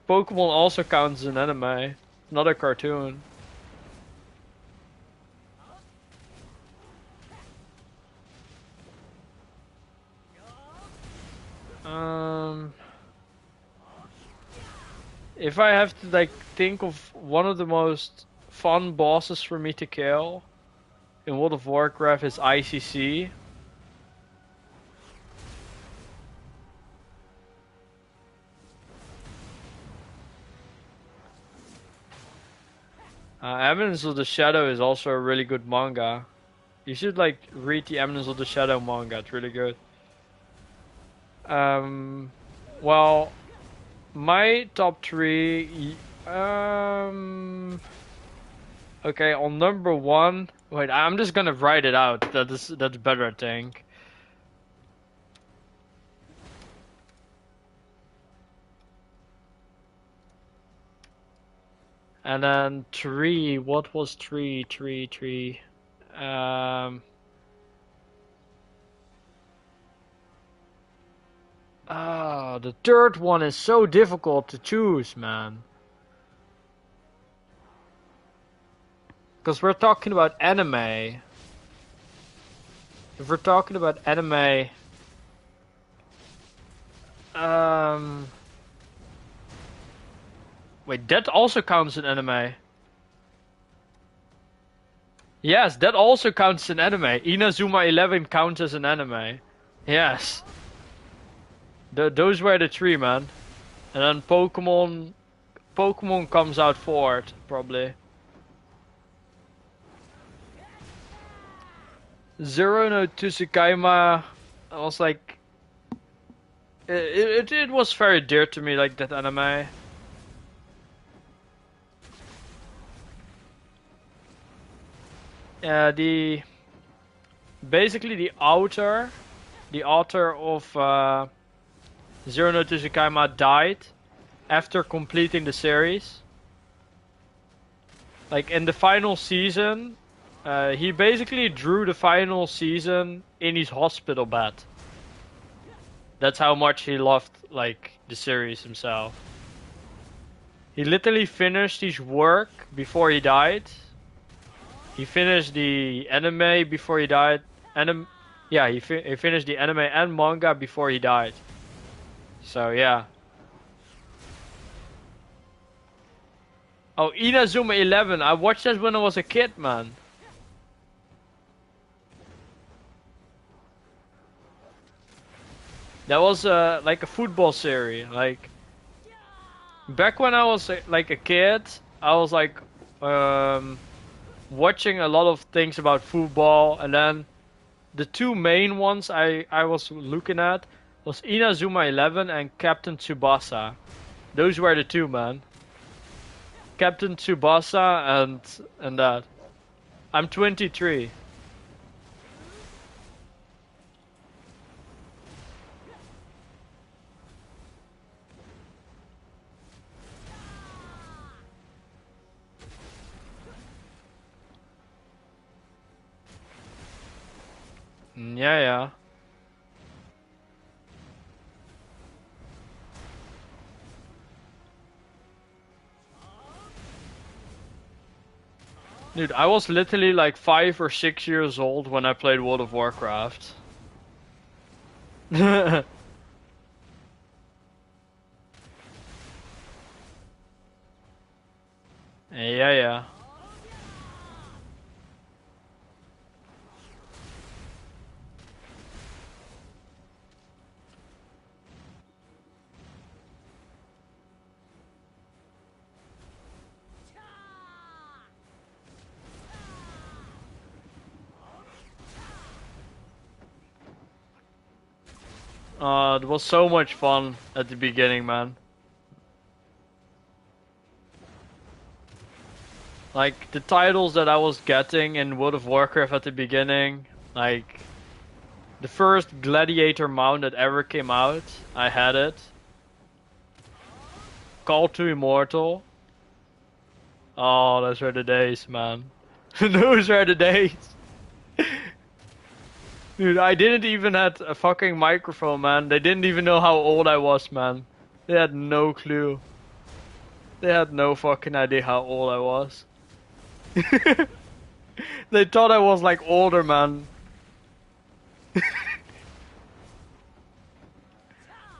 Pokemon also counts as an anime, not a cartoon. If I have to like think of one of the most fun bosses for me to kill in World of Warcraft is ICC. Eminence of the Shadow is also a really good manga. You should like read the Eminence of the Shadow manga, it's really good. Well, my top 3 Okay, on number 1. Wait, I'm just gonna write it out. That's better, I think. And then 3. What was 3? 3, 3. The third one is so difficult to choose, man. Because we're talking about anime. If we're talking about anime, wait, that also counts in anime. Yes, that also counts in anime. Inazuma 11 counts as an anime. Yes. Those were the 3, man. And then Pokemon comes out 4th, probably. Zero no Tsukaima, I was like, it was very dear to me, like that anime. Basically the author of Zero no Tsukaima died after completing the series. Like in the final season, he basically drew the final season in his hospital bed. That's how much he loved, like, the series himself. He literally finished his work before he died. He finished the anime before he died. Yeah, he finished the anime and manga before he died. So yeah. Oh, Inazuma 11. I watched that when I was a kid, man. That was like a football series. Like back when I was like a kid, I was like watching a lot of things about football, and then the 2 main ones I was looking at was Inazuma 11 and Captain Tsubasa. Those were the 2, man. Captain Tsubasa and that. I'm 23. Yeah, yeah. Dude, I was literally like 5 or 6 years old when I played World of Warcraft. Yeah, yeah. It was so much fun at the beginning, man. Like, the titles that I was getting in World of Warcraft at the beginning, like, the first Gladiator mount that ever came out, I had it. Call to Immortal. Oh, those were the days, man. Those were the days. Dude, I didn't even have a fucking microphone, man. They didn't even know how old I was, man. They had no clue. They had no fucking idea how old I was. They thought I was like older, man. That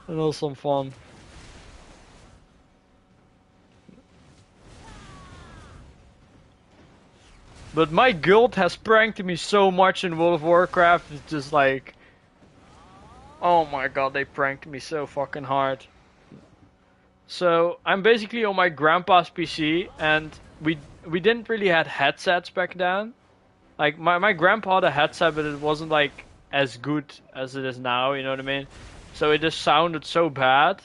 was some fun. But my guild has pranked me so much in World of Warcraft, it's just like... Oh my god, they pranked me so fucking hard. So, I'm basically on my grandpa's PC, and we didn't really have headsets back then. Like, my grandpa had a headset, but it wasn't like as good as it is now, you know what I mean? So it just sounded so bad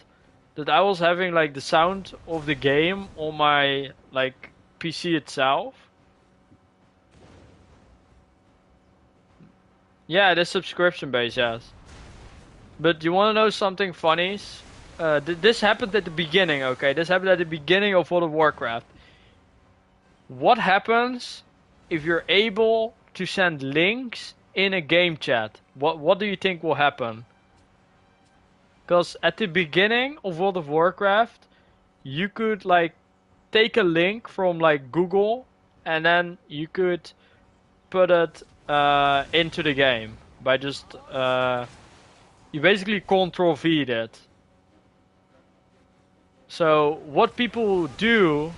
that I was having like the sound of the game on my like PC itself. Yeah, it is subscription based, yes. But you want to know something funny? This happened at the beginning, okay? This happened at the beginning of World of Warcraft. What happens if you're able to send links in a game chat? What do you think will happen? Because at the beginning of World of Warcraft, you could like take a link from like Google and then you could put it into the game by just you basically control V it. So what people do?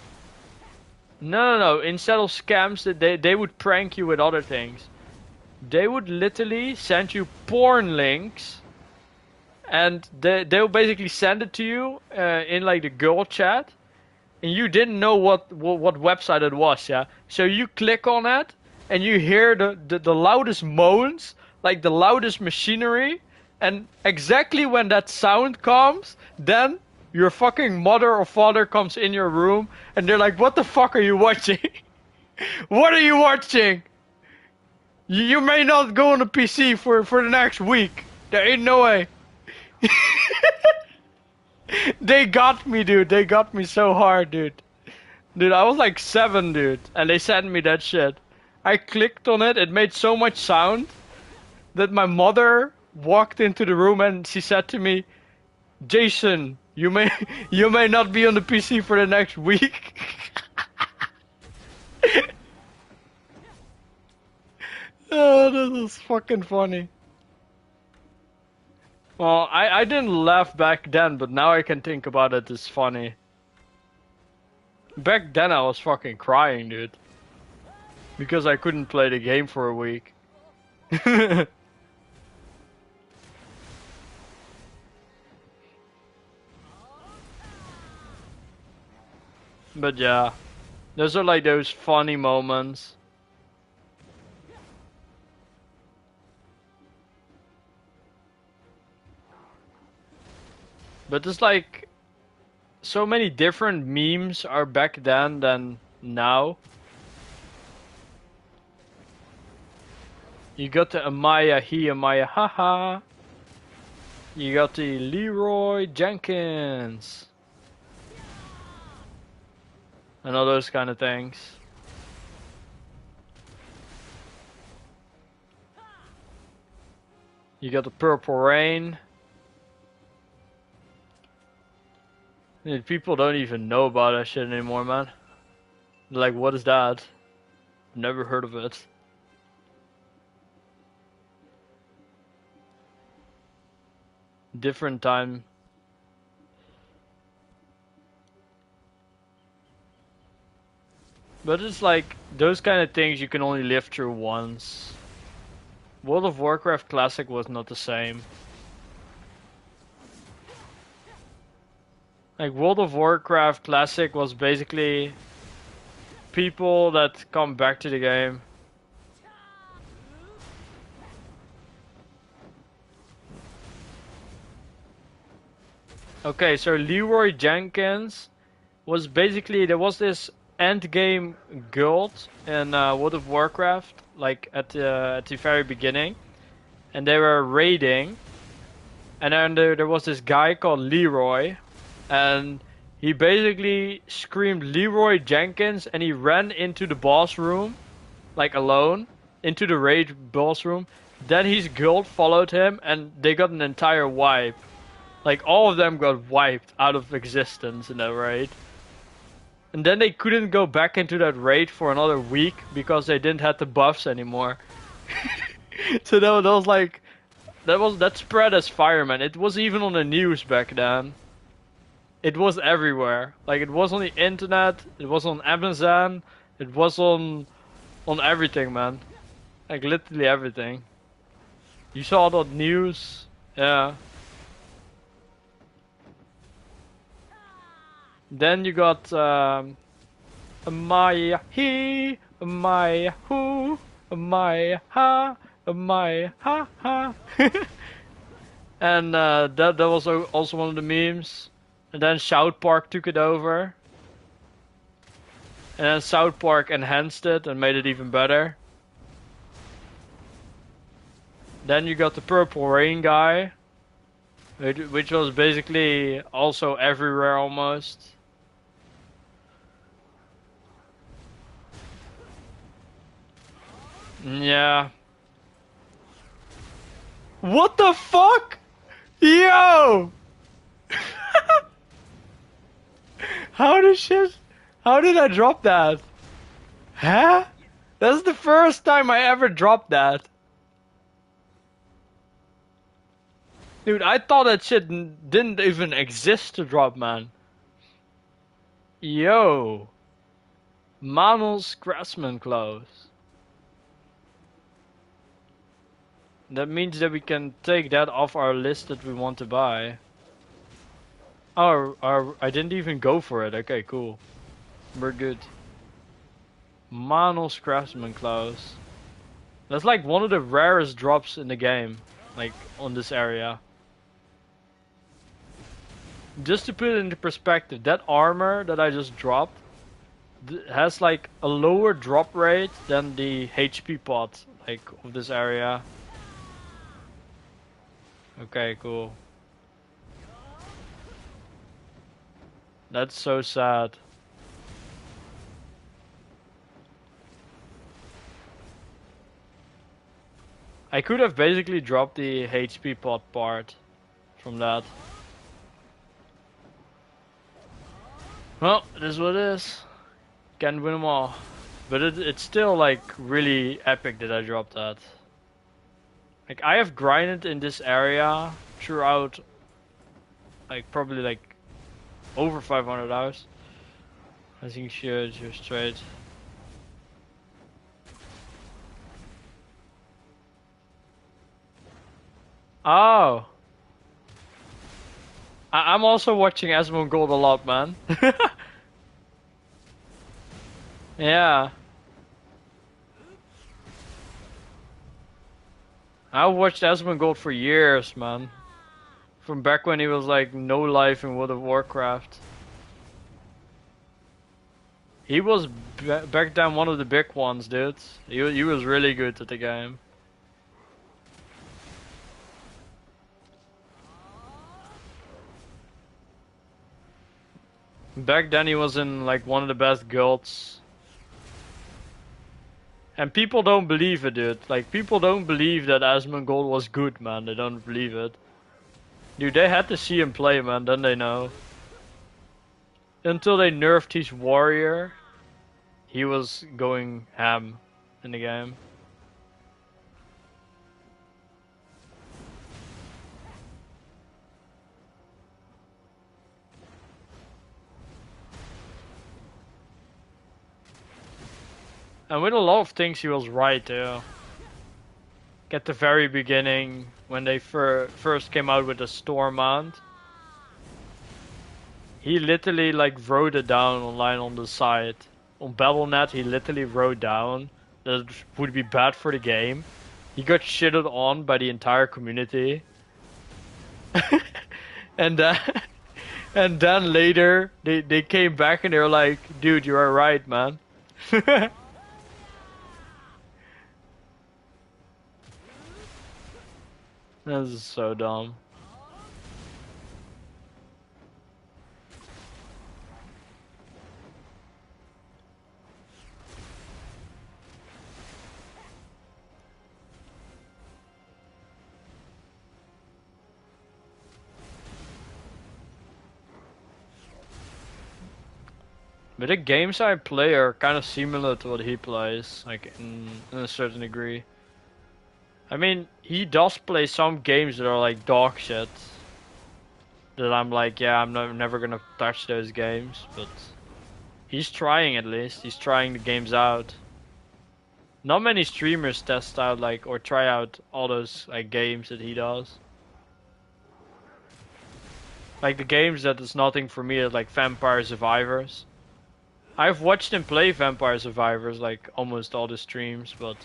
No. Instead of scams, they would prank you with other things. They would literally send you porn links, and they'll basically send it to you in like the girl chat, and you didn't know what website it was, yeah. So you click on it, and you hear the loudest moans, like the loudest machinery, and exactly when that sound comes, then your fucking mother or father comes in your room, and they're like, "What the fuck are you watching? What are you watching? You may not go on a PC for the next week. There ain't no way." They got me, dude. They got me so hard, dude. Dude, I was like 7, dude, and they sent me that shit. I clicked on it. It made so much sound that my mother walked into the room and she said to me, "Jason, you may not be on the PC for the next week." Oh, this is fucking funny. Well, I didn't laugh back then, but now I can think about it as funny. Back then I was fucking crying, dude. Because I couldn't play the game for a week. But yeah, those are like those funny moments. But it's like so many different memes are back then than now. You got the Amaya he, Amaya haha. You got the Leroy Jenkins. And all those kind of things. You got the Purple Rain. Dude, people don't even know about that shit anymore, man. They're like, what is that? Never heard of it. Different time. But it's like, those kind of things you can only live through once. World of Warcraft Classic was not the same. Like, World of Warcraft Classic was basically people that come back to the game. Okay, so Leroy Jenkins was basically, there was this end game guild in World of Warcraft, like at the very beginning, and they were raiding, and then there was this guy called Leroy, and he basically screamed Leroy Jenkins, and he ran into the boss room, like alone, into the raid boss room. Then his guild followed him, and they got an entire wipe. Like, all of them got wiped out of existence in that raid. And then they couldn't go back into that raid for another week because they didn't have the buffs anymore. So that was like, that spread as fire, man. It was even on the news back then. It was everywhere. Like, it was on the internet, it was on Amazon, it was on everything, man. Like, literally everything. You saw that news, yeah. Then you got Amaya he, Amaya who, Amaya ha, Amaya ha ha. And that was also one of the memes. And then South Park took it over. And then South Park enhanced it and made it even better. Then you got the Purple Rain guy, which was basically also everywhere almost. Yeah. What the fuck? Yo! How did I drop that? Huh? That's the first time I ever dropped that. Dude, I thought that shit didn't even exist to drop, man. Yo. Manuel's Craftsman clothes. That means that we can take that off our list that we want to buy. Oh, I didn't even go for it. Okay, cool. We're good. Manuel's Craftsman clothes. That's like one of the rarest drops in the game. Like, on this area. Just to put it into perspective, that armor that I just dropped has like a lower drop rate than the HP pot, like, of this area. Okay, cool. That's so sad. I could have basically dropped the HP pot part from that. Well, it is what it is. Can't win them all. But it's still like really epic that I dropped that. Like, I have grinded in this area throughout, like, probably like over 500 hours. I think you're straight. Oh. I'm also watching Asmongold a lot, man. Yeah. I watched Asmongold for years, man. From back when he was like no life in World of Warcraft. He was back then one of the big ones, dude. He was really good at the game. Back then he was in like one of the best guilds. And people don't believe it, dude. Like, people don't believe that Asmongold was good, man. They don't believe it. Dude, they had to see him play, man. Then they know. Until they nerfed his warrior, he was going ham in the game. And with a lot of things he was right too. At the very beginning, when they first came out with the Storm Mount, he literally like wrote it down online on the site. On Battle.net he literally wrote down that it would be bad for the game. He got shitted on by the entire community. and then later they came back and they were like, dude, you are right, man. This is so dumb. But the games I play are kind of similar to what he plays, like in a certain degree. I mean, he does play some games that are like dog shit. That I'm like, yeah, I'm never gonna touch those games, but he's trying at least. He's trying the games out. Not many streamers test out like or try out all those like games that he does. Like the games that is nothing for me, like Vampire Survivors. I've watched him play Vampire Survivors like almost all the streams, but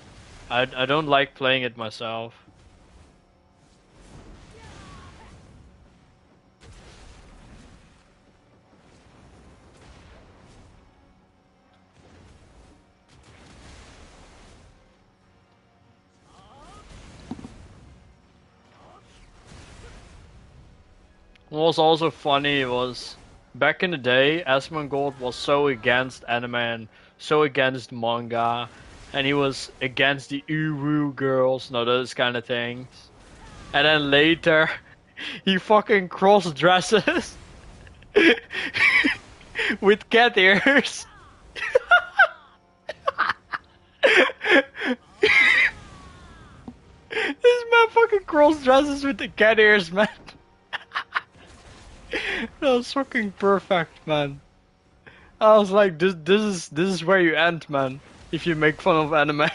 I don't like playing it myself. What was also funny was back in the day, Asmongold was so against anime and so against manga, and he was against the Uru girls, no, those kind of things. And then later, he fucking cross dresses with cat ears. This man fucking cross dresses with the cat ears, man. That was fucking perfect, man. I was like, this is where you end, man. If you make fun of anime.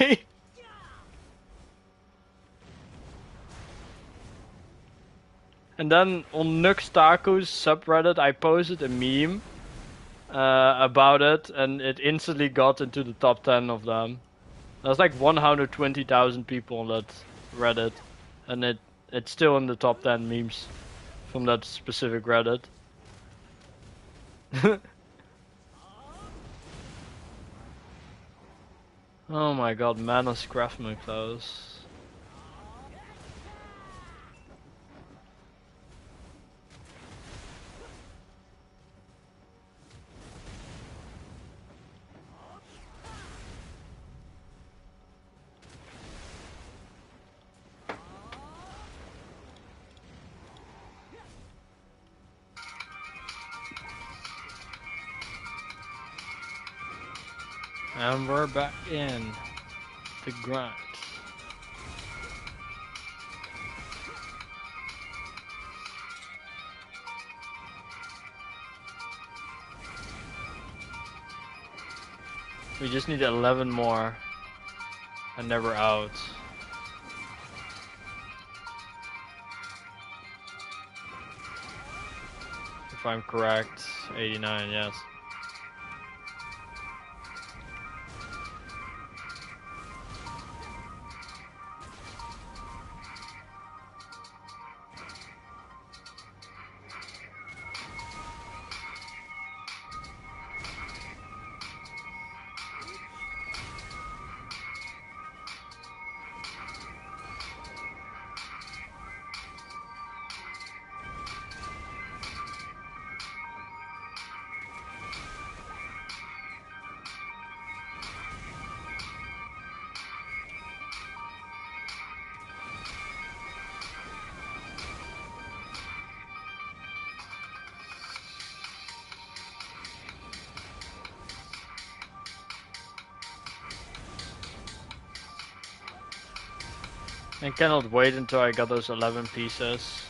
And then on Nuxtaku's subreddit, I posted a meme about it, and it instantly got into the top 10 of them. There's like 120,000 people on that Reddit, and it's still in the top 10 memes from that specific Reddit. Oh my god, Manus Craftsman clothes. And we're back in the grind. We just need 11 more, and then we're out. If I'm correct, 89, yes. I cannot wait until I got those 11 pieces.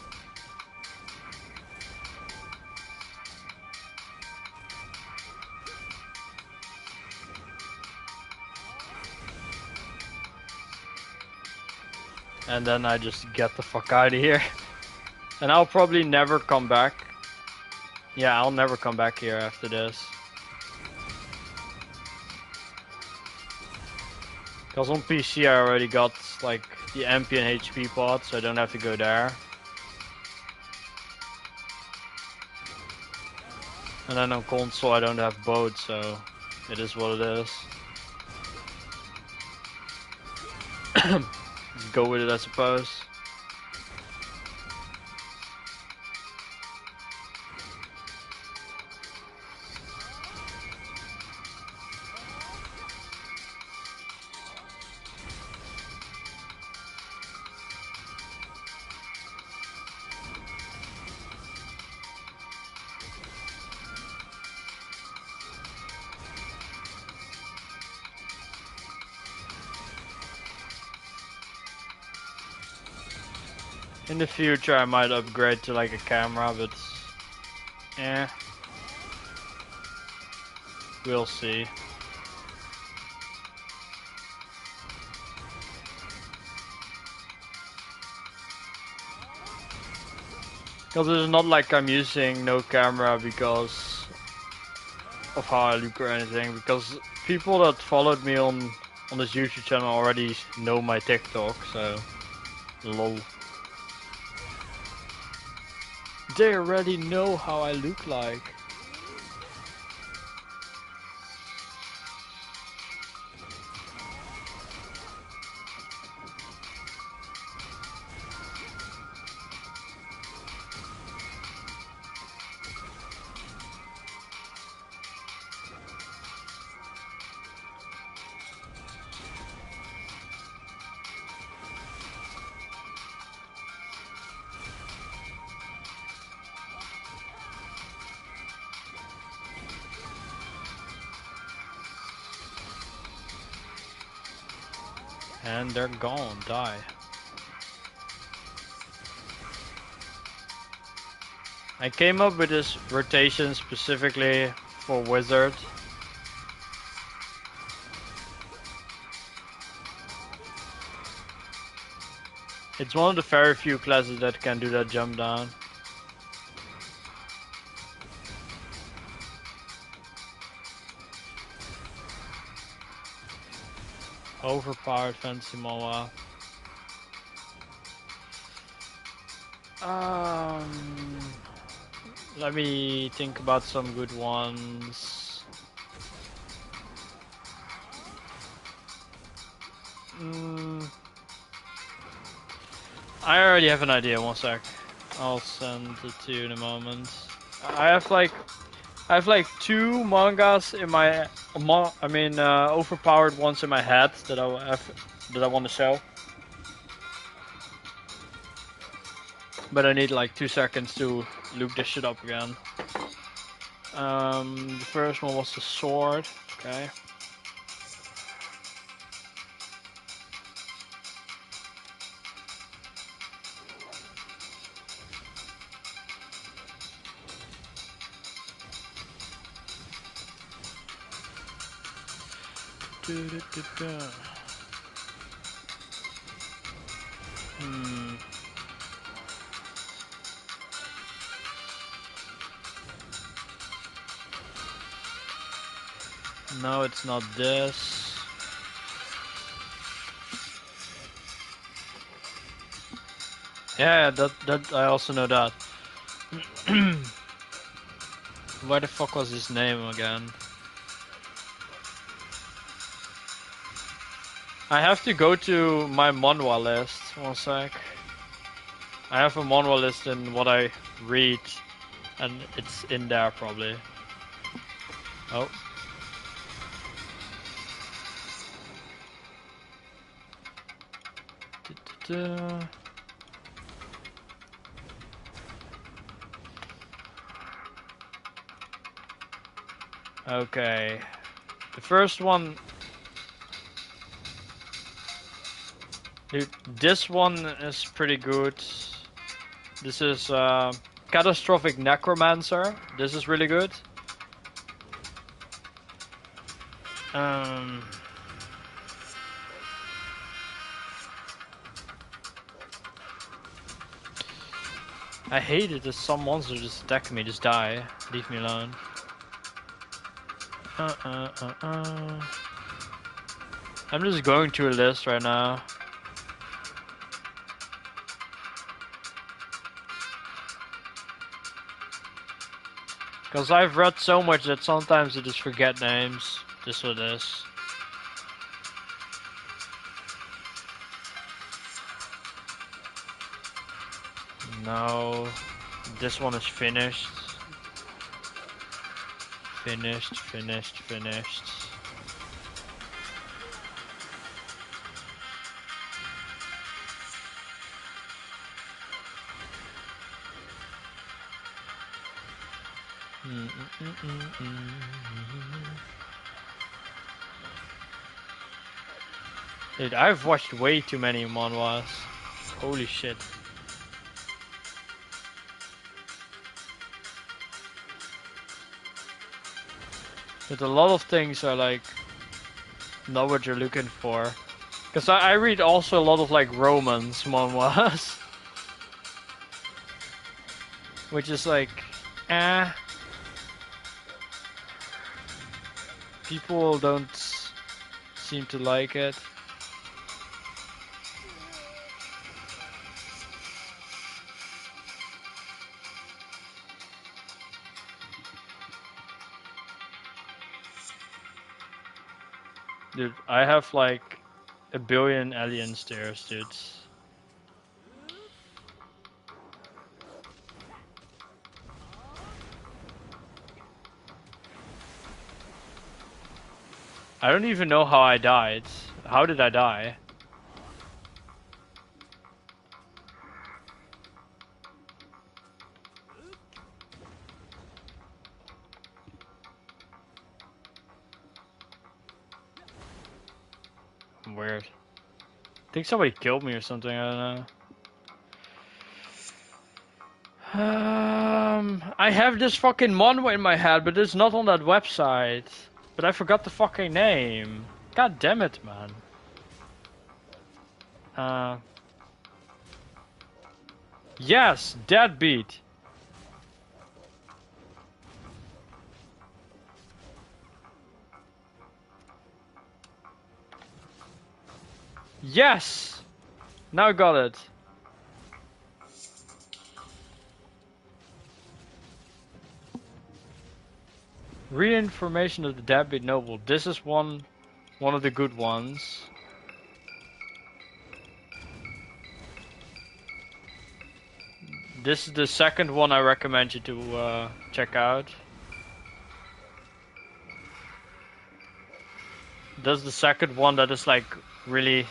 And then I just get the fuck out of here. And I'll probably never come back. Yeah, I'll never come back here after this. Because on PC I already got like the MP and HP pod, so I don't have to go there. And then on console I don't have both, so it is what it is. Just go with it, I suppose. In the future I might upgrade to like a camera, but eh, we'll see. Because it's not like I'm using no camera because of how I look or anything, because people that followed me on this YouTube channel already know my TikTok, so lol. They already know how I look like. And they're gone, die. I came up with this rotation specifically for Wizard. It's one of the very few classes that can do that jump down. Overpowered fancy Moa. Let me think about some good ones. I already have an idea. One sec. I'll send it to you in a moment. I have like two mangas in my, overpowered ones in my head that I want to show. But I need like 2 seconds to look this shit up again. The first one was the sword. Okay. No, it's not this. Yeah, that I also know that. Where the fuck was his name again? I have to go to my manhwa list. One sec. I have a manhwa list in what I read, and it's in there probably. Oh. Okay. The first one. Dude, this one is pretty good. This is Catastrophic Necromancer. This is really good. I hate it that some monster just attack me, just die. Leave me alone. I'm just going through a list right now. Because I've read so much that sometimes I just forget names. Just for this. No. This one is finished. Finished. Dude, I've watched way too many manhwas. Holy shit. But a lot of things are like not what you're looking for. Because I read also a lot of like romance manhwas. Which is like, people don't seem to like it. Dude, I have like a billion alien stairs, dude. I don't even know how I died. How did I die? Weird. think somebody killed me or something, I don't know. I have this fucking manhwa in my head, but it's not on that website. But I forgot the fucking name. God damn it, man. Yes, Deadbeat. Yes! Now I got it. Reinformation of the Deadbeat Noble. This is one of the good ones. This is the second one I recommend you to check out. That's the second one that is like really...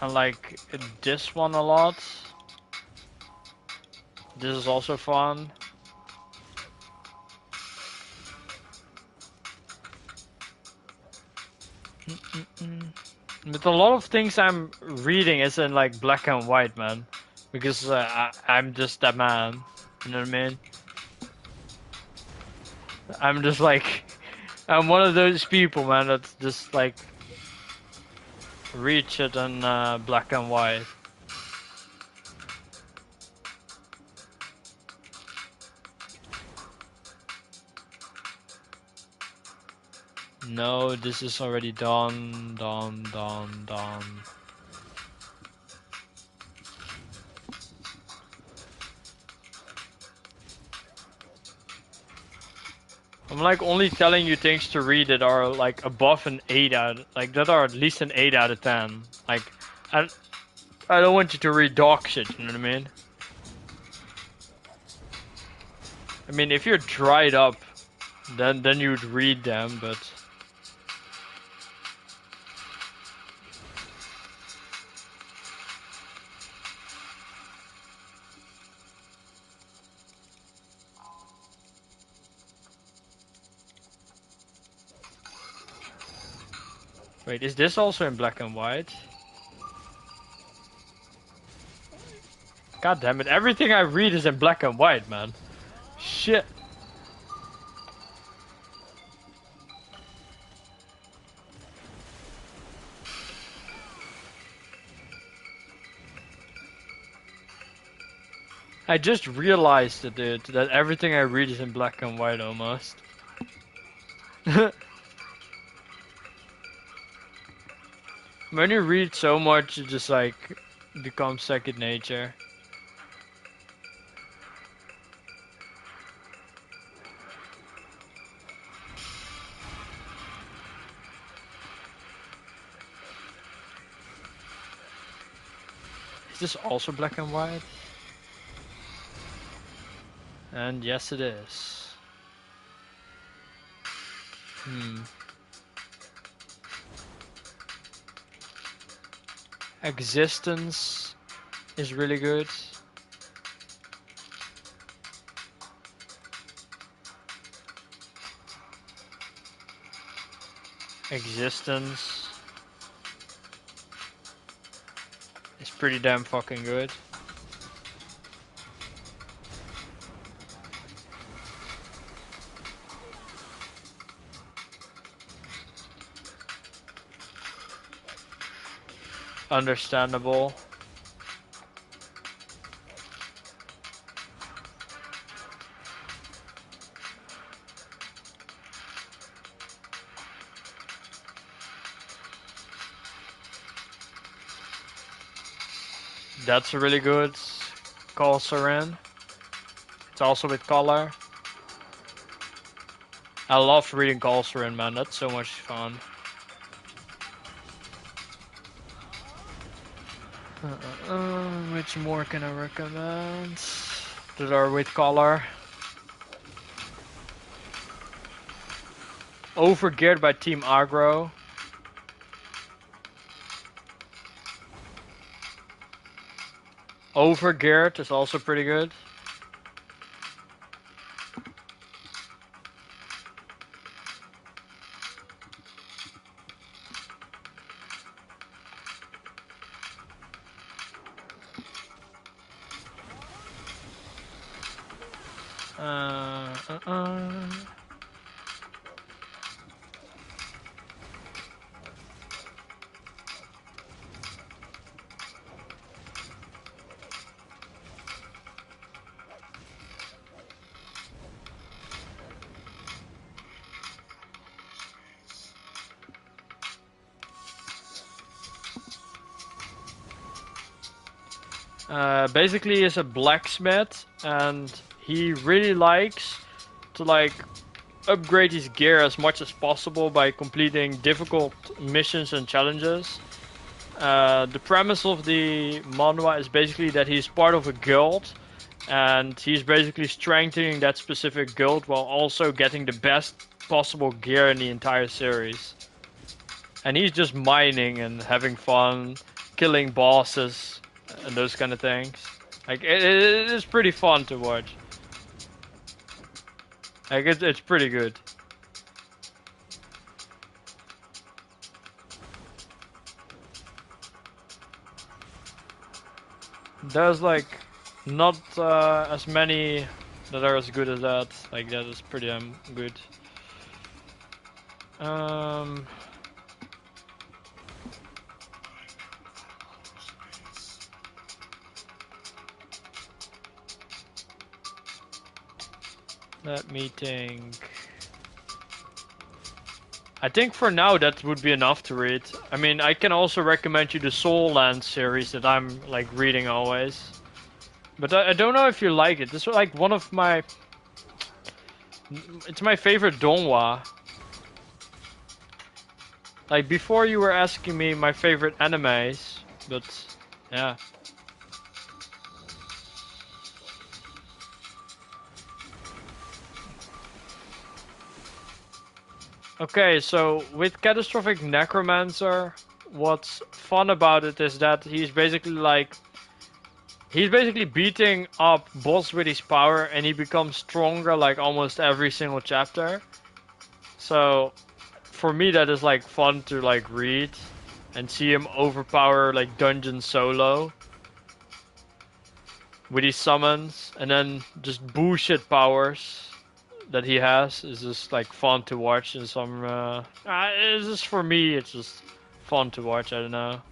I like this one a lot. This is also fun. But a lot of things I'm reading is in like black and white, man. Because I'm just that man. You know what I mean? I'm just like... I'm one of those people, man, that's just like... read shit in black and white. No, this is already done. I'm like only telling you things to read that are like above an 8 out, like that are at least an 8 out of 10. Like, I don't want you to read dog shit, you know what I mean? I mean, if you're dried up, then you'd read them, but... Wait, is this also in black and white? God damn it, everything I read is in black and white, man. Shit. I just realized it, dude, that everything I read is in black and white almost. When you read so much, it just like becomes second nature. Is this also black and white? And yes, it is. Existence is really good. Existence is pretty damn fucking good. Understandable. That's really good. Call Seren. It's also with color. I love reading Colsterin, man. That's so much fun. Which more can I recommend that are with color? Overgeared by Team Agro. Overgeared is also pretty good. Basically, he's a blacksmith, and he really likes to like upgrade his gear as much as possible by completing difficult missions and challenges. The premise of the manhwa is basically that he's part of a guild, and he's basically strengthening that specific guild while also getting the best possible gear in the entire series. And he's just mining and having fun, killing bosses, and those kind of things. Like, it is pretty fun to watch. Like, it's pretty good. There's like not as many that are as good as that. Like, that is pretty good. Let me think. I think for now that would be enough to read. I mean, I can also recommend you the Soul Land series that I'm like reading always. But I don't know if you like it. This is like one of my... It's my favorite donghua. Like, before you were asking me my favorite animes, but yeah. Okay, so with Catastrophic Necromancer, what's fun about it is that he's basically beating up boss with his power, and he becomes stronger like almost every single chapter. So for me that is like fun to like read and see him overpower like dungeon solo with his summons, and then just bullshit powers that he has is just like fun to watch. And some it's just, for me it's just fun to watch. I don't know.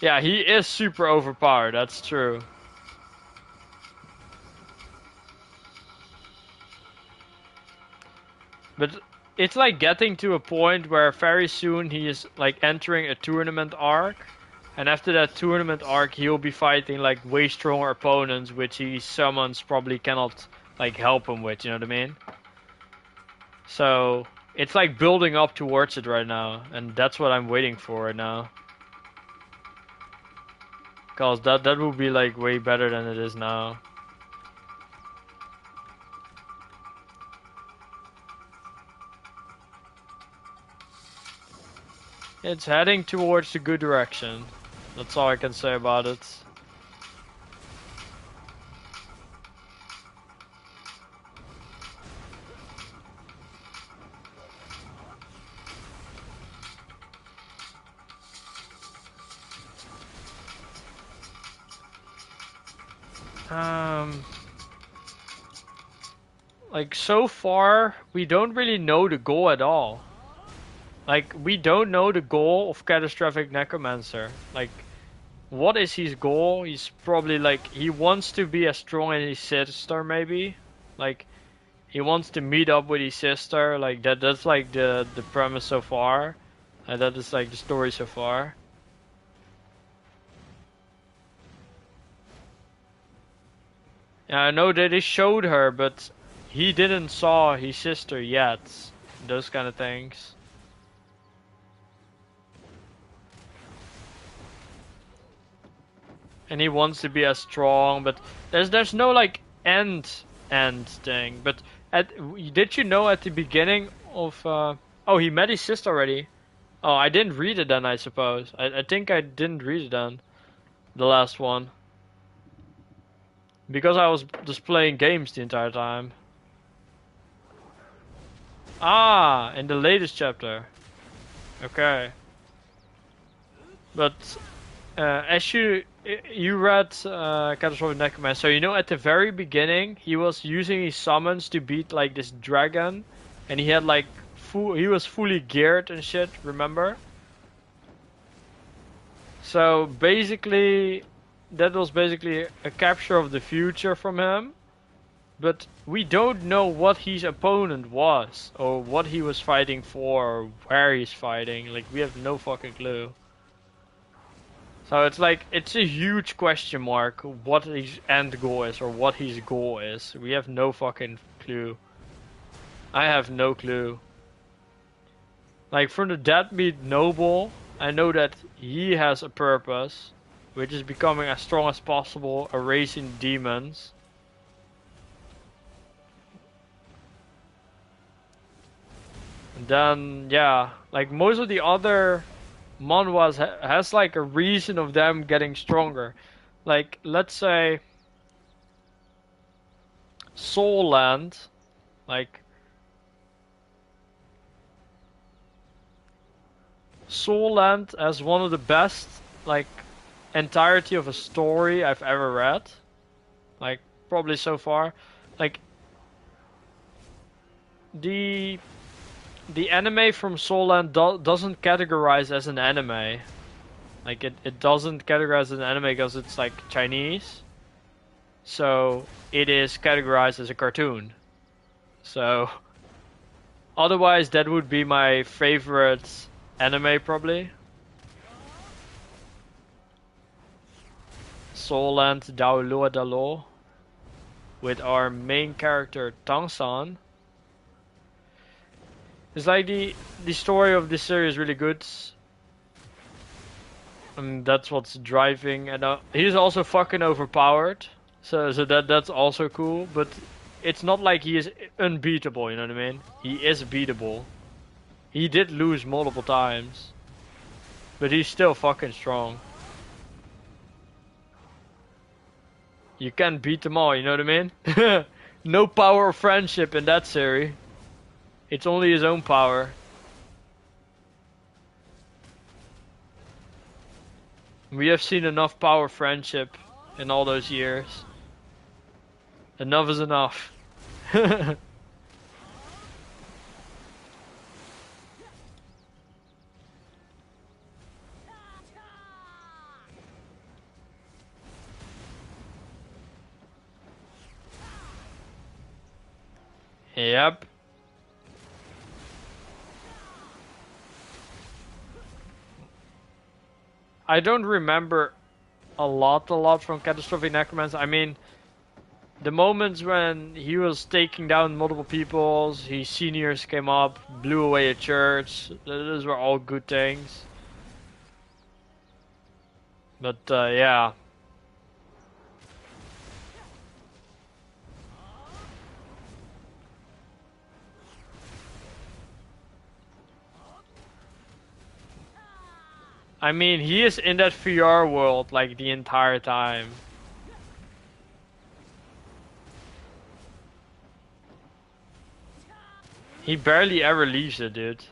Yeah, he is super overpowered, that's true. But it's like getting to a point where very soon he is like entering a tournament arc, and after that tournament arc he'll be fighting like way stronger opponents which he summons probably cannot like help him with, you know what I mean? So it's like building up towards it right now, and that's what I'm waiting for right now. Cause that will be like way better than it is now. It's heading towards the good direction. That's all I can say about it. Like, so far, we don't really know the goal at all. Like, we don't know the goal of Catastrophic Necromancer. Like, what is his goal? He's probably like, he wants to be as strong as his sister, maybe? Like, he wants to meet up with his sister. Like, that's like the premise so far. And that is like the story so far. I know that they showed her, but he didn't saw his sister yet. Those kind of things. And he wants to be as strong, but there's no like end thing. But did you know at the beginning of oh, he met his sister already. Oh, I didn't read it then, I suppose. I think I didn't read it then. The last one. Because I was just playing games the entire time. Ah, in the latest chapter. Okay. But as you read Catastrophic Necromancer, so you know at the very beginning he was using his summons to beat like this dragon, and he had like he was fully geared and shit. Remember? So basically, that was basically a capture of the future from him. But we don't know what his opponent was, or what he was fighting for, or where he's fighting. Like, we have no fucking clue. So it's like, it's a huge question mark what his end goal is, or what his goal is. We have no fucking clue. I have no clue. Like, from the Deadmeat Noble, I know that he has a purpose, which is becoming as strong as possible, erasing demons. And then, yeah, like most of the other manhwas has like a reason of them getting stronger. Like, let's say Soul Land, like Soul Land as one of the best like entirety of a story I've ever read. Like, probably so far. Like, the anime from Soul Land doesn't categorize as an anime. Like, it doesn't categorize as an anime because it's like Chinese. So it is categorized as a cartoon. So otherwise that would be my favorite anime probably. Soul Land Dao Lua Dalo with our main character Tang-san. It's like the story of this series is really good. And that's what's driving, and he's also fucking overpowered. So that's also cool, but it's not like he is unbeatable, you know what I mean? He is beatable. He did lose multiple times, but he's still fucking strong. You can't beat them all, you know what I mean? No power of friendship in that series. It's only his own power. We have seen enough power friendship in all those years. Enough is enough. Yep. I don't remember a lot from Catastrophic Necromancer. I mean, the moments when he was taking down multiple people, his seniors came up, blew away a church, those were all good things. But yeah. I mean, he is in that VR world like the entire time. He barely ever leaves it, dude.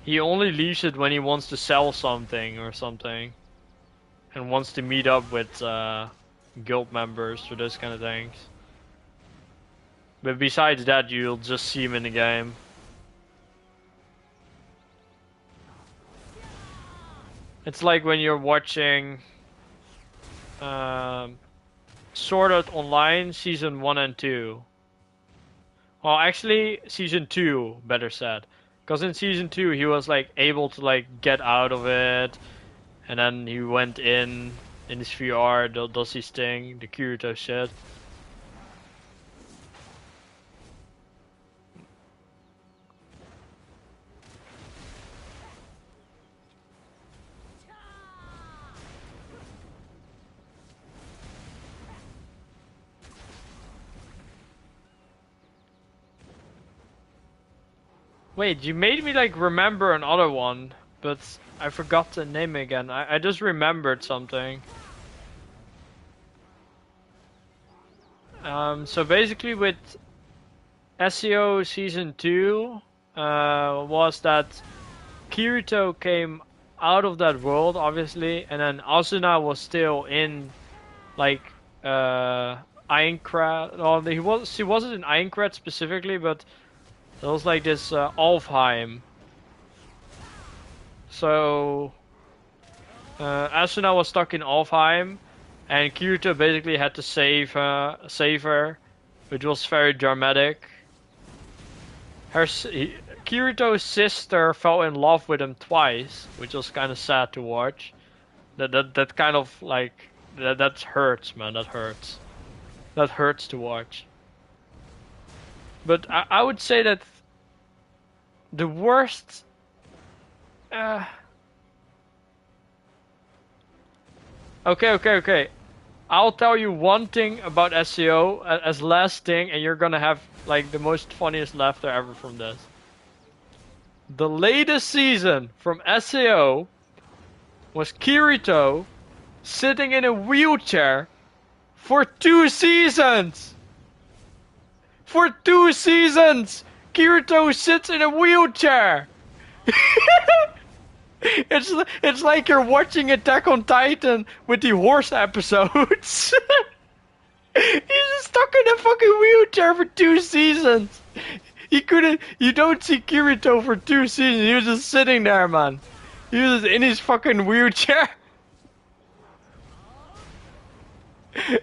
He only leaves it when he wants to sell something or something. And wants to meet up with guild members or those kind of things. But besides that, you'll just see him in the game. It's like when you're watching Sword Art Online Season 1 and 2. Well, actually, Season 2, better said. Because in Season 2, he was like able to like get out of it. And then he went in in his VR, does his thing, the Kirito shit. Wait, you made me like remember another one, but I forgot the name again. I just remembered something. So basically with SEO Season 2, was that Kirito came out of that world, obviously, and then Asuna was still in, like, Aincrad. Well, she wasn't in Aincrad specifically, but it was like this Alfheim. So Asuna was stuck in Alfheim, and Kirito basically had to save her, which was very dramatic. Kirito's sister fell in love with him twice, which was kind of sad to watch. That kind of like that hurts, man. That hurts. That hurts to watch. But I would say that the worst. Okay. I'll tell you one thing about SEO as last thing, and you're gonna have like the most funniest laughter ever from this. The latest season from SEO was Kirito sitting in a wheelchair for 2 seasons! For 2 seasons! Kirito sits in a wheelchair! It's like you're watching Attack on Titan with the horse episodes. He's just stuck in a fucking wheelchair for 2 seasons. You don't see Kirito for 2 seasons. He was just sitting there, man. He was just in his fucking wheelchair. He's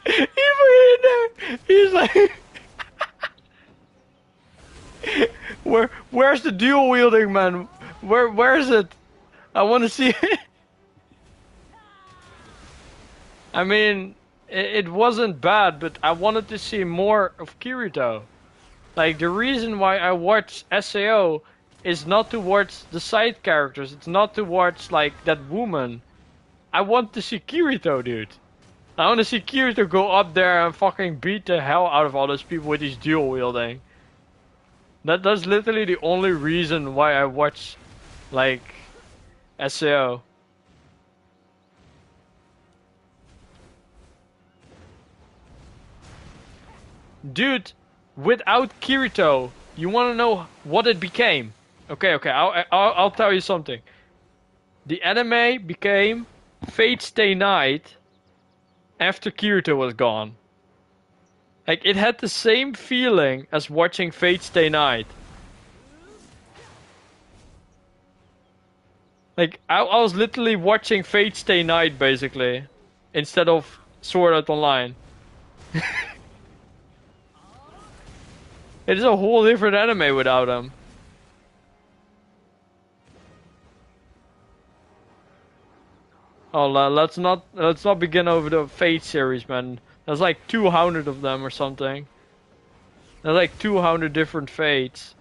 in there. He's like, where's the dual wielding, man? Where is it? I want to see it. I mean, it wasn't bad, but I wanted to see more of Kirito. Like, the reason why I watch SAO is not to watch the side characters. It's not to watch, like, that woman. I want to see Kirito, dude. I want to see Kirito go up there and fucking beat the hell out of all those people with his dual wielding. That's literally the only reason why I watch, like, SAO. Dude, without Kirito, you want to know what it became? Okay, I'll tell you something. The anime became Fate Stay Night after Kirito was gone. Like, it had the same feeling as watching Fate Stay Night. Like, I was literally watching Fate Stay Night, basically, instead of Sword Art Online. It is a whole different anime without him. Oh, let's not begin over the Fate series, man. There's like 200 of them or something. There's like 200 different Fates.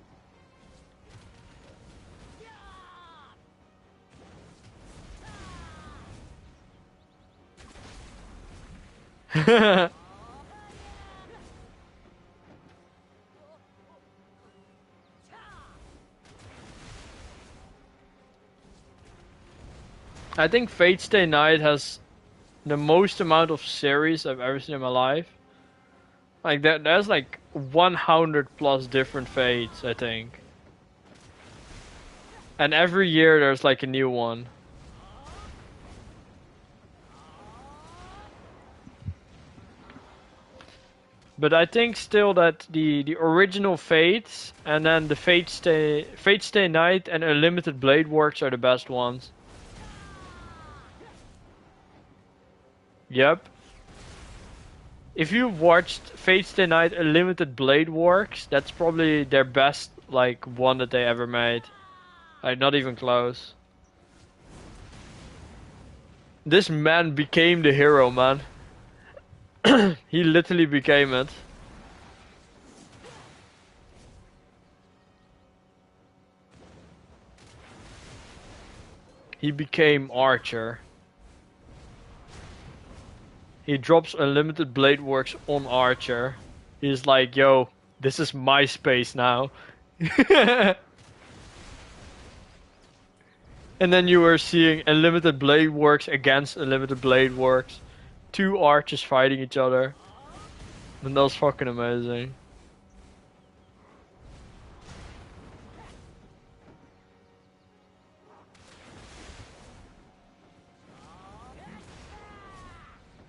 I think Fate Stay Night has the most amount of series I've ever seen in my life. Like there's like 100 plus different Fates, I think. And every year there's like a new one. But I think still that the original Fates and then the Fate Stay Night and Unlimited Blade Works are the best ones. Yep. If you've watched Fate Stay Night Unlimited Blade Works, that's probably their best like one that they ever made. Like not even close. This man became the hero, man. He literally became it. He became Archer. He drops unlimited blade works on Archer. He's like, yo, this is my space now. And then you were seeing unlimited blade works against unlimited blade works. Two archers fighting each other. And that was fucking amazing.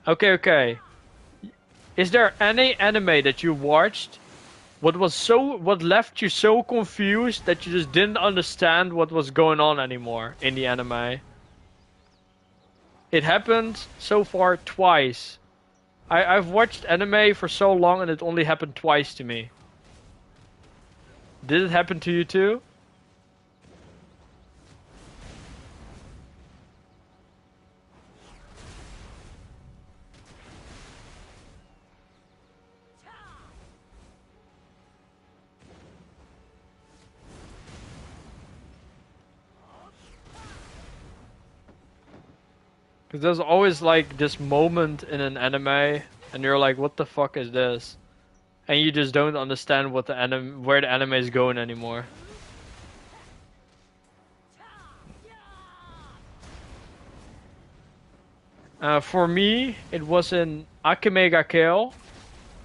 Okay. Is there any anime that you watched what left you so confused that you just didn't understand what was going on anymore in the anime? It happened so far twice. I've watched anime for so long and it only happened twice to me. Did it happen to you too? Because there's always like this moment in an anime and you're like, what the fuck is this? And you just don't understand what where the anime is going anymore. For me, it was in Akame ga Kill.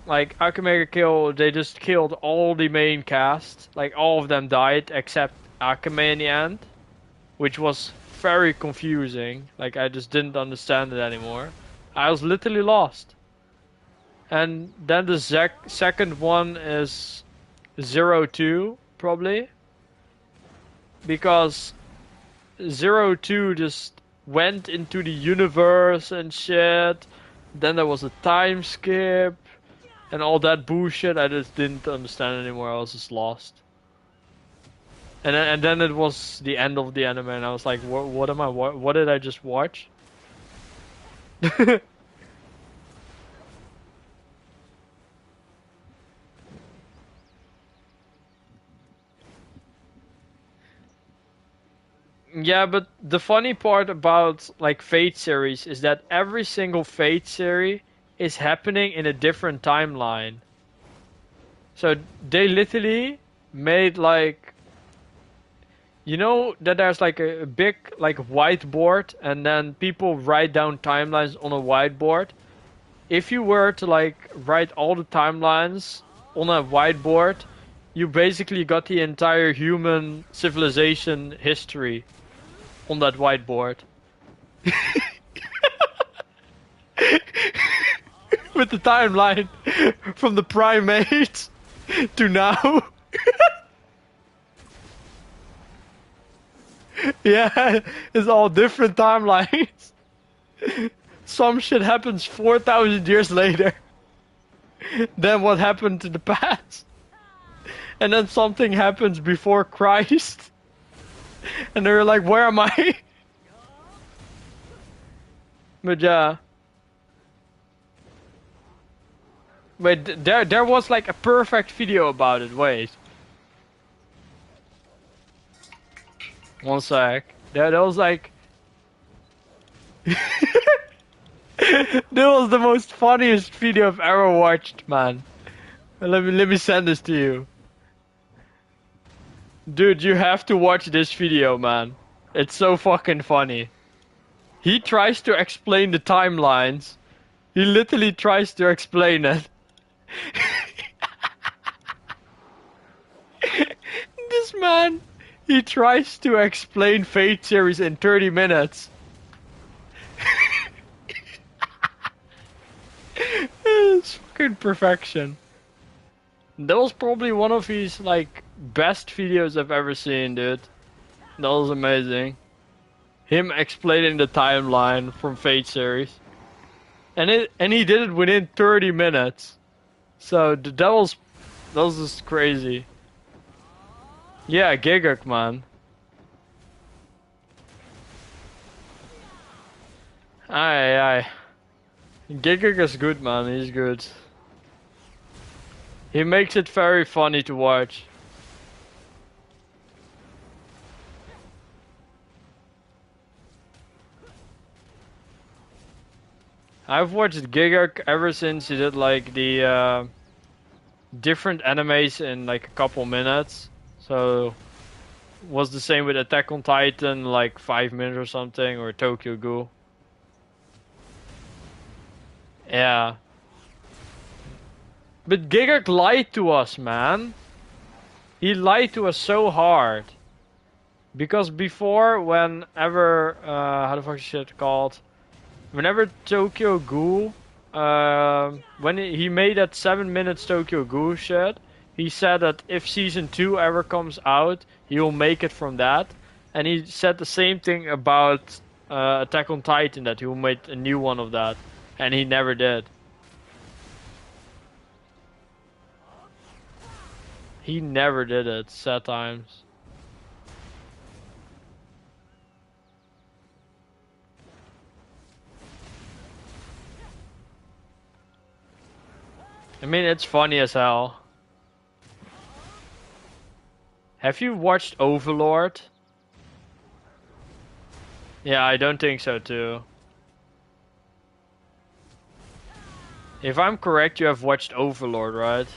Like, Akame ga Kill, they just killed all the main cast. Like, all of them died except Akame in the end. Which was very confusing. Like, I just didn't understand it anymore. I was literally lost. And then the second one is 02, probably. Because 02 just went into the universe and shit. Then there was a time skip. And all that bullshit, I just didn't understand anymore. I was just lost. And then it was the end of the anime, and I was like, what did I just watch? Yeah, but the funny part about like Fate series is that every single Fate series is happening in a different timeline. So they literally made like, you know that there's like a big like whiteboard and then people write down timelines on a whiteboard. If you were to like write all the timelines on a whiteboard, you basically got the entire human civilization history on that whiteboard. With the timeline from the primates to now. Yeah, it's all different timelines. Some shit happens 4,000 years later than what happened to the past. And then something happens before Christ. And they're like, where am I? But yeah. Wait, there was like a perfect video about it, wait. One sec. That was like... That was the most funniest video I've ever watched, man. Let me send this to you. Dude, you have to watch this video, man. It's so fucking funny. He tries to explain the timelines. He literally tries to explain it. This man, he tries to explain Fate series in 30 minutes. It's fucking perfection. That was probably one of his like best videos I've ever seen, dude. That was amazing. Him explaining the timeline from Fate series. And he did it within 30 minutes. So that was just crazy. Yeah, Gigak, man. Aye, aye. Gigguk is good, man. He's good. He makes it very funny to watch. I've watched Gigguk ever since he did like the different animes in like a couple minutes. So was the same with Attack on Titan, like 5 minutes or something, or Tokyo Ghoul. Yeah. But Gigguk lied to us, man. He lied to us so hard. Because before, whenever, how the fuck is shit called? Whenever Tokyo Ghoul, when he made that 7 minutes Tokyo Ghoul shit, he said that if season 2 ever comes out, he will make it from that. And he said the same thing about Attack on Titan, that he will make a new one of that. And he never did. He never did it, sad times. I mean, it's funny as hell. Have you watched Overlord? Yeah, I don't think so too. If I'm correct, you have watched Overlord, right?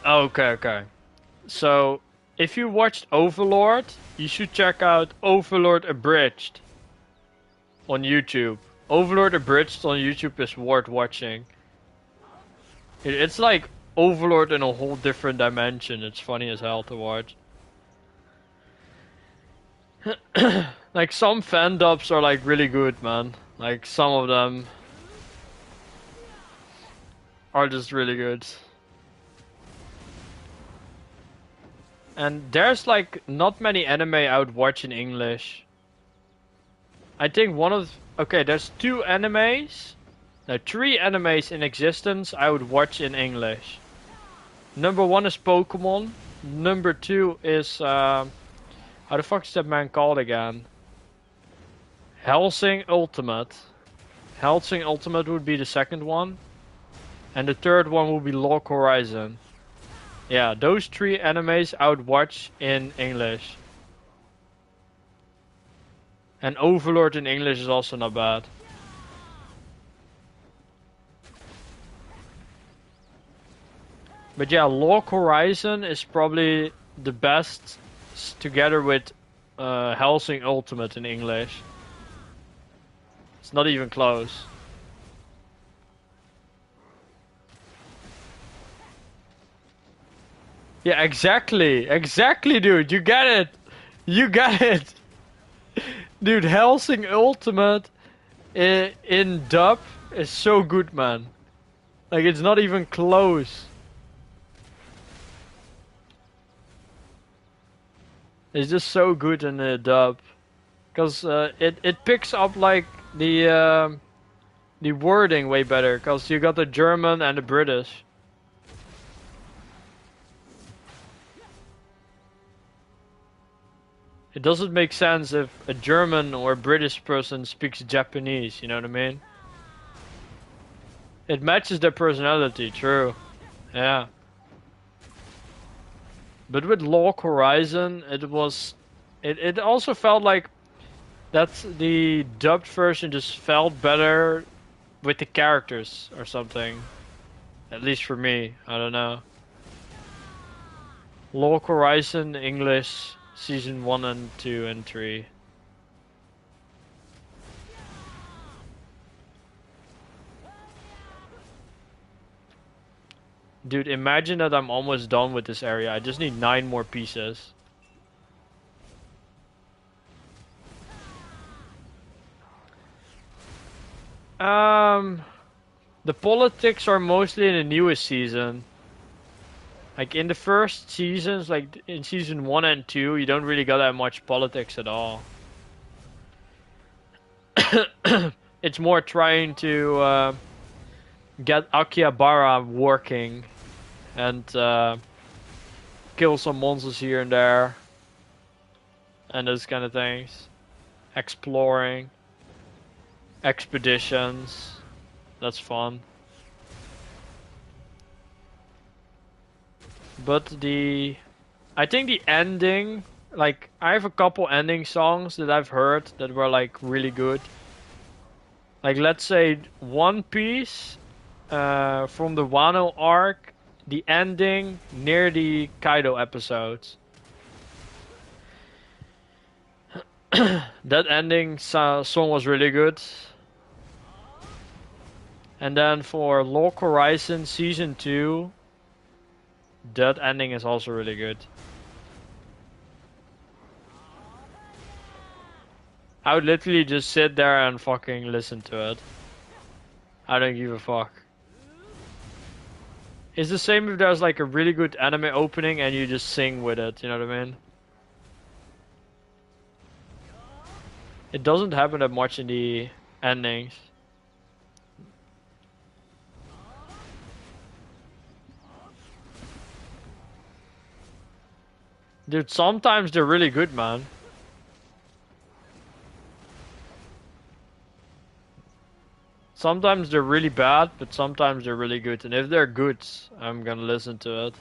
Okay, okay. So, if you watched Overlord, you should check out Overlord Abridged on YouTube. Overlord Abridged on YouTube is worth watching. It's like Overlord in a whole different dimension. It's funny as hell to watch. Like some fan dubs are like really good, man. Like some of them are just really good. And there's like not many anime I would watch in English. I think there's 2 animes. No, 3 animes in existence I would watch in English. Number 1 is Pokemon. Number 2 is how the fuck is that man called again? Hellsing Ultimate. Hellsing Ultimate would be the second one. And the third one would be Log Horizon. Yeah, those 3 animes I would watch in English. And Overlord in English is also not bad. But yeah, Log Horizon is probably the best together with Hellsing Ultimate in English. It's not even close. Yeah, exactly. Exactly, dude. You get it. You get it. Dude, Hellsing Ultimate in dub is so good, man. Like, it's not even close. It's just so good in the dub. Because it picks up, like, the wording way better. Because you got the German and the British. It doesn't make sense if a German or a British person speaks Japanese, you know what I mean? It matches their personality, true. Yeah. But with Log Horizon, it also felt like that the dubbed version just felt better with the characters or something. At least for me, I don't know. Log Horizon English Season 1 and 2 and 3. Dude, imagine that I'm almost done with this area. I just need 9 more pieces. The politics are mostly in the newest season. Like in the first seasons, like in season 1 and 2, you don't really got that much politics at all. it's more trying to get Akihabara working and kill some monsters here and there and those kind of things. Exploring, expeditions, that's fun. But I think the ending, like I have a couple ending songs that I've heard that were like really good. Like let's say One Piece from the Wano arc, the ending near the Kaido episodes. That ending song was really good. And then for Log Horizon Season 2, that ending is also really good. I would literally just sit there and fucking listen to it. I don't give a fuck. It's the same if there's like a really good anime opening and you just sing with it, you know what I mean? It doesn't happen that much in the endings. Dude, sometimes they're really good, man. Sometimes they're really bad, but sometimes they're really good. And if they're good, I'm gonna listen to it.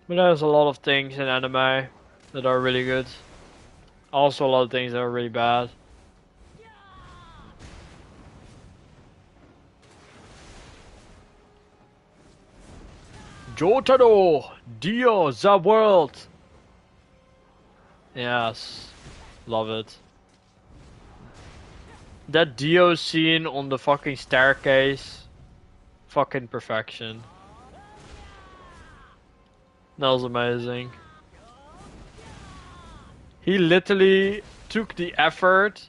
But there's a lot of things in anime that are really good. Also a lot of things that are really bad. Jotaro! Dio, the world! Yes. Love it. That Dio scene on the fucking staircase. Fucking perfection. That was amazing. He literally took the effort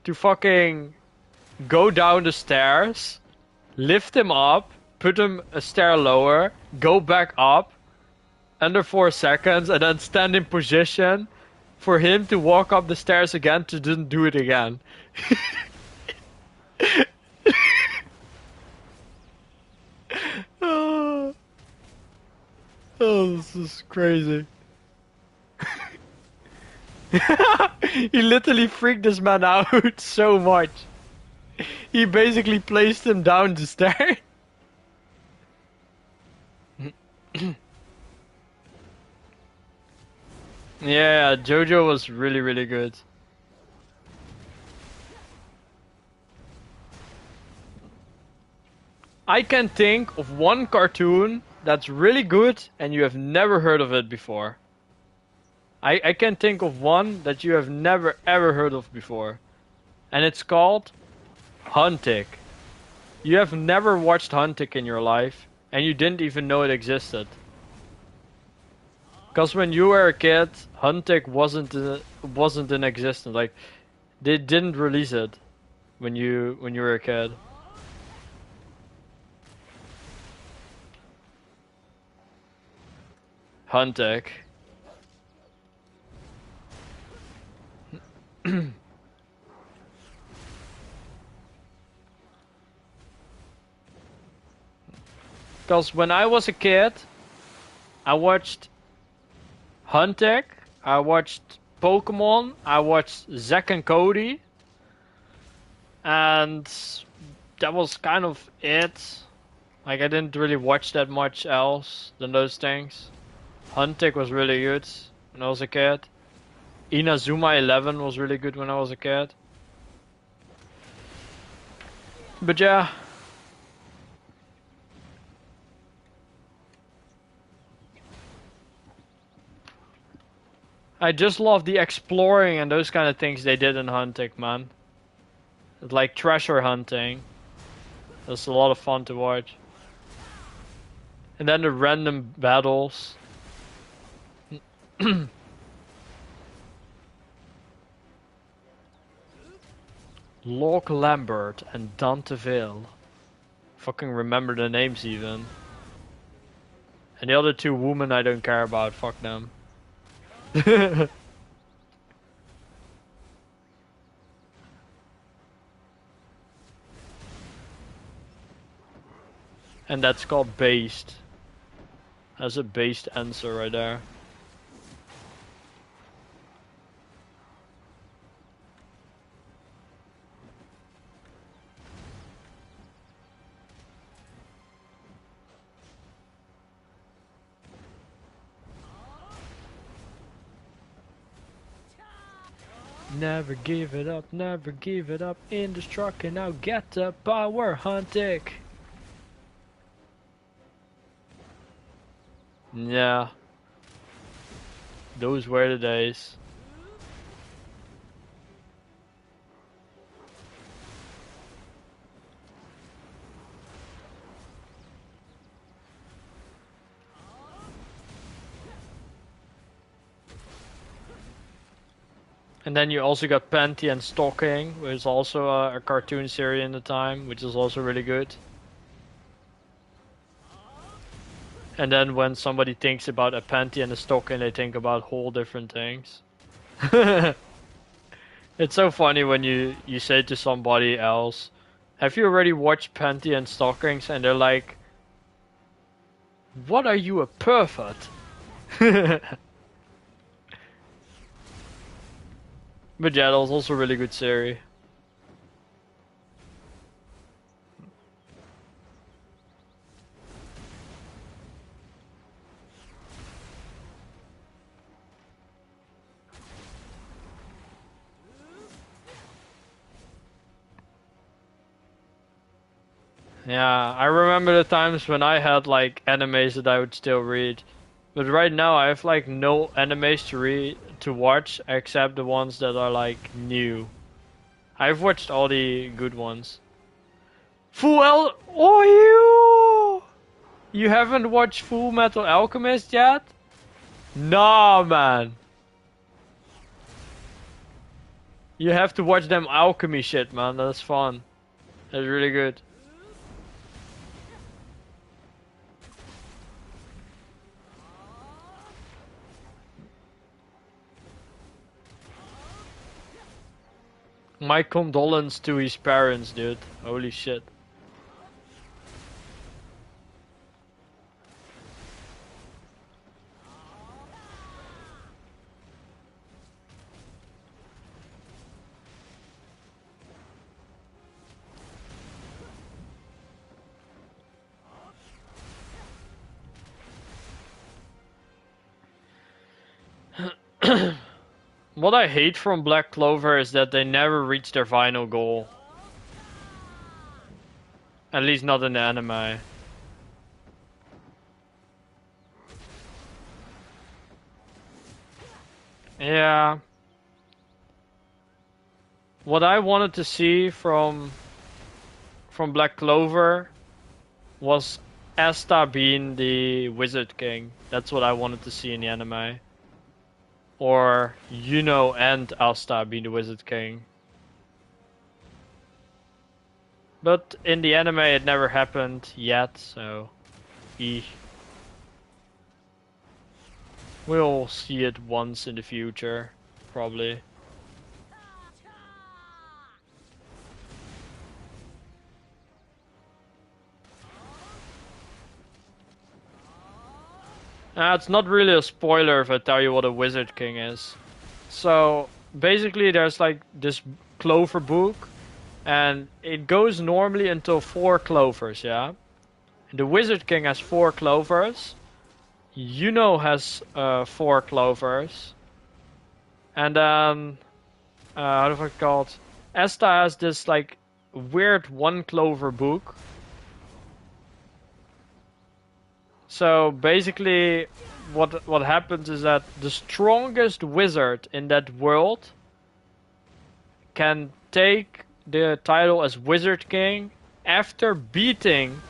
to fucking go down the stairs, lift him up, put him a stair lower, go back up under 4 seconds, and then stand in position for him to walk up the stairs again to then do it again. Oh, this is crazy. He literally freaked this man out so much. He basically placed him down the stairs. Yeah, JoJo was really, really good. I can think of one cartoon that's really good and you have never heard of it before. I can think of one that you have never ever heard of before. And it's called Huntic. You have never watched Huntic in your life and you didn't even know it existed. Because when you were a kid, Huntic wasn't in existence. Like, they didn't release it when you were a kid. Huntic. Because when I was a kid, I watched Huntic, I watched Pokemon, I watched Zack and Cody, and that was kind of it. Like, I didn't really watch that much else than those things. Huntic was really good when I was a kid. Inazuma 11 was really good when I was a kid. But yeah. I just love the exploring and those kind of things they did in Huntic, man. It's like treasure hunting. It's a lot of fun to watch. And then the random battles. Locke Lambert and Danteville. Fucking remember the names even. And the other two women I don't care about, fuck them. And that's called based. That's a based answer right there. Never give it up, never give it up. Indestructible, now get the power hunting. Yeah. Those were the days. And then you also got Panty and Stocking, which is also a cartoon series in the time, which is also really good. And then when somebody thinks about a Panty and a Stocking, they think about whole different things. It's so funny when you say to somebody else, have you already watched Panty and Stockings? And they're like, what are you, a pervert? But yeah, that was also a really good series. Yeah, I remember the times when I had like animes that I would still read. But right now I have like no animes to watch except the ones that are like new. I've watched all the good ones. Oh, you haven't watched Full Metal Alchemist yet? Nah, man. You have to watch them alchemy shit, man. That's fun. That's really good. My condolence to his parents, dude. Holy shit. What I hate from Black Clover is that they never reach their final goal. At least not in the anime. Yeah. What I wanted to see from Black Clover was Asta being the Wizard King. That's what I wanted to see in the anime. Or Yuno and Asta being the Wizard King. But in the anime it never happened yet, so we'll see it once in the future, probably. It's not really a spoiler if I tell you what a Wizard King is. So basically there's like this Clover book, and it goes normally until 4 clovers, yeah? The Wizard King has 4 clovers. Yuno has 4 clovers. And then, how do I call it? Asta has this like weird 1 clover book. So basically, what happens is that the strongest wizard in that world can take the title as Wizard King after beating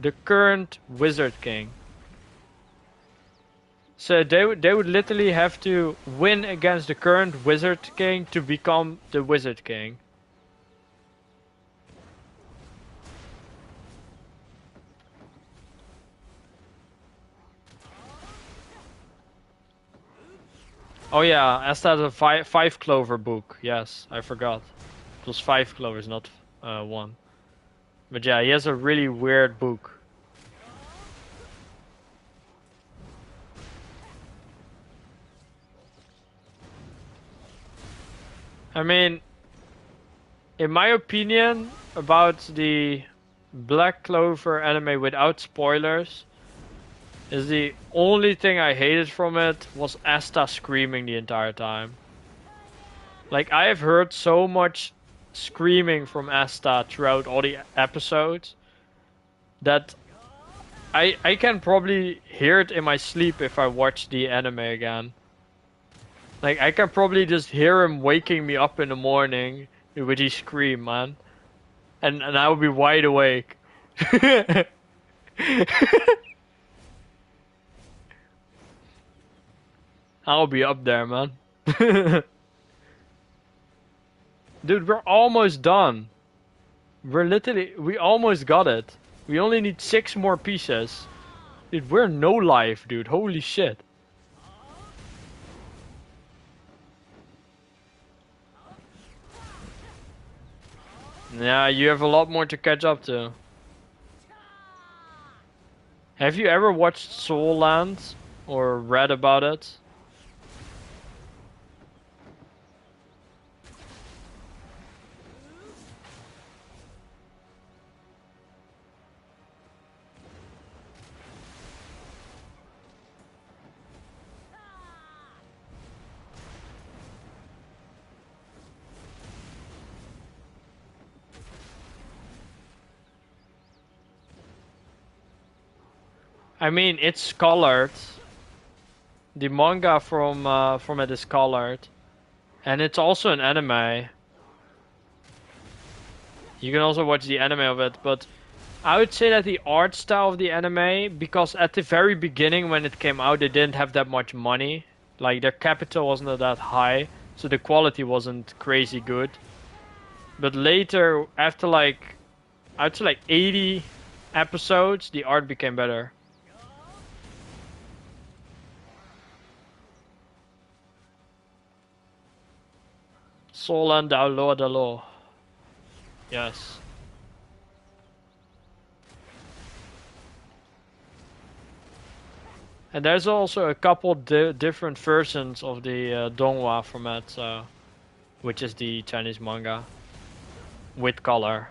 the current Wizard King. So they would literally have to win against the current Wizard King to become the Wizard King. Oh yeah, Asta has a five clover book. Yes, I forgot. It was 5 clovers, not 1. But yeah, he has a really weird book. I mean, in my opinion, about the Black Clover anime without spoilers, is the only thing I hated from it was Asta screaming the entire time. Like, I have heard so much screaming from Asta throughout all the episodes that I can probably hear it in my sleep if I watch the anime again. Like, I can probably just hear him waking me up in the morning with his scream, man. And I will be wide awake. I'll be up there, man. Dude, we're almost done. We almost got it. We only need 6 more pieces. Dude, we're no life, dude. Holy shit. Yeah, you have a lot more to catch up to. Have you ever watched Soul Land or read about it? I mean, it's colored. The manga from it is colored, and it's also an anime. You can also watch the anime of it, but I would say that the art style of the anime, because at the very beginning when it came out, they didn't have that much money. Like, their capital wasn't that high, so the quality wasn't crazy good. But later, after like, I'd say like 80 episodes, the art became better. Soul and Dalo. Yes. And there's also a couple different versions of the Donghua format, which is the Chinese manga, with color.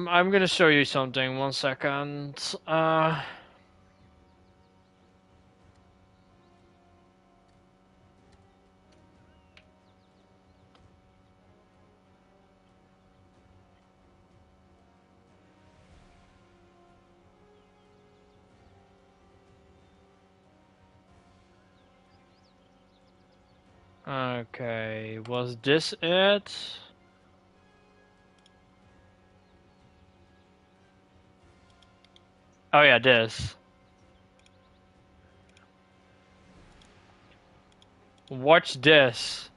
I'm gonna show you something. 1 second. Okay, was this it? Oh yeah, this. Watch this.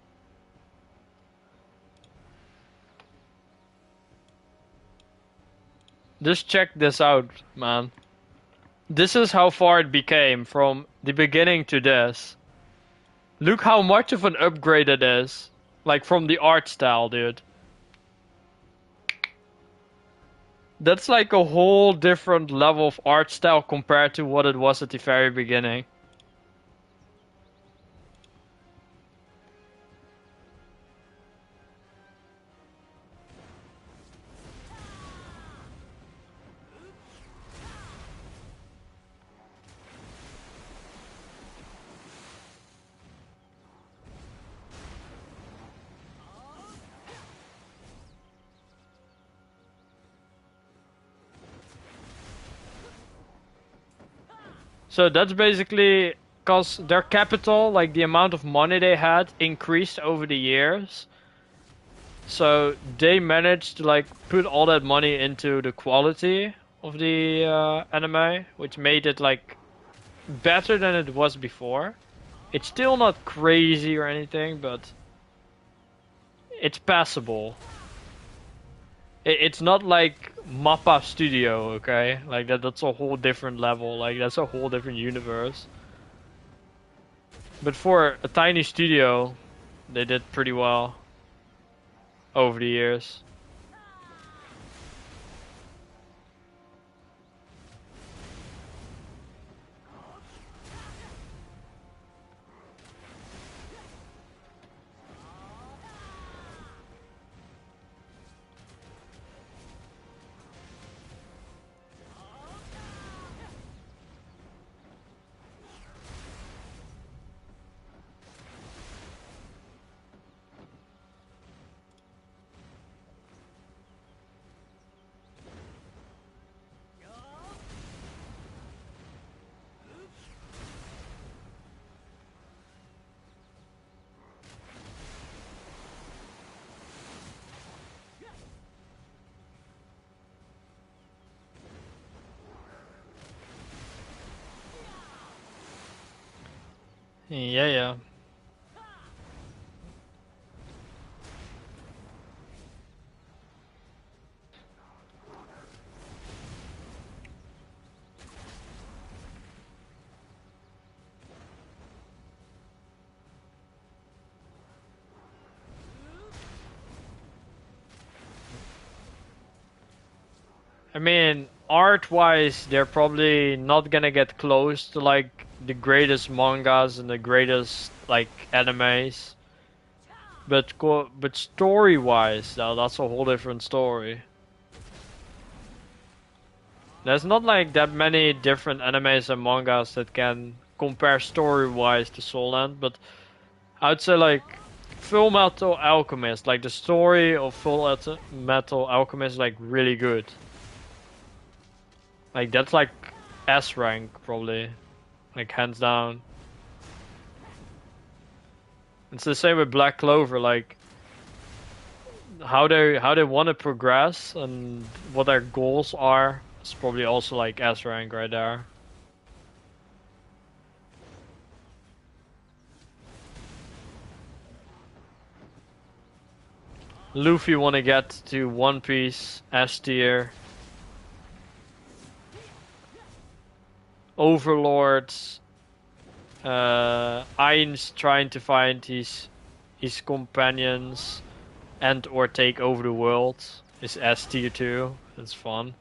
Just check this out, man. This is how far it became from the beginning to this. Look how much of an upgrade it is. Like, from the art style, dude. That's like a whole different level of art style compared to what it was at the very beginning. So that's basically because their capital, like the amount of money they had, increased over the years. So they managed to like put all that money into the quality of the anime, which made it like better than it was before. It's still not crazy or anything, but it's passable. It's not like Mappa Studio, okay? Like that's a whole different level. Like that's a whole different universe. But for a tiny studio, they did pretty well over the years. Yeah, yeah. I mean, art-wise, they're probably not gonna get close to like the greatest mangas and the greatest like animes. But story-wise, now that's a whole different story. There's not like that many different animes and mangas that can compare story-wise to Soul Land, but I'd say like Full Metal Alchemist, like the story of Full Metal Alchemist, is like really good. Like that's like S rank probably, like hands down. It's the same with Black Clover, like how they want to progress and what their goals are. It's probably also like S rank right there. Luffy want to get to One Piece S tier. Overlords. Ain's trying to find his companions and or take over the world is S tier 2. That's fun.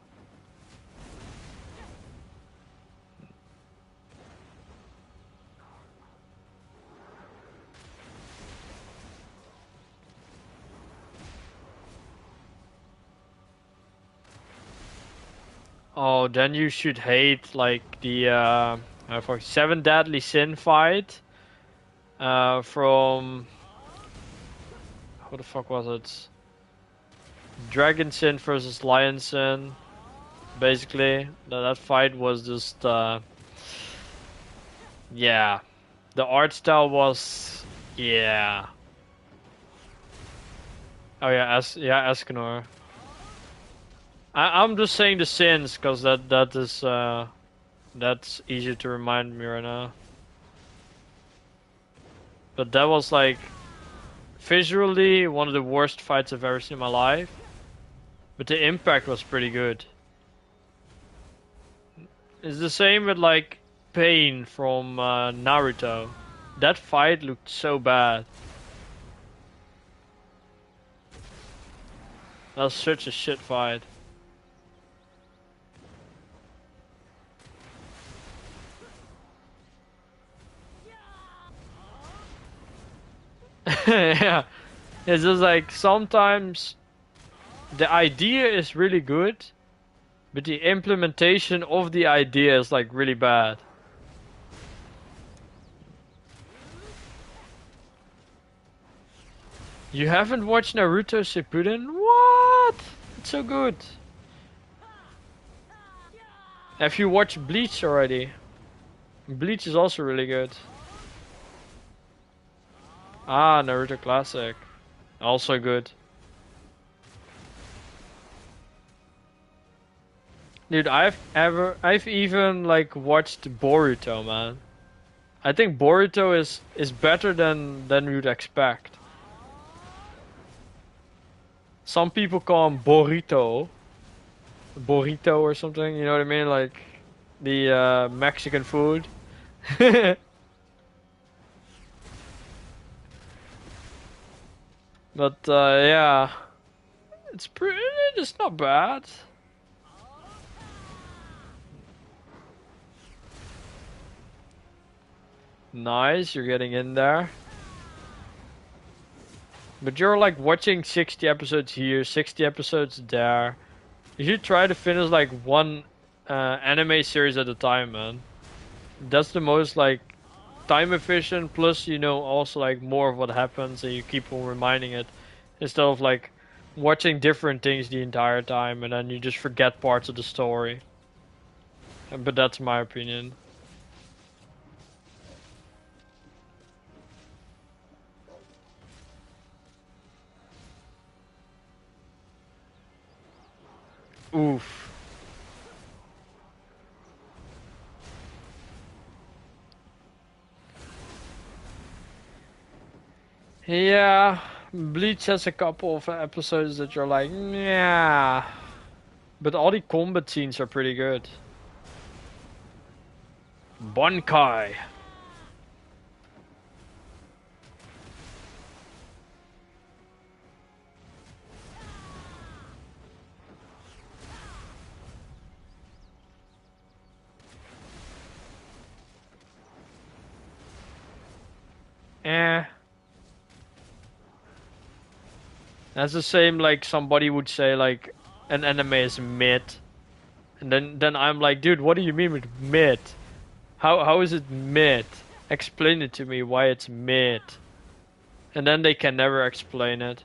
Oh, then you should hate like the for 7 Deadly Sin fight from what the fuck was it? Dragon Sin versus Lion Sin. Basically, that fight was just yeah. The art style was yeah. Oh yeah, Escanor. I'm just saying the sins because that is that's easier to remind me right now. But that was like visually one of the worst fights I've ever seen in my life. But the impact was pretty good. It's the same with like Pain from Naruto. That fight looked so bad. That was such a shit fight. Yeah, it's just like sometimes the idea is really good, but the implementation of the idea is like really bad. You haven't watched Naruto Shippuden? What? It's so good. Have you watched Bleach already? Bleach is also really good. Ah, Naruto Classic. Also good. Dude, I've even like watched Boruto, man. I think Boruto is better than you'd expect. Some people call him burrito or something. You know what I mean? Like the Mexican food. But yeah, it's not bad. Nice, you're getting in there. But you're like watching 60 episodes here, 60 episodes there. You should try to finish like one anime series at a time, man. That's the most like time efficient, plus you know also like more of what happens and you keep on reminding it instead of like watching different things the entire time and then you just forget parts of the story. But that's my opinion. Oof. Yeah, Bleach has a couple of episodes that you're like, yeah. But all the combat scenes are pretty good. Bonkai. Eh. That's the same like somebody would say like an anime is mid. And then I'm like, dude, what do you mean with mid? How is it mid? Explain it to me why it's mid. And then they can never explain it.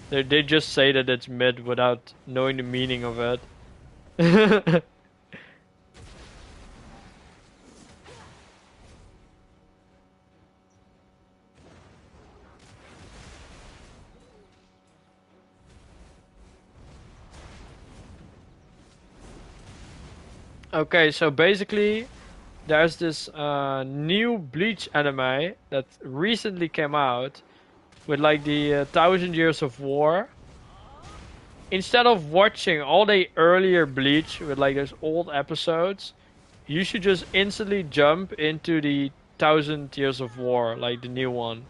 They just say that it's mid without knowing the meaning of it. Okay, so basically there's this new Bleach anime that recently came out with like the 1,000 Years of War. Instead of watching all the earlier Bleach with like those old episodes, you should just instantly jump into the 1,000 Years of War, like the new one.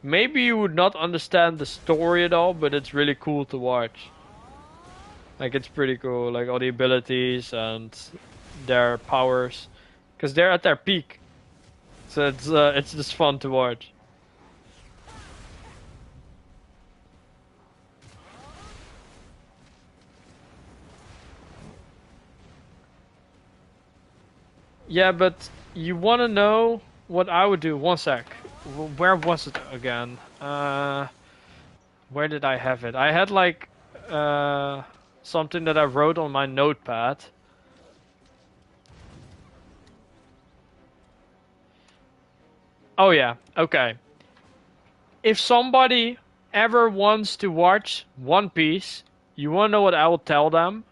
Maybe you would not understand the story at all, but it's really cool to watch. Like it's pretty cool, like all the abilities and their powers, because they're at their peak. So it's just fun to watch. Yeah, but you want to know what I would do? One sec. Where was it again? Where did I have it? I had like something that I wrote on my notepad. Oh yeah, okay. If somebody ever wants to watch One Piece, you wanna know what I will tell them?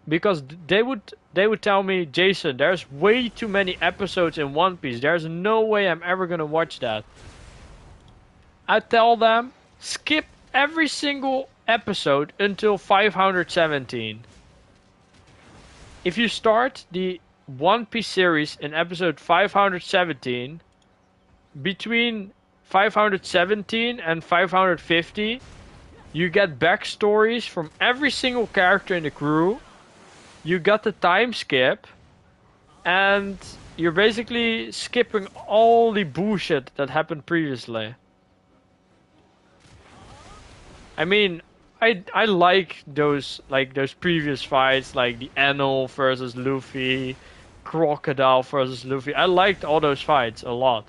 Because they would tell me, Jason, there's way too many episodes in One Piece. There's no way I'm ever gonna watch that. I tell them, skip every single episode until 517. If you start the One Piece series in episode 517, between 517 and 550, you get backstories from every single character in the crew. You got the time skip, and you're basically skipping all the bullshit that happened previously. I mean, I like those previous fights, like the Enel versus Luffy, Crocodile versus Luffy. I liked all those fights a lot.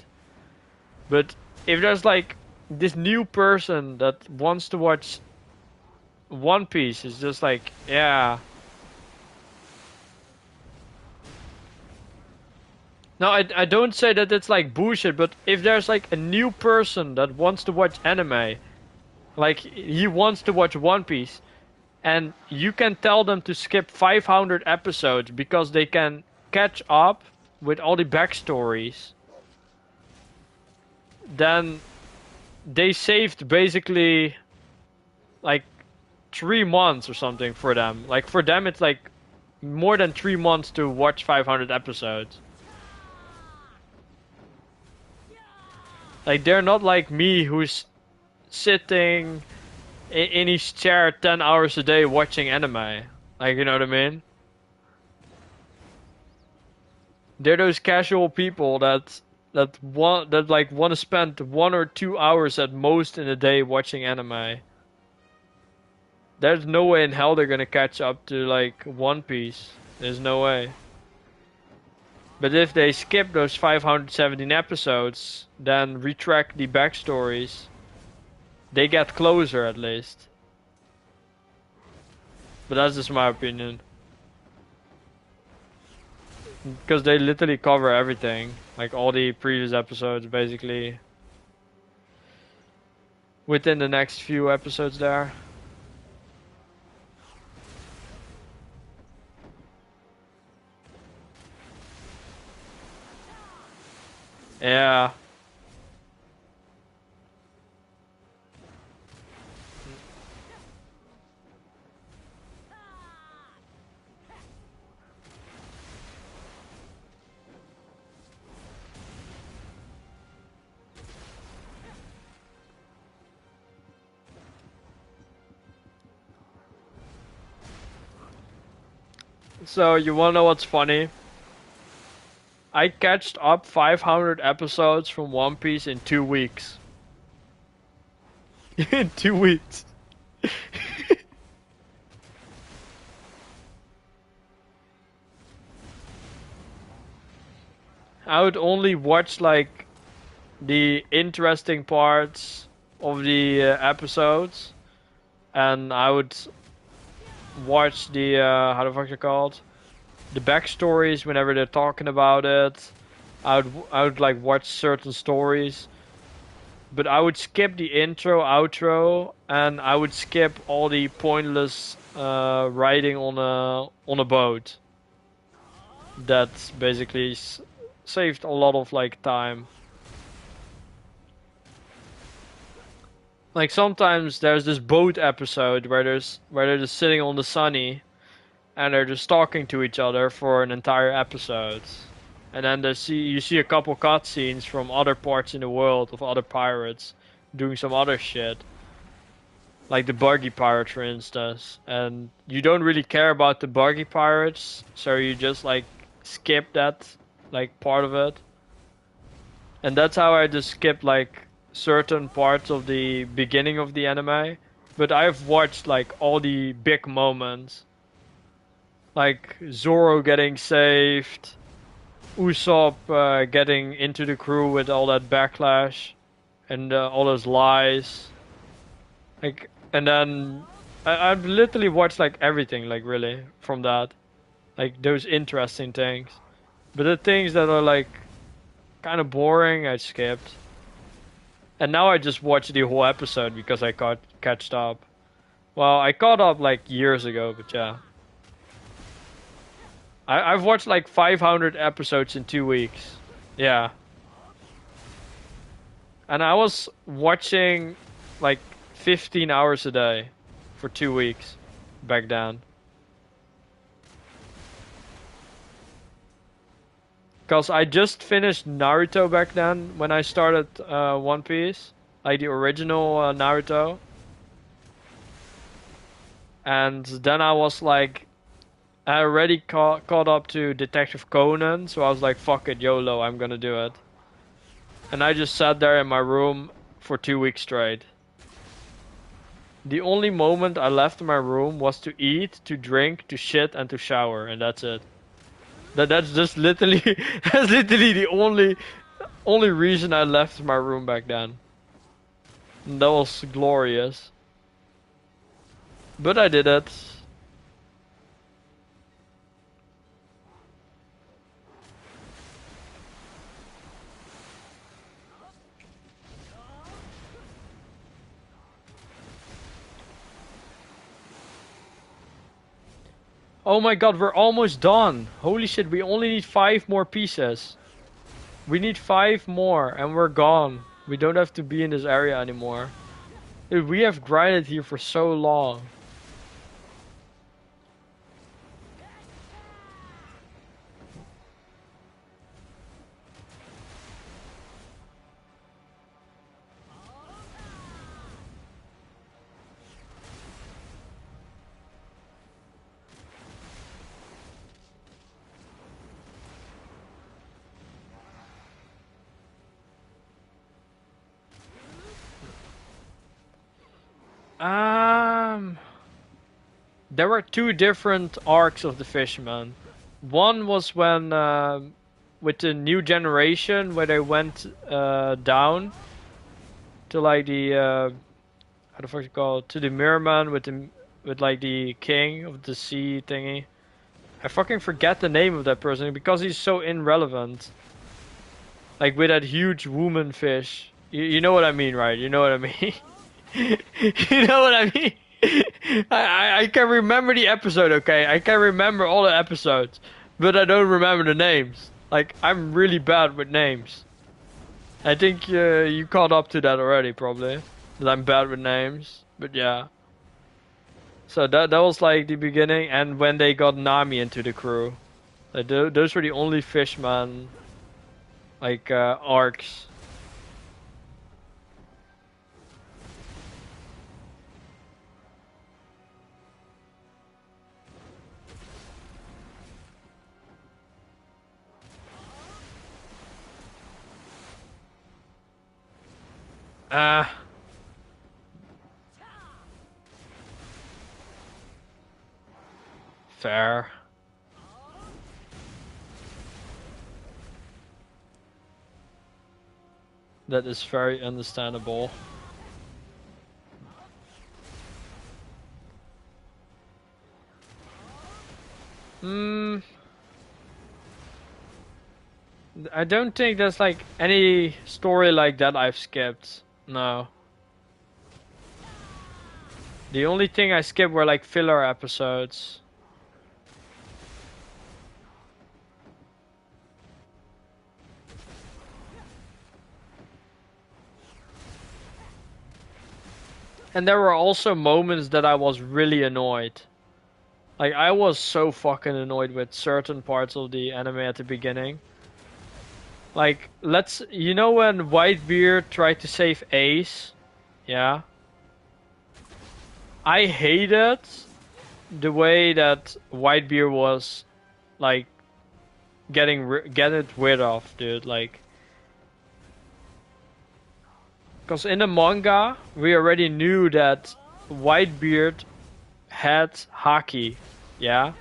But if there's like this new person that wants to watch One Piece, it's just like, yeah. No, I don't say that it's like bullshit, but if there's like a new person that wants to watch anime, like he wants to watch One Piece, and you can tell them to skip 500 episodes because they can catch up with all the backstories, then they saved basically like 3 months or something for them. Like for them, it's like more than 3 months to watch 500 episodes. Like they're not like me who's sitting in his chair 10 hours a day watching anime. Like, you know what I mean? They're those casual people that want to spend 1 or 2 hours at most in a day watching anime. There's no way in hell they're gonna catch up to like One Piece. There's no way. But if they skip those 517 episodes, then retract the backstories, they get closer at least. But that's just my opinion. Because they literally cover everything. Like all the previous episodes basically. Within the next few episodes there. Yeah. So you wanna know what's funny? I catched up 500 episodes from One Piece in 2 weeks. In 2 weeks. I would only watch like the interesting parts of the episodes, and I would watch the how the fuck is it called? The backstories whenever they're talking about it. I would like watch certain stories, but I would skip the intro, outro, and I would skip all the pointless riding on a boat. That's basically saved a lot of like time. Like sometimes there's this boat episode where they're just sitting on the sunny and they're just talking to each other for an entire episode. And then you see a couple cutscenes from other parts in the world of other pirates doing some other shit. Like the buggy pirate, for instance. And you don't really care about the buggy pirates, so you just like skip that like part of it. And that's how I just skipped like certain parts of the beginning of the anime. But I've watched like all the big moments. Like Zoro getting saved, Usopp getting into the crew with all that backlash and all those lies. Like, and then I've literally watched like everything, like really, from that. Like those interesting things. But the things that are like kind of boring, I skipped. And now I just watch the whole episode because I catched up. Well, I caught up like years ago, but yeah. I've watched like 500 episodes in 2 weeks. Yeah. And I was watching like 15 hours a day for 2 weeks back then. Because I just finished Naruto back then when I started One Piece. Like the original Naruto. And then I was like, I already caught up to Detective Conan, so I was like, fuck it, YOLO, I'm gonna do it. And I just sat there in my room for 2 weeks straight. The only moment I left my room was to eat, to drink, to shit, and to shower, and that's it. That's just literally that's literally the only reason I left my room back then. And that was glorious. But I did it. Oh my god, we're almost done. Holy shit, we only need 5 more pieces. We need 5 more and we're gone. We don't have to be in this area anymore. Dude, we have grinded here for so long. There were 2 different arcs of the Fisherman. One was when, with the new generation, where they went down to like the, how the fuck is it called? To the Mirrorman with like the king of the sea thingy. I fucking forget the name of that person because he's so irrelevant. Like with that huge woman fish. You know what I mean, right? You know what I mean? You know what I mean? I can remember the episode, okay? I can remember all the episodes, but I don't remember the names. Like, I'm really bad with names. I think you caught up to that already, probably. That I'm bad with names, but yeah. So that was like the beginning, and when they got Nami into the crew. Like, those were the only Fishman, like, arcs. Fair. That is very understandable. I don't think there's like any story like that I've skipped. No. The only thing I skipped were like filler episodes. And there were also moments that I was really annoyed. Like, I was so fucking annoyed with certain parts of the anime at the beginning. Like, you know when Whitebeard tried to save Ace? Yeah? I hated the way that Whitebeard was, like, get it rid of, dude. Like, because in the manga, we already knew that Whitebeard had Haki, yeah?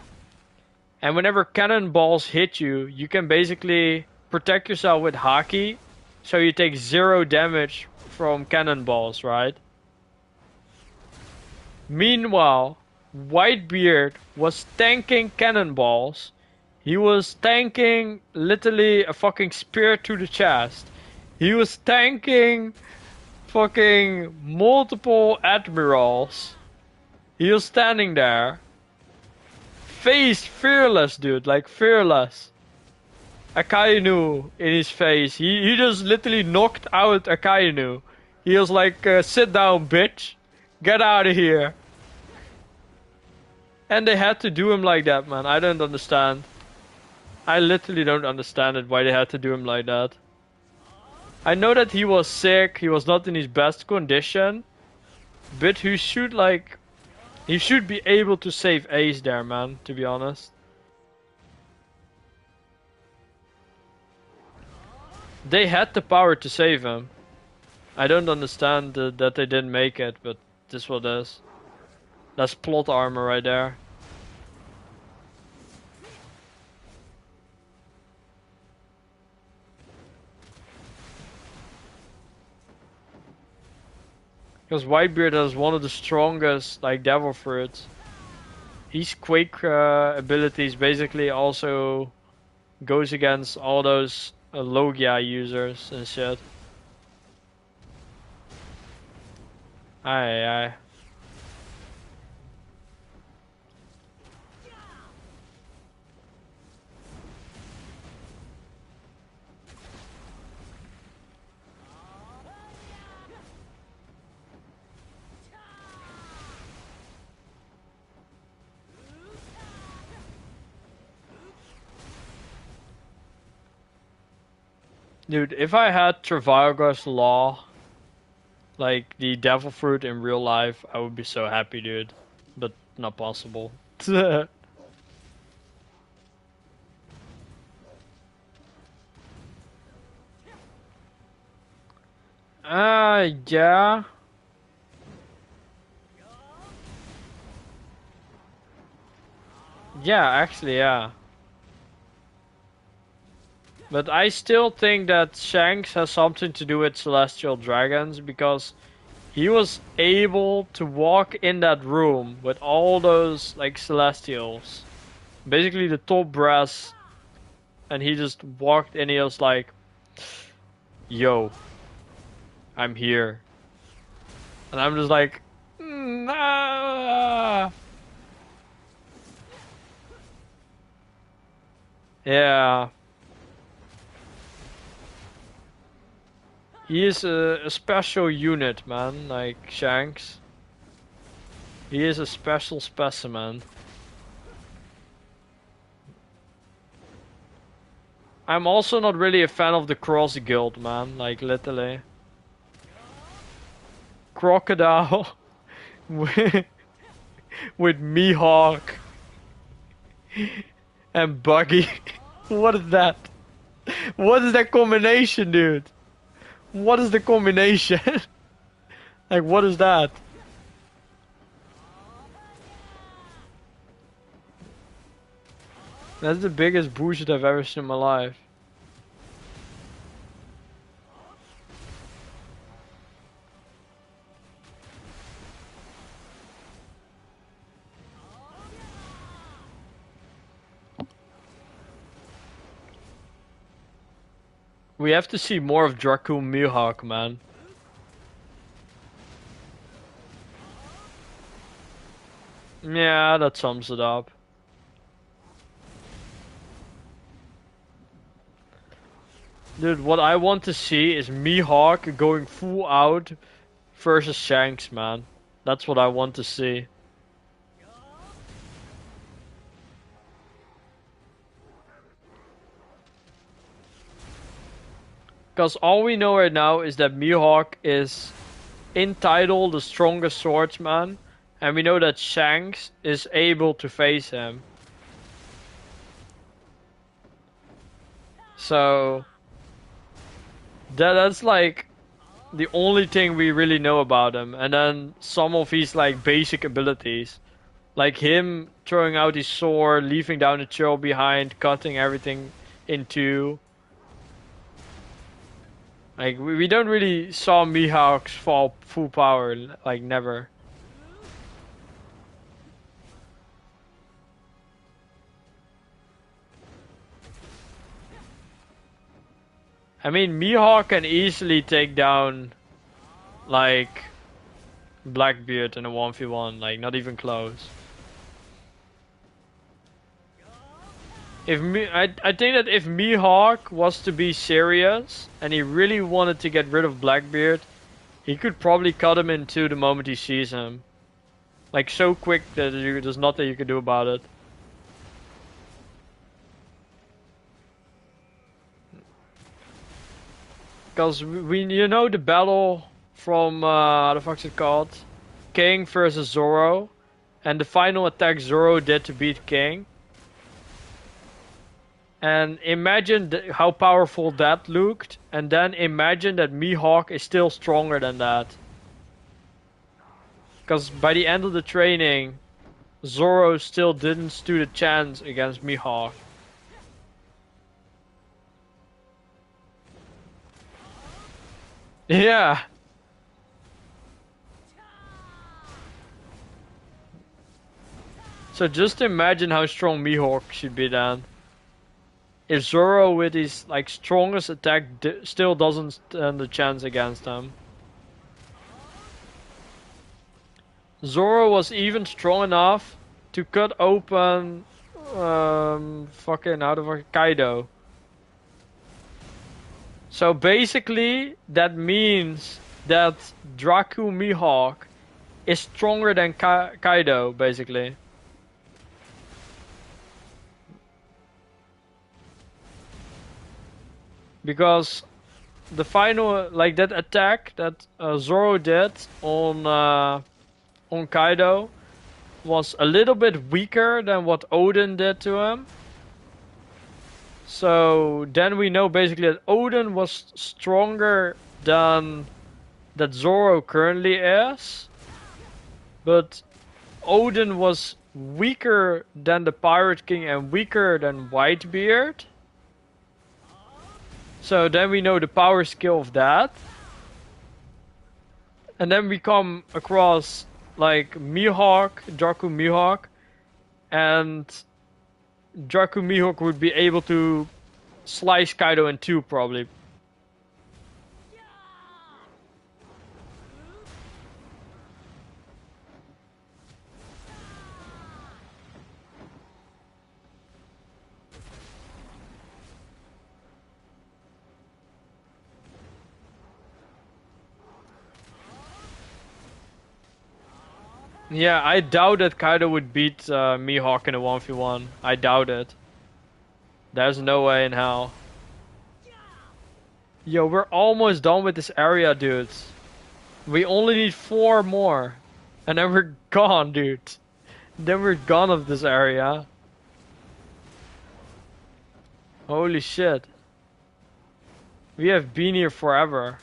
And whenever cannonballs hit you, you can basically protect yourself with Haki, so you take 0 damage from cannonballs, right? Meanwhile, Whitebeard was tanking cannonballs. He was tanking literally a fucking spear to the chest. He was tanking fucking multiple admirals. He was standing there. Face fearless, dude, like fearless. Akainu in his face. He just literally knocked out Akainu. He was like, sit down, bitch. Get out of here. And they had to do him like that, man. I don't understand. I literally don't understand it, why they had to do him like that. I know that he was sick, he was not in his best condition. But he should be able to save Ace there, man, to be honest. They had the power to save him. I don't understand that they didn't make it, but this what it is. That's plot armor right there. Because Whitebeard has one of the strongest, like, devil fruits. His Quake abilities basically also goes against all those Logia users and shit. Aye. Dude, if I had Travago's Law, like the devil fruit in real life, I would be so happy, dude. But not possible. Yeah. Yeah, actually, yeah. But I still think that Shanks has something to do with Celestial Dragons because he was able to walk in that room with all those like Celestials. Basically the top brass, and he just walked in and he was like, yo, I'm here. And I'm just like, nah. Yeah. He is a special unit, man, like Shanks. He is a special specimen. I'm also not really a fan of the Cross Guild, man, like literally. Crocodile with, with Mihawk and Buggy. What is that? What is that combination, dude? What is the combination? Like, what is that? That's the biggest bullshit I've ever seen in my life. We have to see more of Draco Mihawk, man. Yeah, that sums it up. Dude, what I want to see is Mihawk going full out versus Shanks, man. That's what I want to see. Because all we know right now is that Mihawk is in title the strongest swordsman, and we know that Shanks is able to face him. So that's like the only thing we really know about him, and then some of his like basic abilities, like him throwing out his sword, leaving down a trail behind, cutting everything in two. Like we don't really saw Mihawk's fall full power, like never. I mean, Mihawk can easily take down like Blackbeard in a 1v1, like not even close. I think that if Mihawk was to be serious and he really wanted to get rid of Blackbeard, he could probably cut him in two the moment he sees him. Like so quick that there's nothing you can do about it. Because you know the battle from how the fuck's it called? King versus Zoro, and the final attack Zoro did to beat King. And imagine how powerful that looked, and then imagine that Mihawk is still stronger than that. Because by the end of the training, Zoro still didn't stood a chance against Mihawk. Yeah. So just imagine how strong Mihawk should be then. If Zoro with his like strongest attack still doesn't stand a chance against him. Zoro was even strong enough to cut open fucking out of a Kaido. So basically that means that Draku Mihawk is stronger than Kaido basically. Because the final, like that attack that Zoro did on Kaido was a little bit weaker than what Odin did to him. So then we know basically that Odin was stronger than that Zoro currently is, but Odin was weaker than the Pirate King and weaker than Whitebeard. So then we know the power skill of that. And then we come across like Mihawk, Draku Mihawk, and Draku Mihawk would be able to slice Kaido in two probably. Yeah, I doubt that Kaido would beat Mihawk in a 1v1. I doubt it. There's no way in hell. Yo, we're almost done with this area, dudes. We only need 4 more. And then we're gone, dude. Then we're gone of this area. Holy shit. We have been here forever.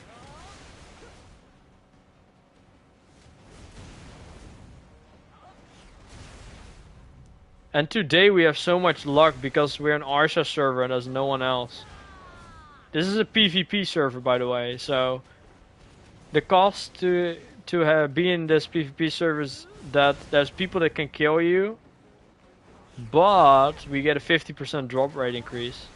And today we have so much luck because we're an Arsha server and there's no one else. This is a PvP server, by the way, so the cost to be in this PvP server is that there's people that can kill you, but we get a 50% drop rate increase.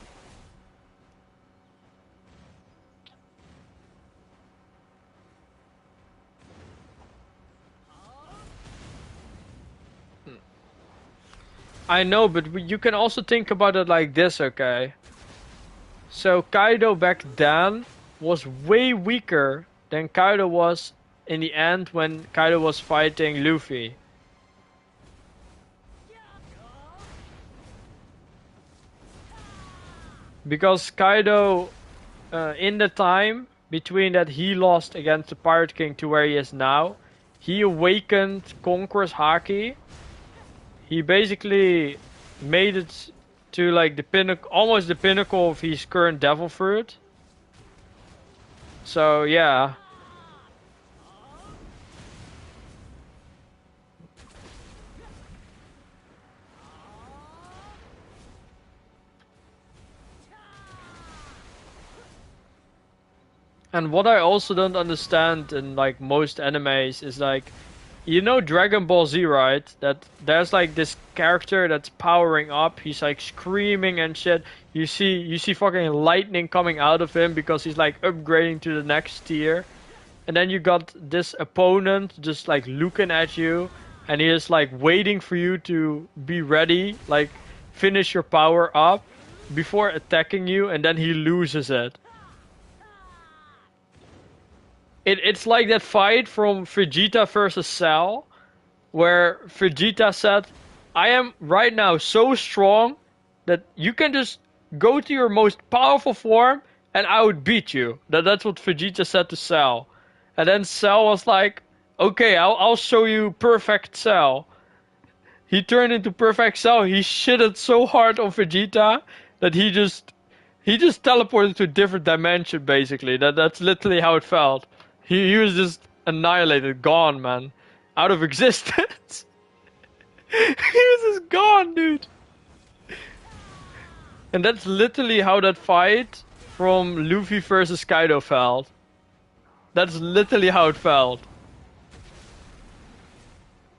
I know, but you can also think about it like this, okay? So Kaido back then was way weaker than Kaido was in the end when Kaido was fighting Luffy. Because Kaido, in the time between that he lost against the Pirate King to where he is now, he awakened Conqueror's Haki. He basically made it to like the pinnacle, almost the pinnacle of his current Devil Fruit. So yeah. And what I also don't understand in like most animes is like, you know Dragon Ball Z, right? That there's like this character that's powering up. He's like screaming and shit. You see fucking lightning coming out of him because he's like upgrading to the next tier. And then you got this opponent just like looking at you and he is like waiting for you to be ready, like finish your power up before attacking you, and then he loses it. It's like that fight from Vegeta versus Cell, where Vegeta said, I am right now so strong that you can just go to your most powerful form and I would beat you. That's what Vegeta said to Cell. And then Cell was like, okay, I'll show you Perfect Cell. He turned into Perfect Cell. He shitted so hard on Vegeta that he just teleported to a different dimension, basically. That's literally how it felt. He was just annihilated, gone, man. Out of existence. He was just gone, dude. And that's literally how that fight from Luffy versus Kaido felt. That's literally how it felt.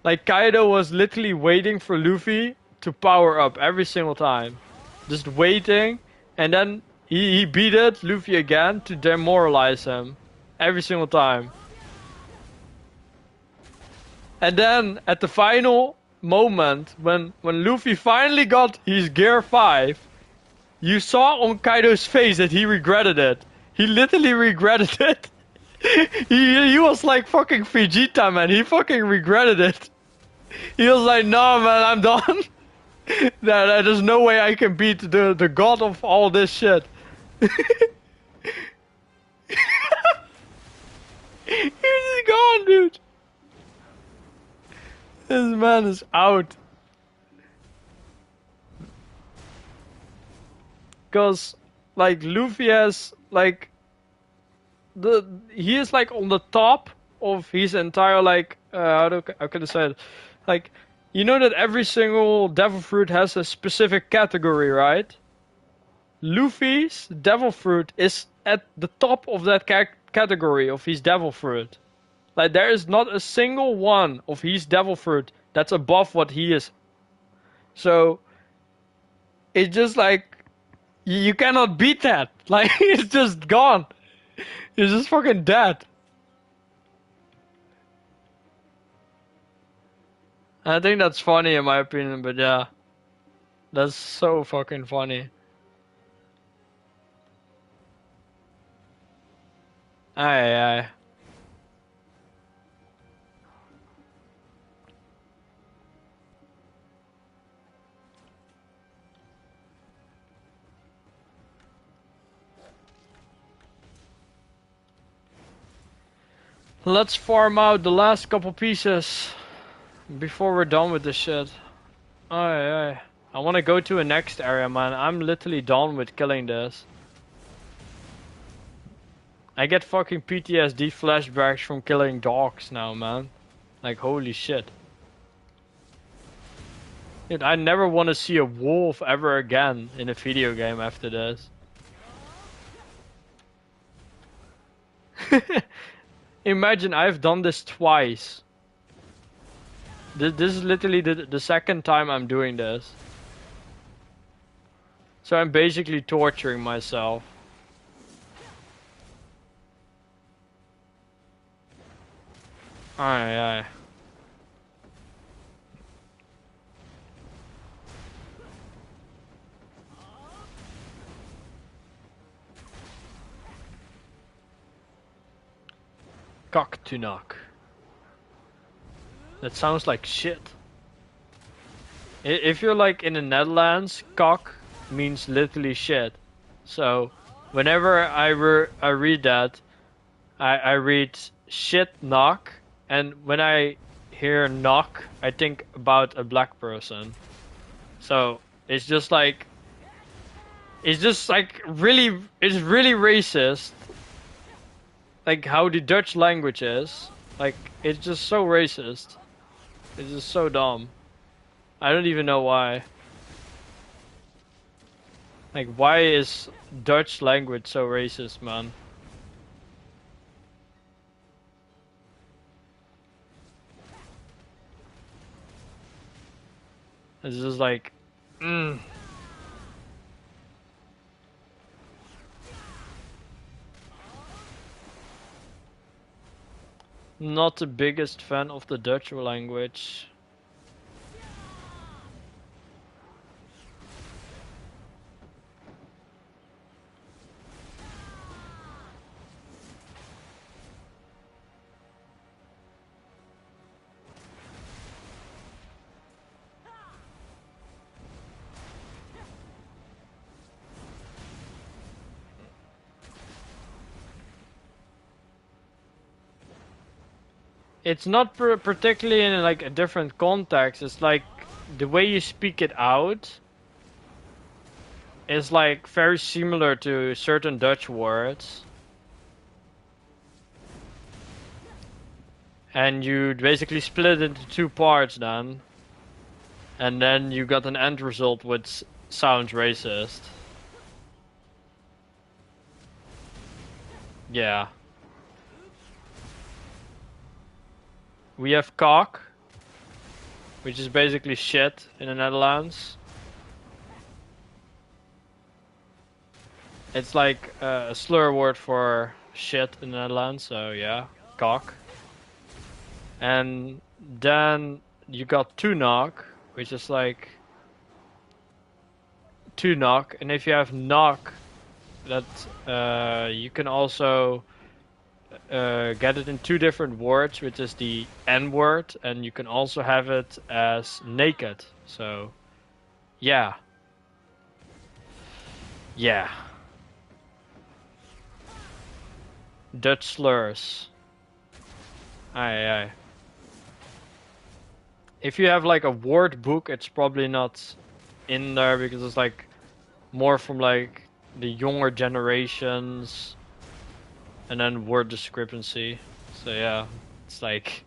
Like, Kaido was literally waiting for Luffy to power up every single time. Just waiting, and then he beat it, Luffy again, to demoralize him. Every single time. And then, at the final moment, when Luffy finally got his Gear 5, you saw on Kaido's face that he regretted it. He literally regretted it. he was like fucking Vegeta, man. He fucking regretted it. He was like, no, man, I'm done. There's no way I can beat the god of all this shit. gone, dude. This man is out. Cause like Luffy has like he is like on the top of his entire like how can I say it? Like you know that every single devil fruit has a specific category, right? Luffy's devil fruit is at the top of that category of his devil fruit. Like there is not a single one of his devil fruit that's above what he is. So it's just like you cannot beat that. Like it's just gone. It's just fucking dead. I think that's funny in my opinion, but yeah. That's so fucking funny. Aye, aye. Let's farm out the last couple pieces before we're done with this shit. Aye, aye. I want to go to a next area, man. I'm literally done with killing this. I get fucking PTSD flashbacks from killing dogs now, man. Like, holy shit. Dude, I never want to see a wolf ever again in a video game after this. Imagine I've done this twice. This is literally the second time I'm doing this. So I'm basically torturing myself. Aye, aye. Cock to knock. That sounds like shit. If you're like in the Netherlands, cock means literally shit. So whenever I read that, I read shit knock, and when I hear knock, I think about a black person. So it's just like really, it's really racist. Like how the Dutch language is. Like it's just so racist. It's just so dumb. I don't even know why. Like why is Dutch language so racist, man? It's just like, Not the biggest fan of the Dutch language. It's not particularly in like a different context. It's like the way you speak it out is like very similar to certain Dutch words. And you basically split it into two parts then. And then you got an end result which sounds racist. Yeah. We have cock, which is basically shit in the Netherlands. It's like a slur word for shit in the Netherlands, so yeah, cock. And then you got to knock, which is like to knock, and if you have knock, that you can also get it in two different words, which is the N word, and you can also have it as naked. So, yeah. Yeah. Dutch slurs. Aye, aye. If you have like a word book, it's probably not in there because it's like more from like the younger generations, and then word discrepancy. So yeah, it's like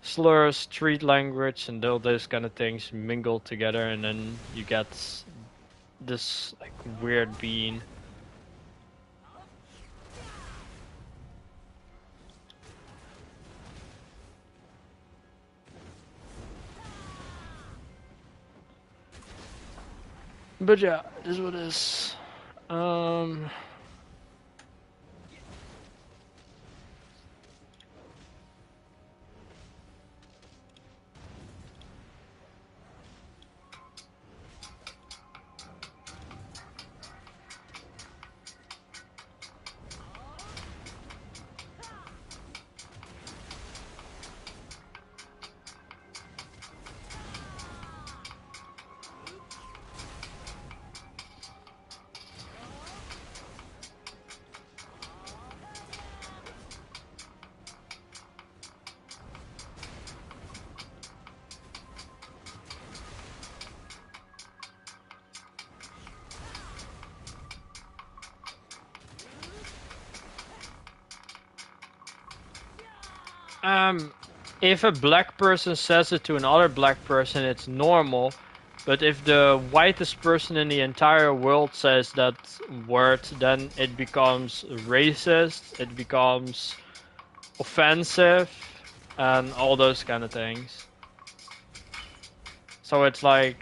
slurs, street language, and all those kind of things mingled together, and then you get this like weird bean. But yeah, this is what it is. If a black person says it to another black person, it's normal. But if the whitest person in the entire world says that word, then it becomes racist, it becomes offensive, and all those kind of things. So it's like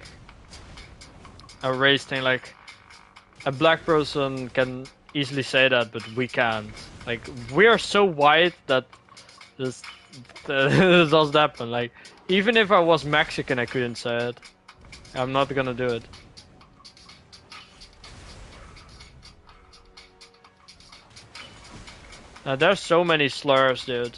a race thing, like a black person can easily say that, but we can't. Like, we are so white that this, this doesn't happen. Like, even if I was Mexican, I couldn't say it. I'm not gonna do it. There's so many slurs, dude.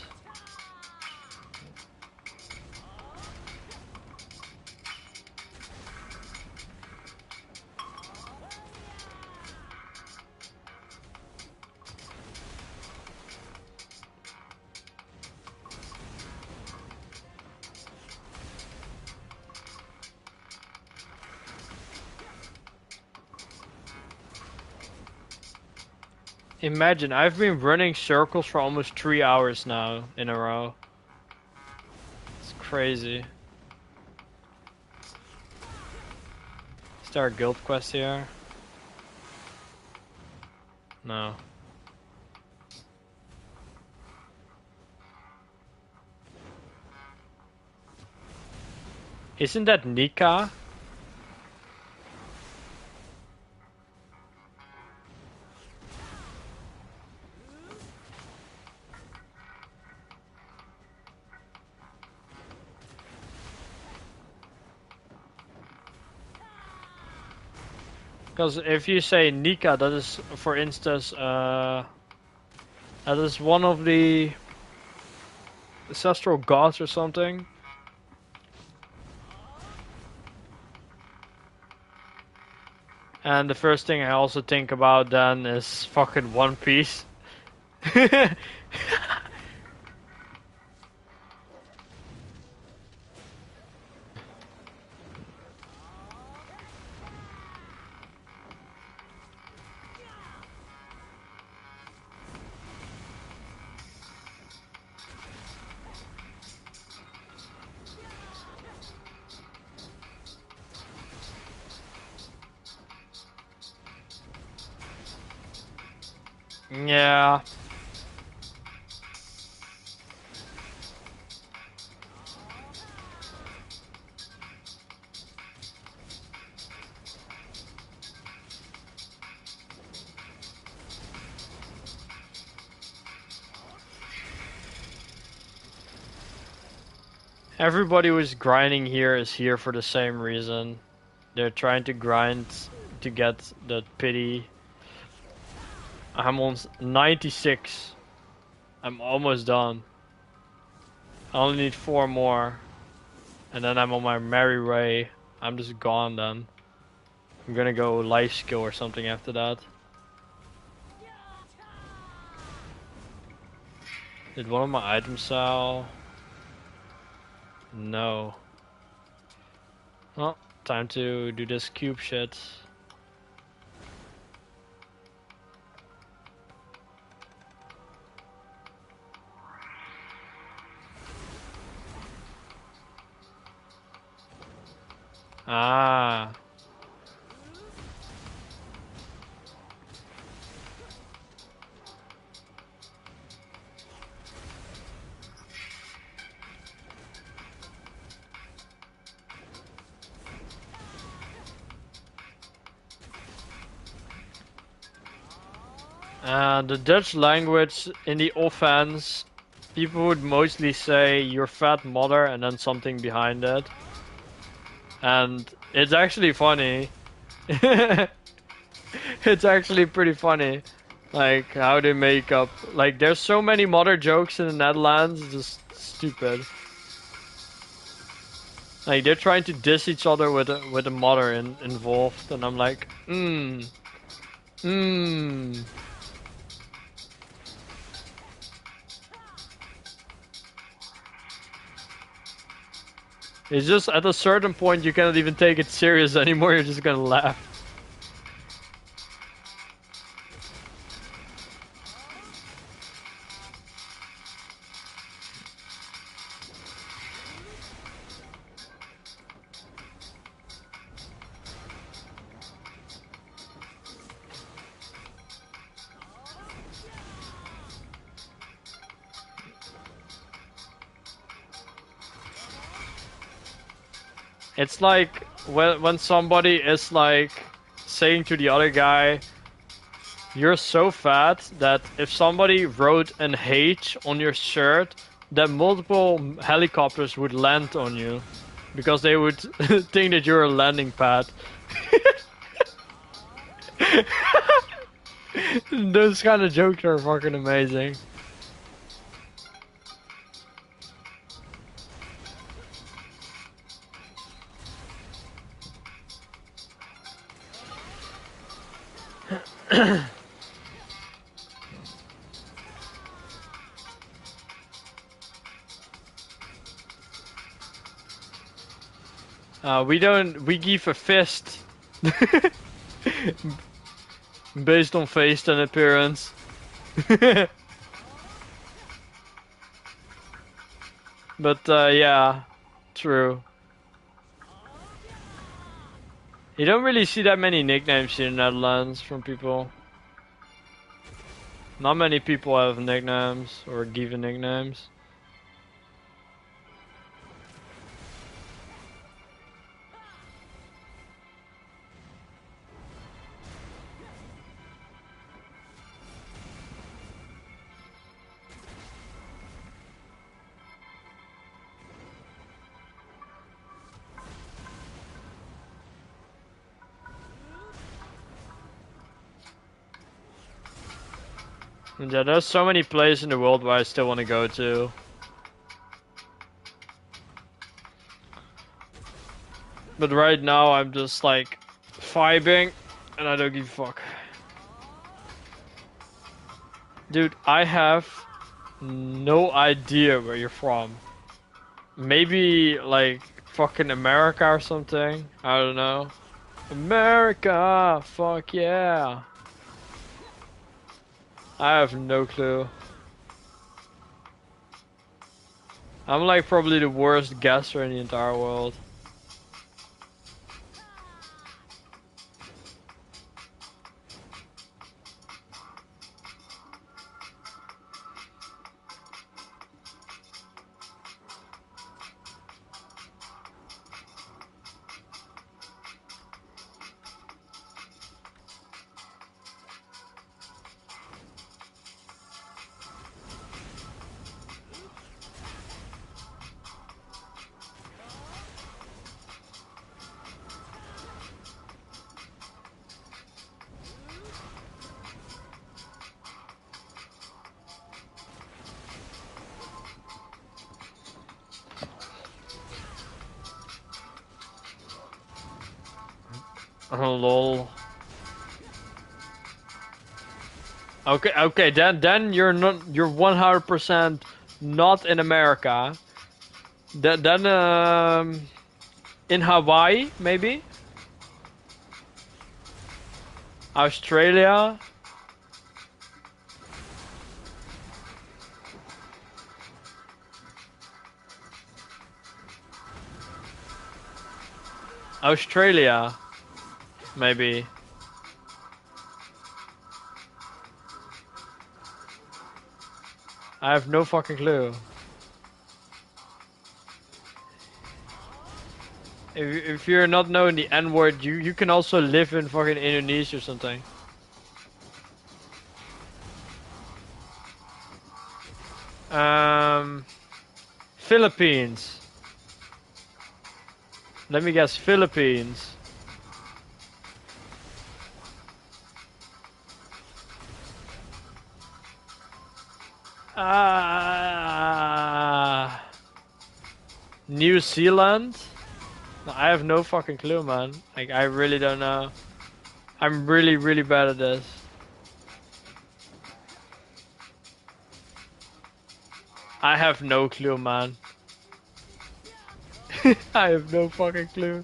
Imagine, I've been running circles for almost 3 hours now in a row. It's crazy. Is there a guild quest here? No. Isn't that Nika? Because if you say Nika, that is, for instance, that is one of the ancestral gods or something. And the first thing I also think about then is fucking One Piece. Yeah. Everybody who's grinding here is here for the same reason. They're trying to grind to get the Pitty. I'm on 96. I'm almost done. I only need 4 more. And then I'm on my merry way. I'm just gone then. I'm gonna go life skill or something after that. Did one of my items sell? No. Well, time to do this cube shit. Ah. The Dutch language in the offense, people would mostly say your fat mother and then something behind it. And it's actually funny. It's actually pretty funny. Like how they make up. Like there's so many mother jokes in the Netherlands, it's just stupid. Like they're trying to diss each other with a mother involved, and I'm like, mmm. It's just at a certain point you cannot even take it serious anymore, you're just gonna laugh. It's like when somebody is like saying to the other guy, you're so fat that if somebody wrote an H on your shirt, then multiple helicopters would land on you. Because they would think that you're a landing pad. Those kind of jokes are fucking amazing. We give a fist. Based on face and appearance. But yeah, true. You don't really see that many nicknames here in the Netherlands from people. Not many people have nicknames or given nicknames. Yeah, there's so many places in the world where I still want to go to. But right now I'm just like vibing and I don't give a fuck. Dude, I have no idea where you're from. Maybe like fucking America or something. I don't know. America, fuck yeah. I have no clue. I'm like probably the worst guesser in the entire world. Oh lol. Okay, then you're not, you're 100% not in America. Then in Hawaii maybe? Australia? Australia, maybe. I have no fucking clue. If you're not knowing the N word, you can also live in fucking Indonesia or something. Philippines. Let me guess, Philippines. Ah, New Zealand? I have no fucking clue, man. Like, I really don't know. I'm really, really bad at this. I have no clue, man. I have no fucking clue.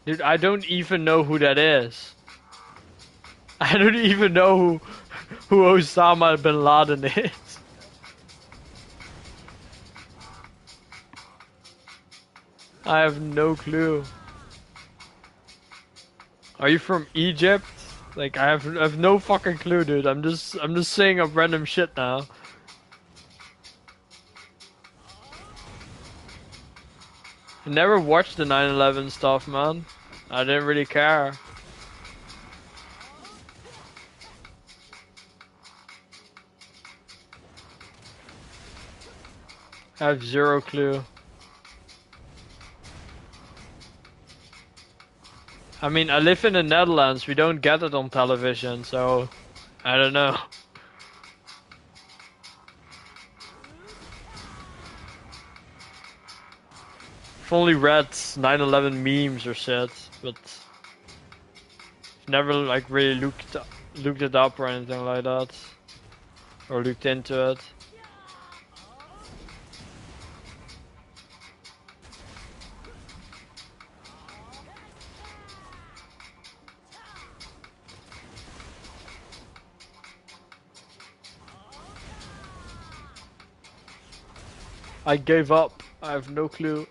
Dude, I don't even know who that is. I don't even know who Osama bin Laden is. I have no clue. Are you from Egypt? Like I have no fucking clue, dude. I'm just saying up random shit now. I never watched the 9/11 stuff, man. I didn't really care. I have zero clue. I mean, I live in the Netherlands. We don't get it on television, so I don't know. I've only read 9/11 memes or shit, but never like really looked it up or anything like that, or looked into it. I gave up. I have no clue.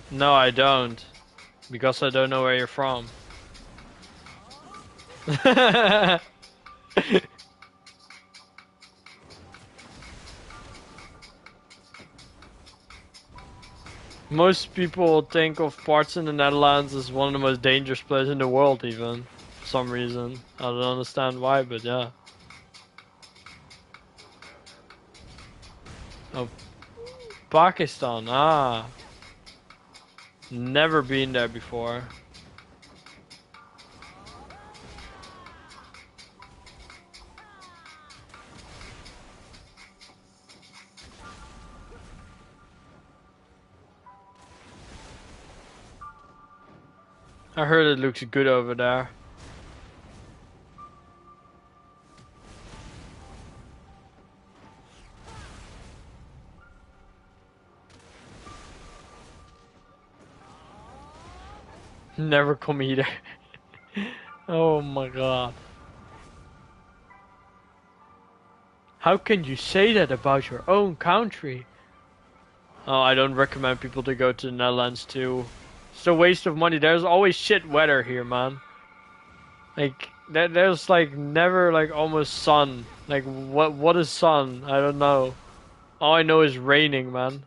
No, I don't. Because I don't know where you're from. Most people think of parts in the Netherlands as one of the most dangerous places in the world, even. For some reason. I don't understand why, but yeah. Oh, Pakistan, ah. Never been there before. I heard it looks good over there. Never come either. Oh my god. How can you say that about your own country? Oh, I don't recommend people to go to the Netherlands too. It's a waste of money. There's always shit weather here, man. Like, there's like never like almost sun. Like, what is sun? I don't know. All I know is raining, man.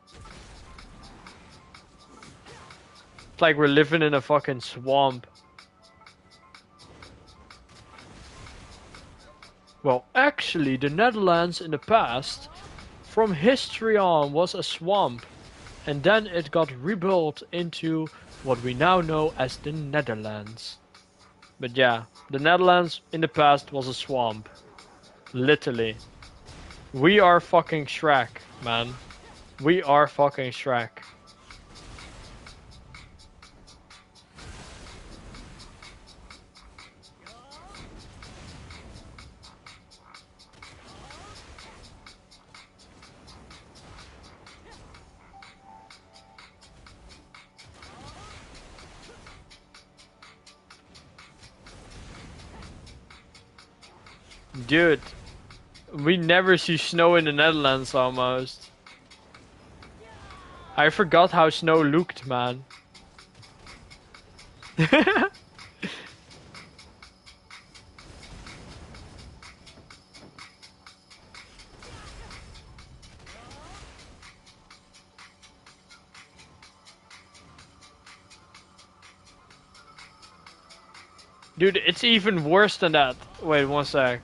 It's like we're living in a fucking swamp. Well, actually, the Netherlands in the past, from history on, was a swamp. And then it got rebuilt into what we now know as the Netherlands. But yeah, the Netherlands in the past was a swamp. Literally. We are fucking Shrek, man. We are fucking Shrek. Dude, we never see snow in the Netherlands almost. I forgot how snow looked, man. Dude, it's even worse than that. Wait, one sec.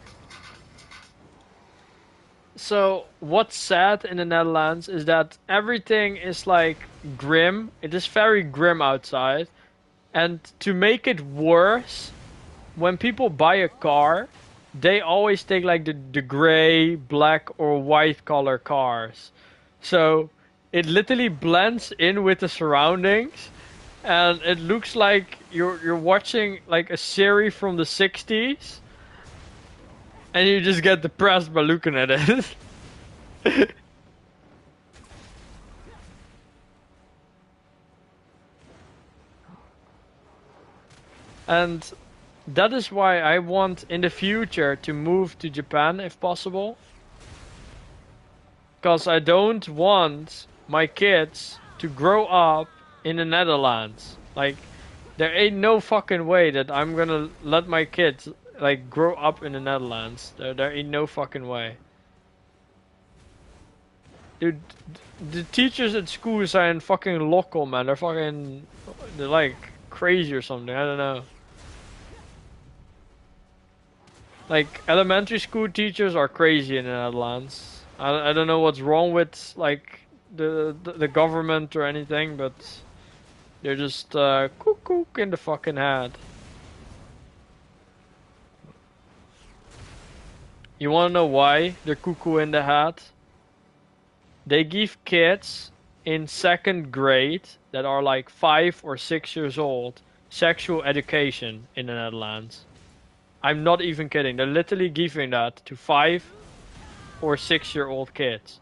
So, what's sad in the Netherlands is that everything is like grim. It is very grim outside. And to make it worse, when people buy a car, they always take like the gray, black, or white color cars. So, it literally blends in with the surroundings. And it looks like you're watching like a series from the 60s. And you just get depressed by looking at it. And that is why I want in the future to move to Japan if possible. Because I don't want my kids to grow up in the Netherlands. Like, there ain't no fucking way that I'm gonna let my kids like grow up in the Netherlands. There ain't no fucking way. Dude, the teachers at schools are in fucking local, man. They're like crazy or something. I don't know. Like elementary school teachers are crazy in the Netherlands. I don't know what's wrong with like the government or anything, but they're just cuckoo in the fucking head. You wanna know why they're cuckoo in the head? They give kids in 2nd grade that are like 5 or 6 years old sexual education in the Netherlands. I'm not even kidding. They're literally giving that to 5 or 6-year-old kids.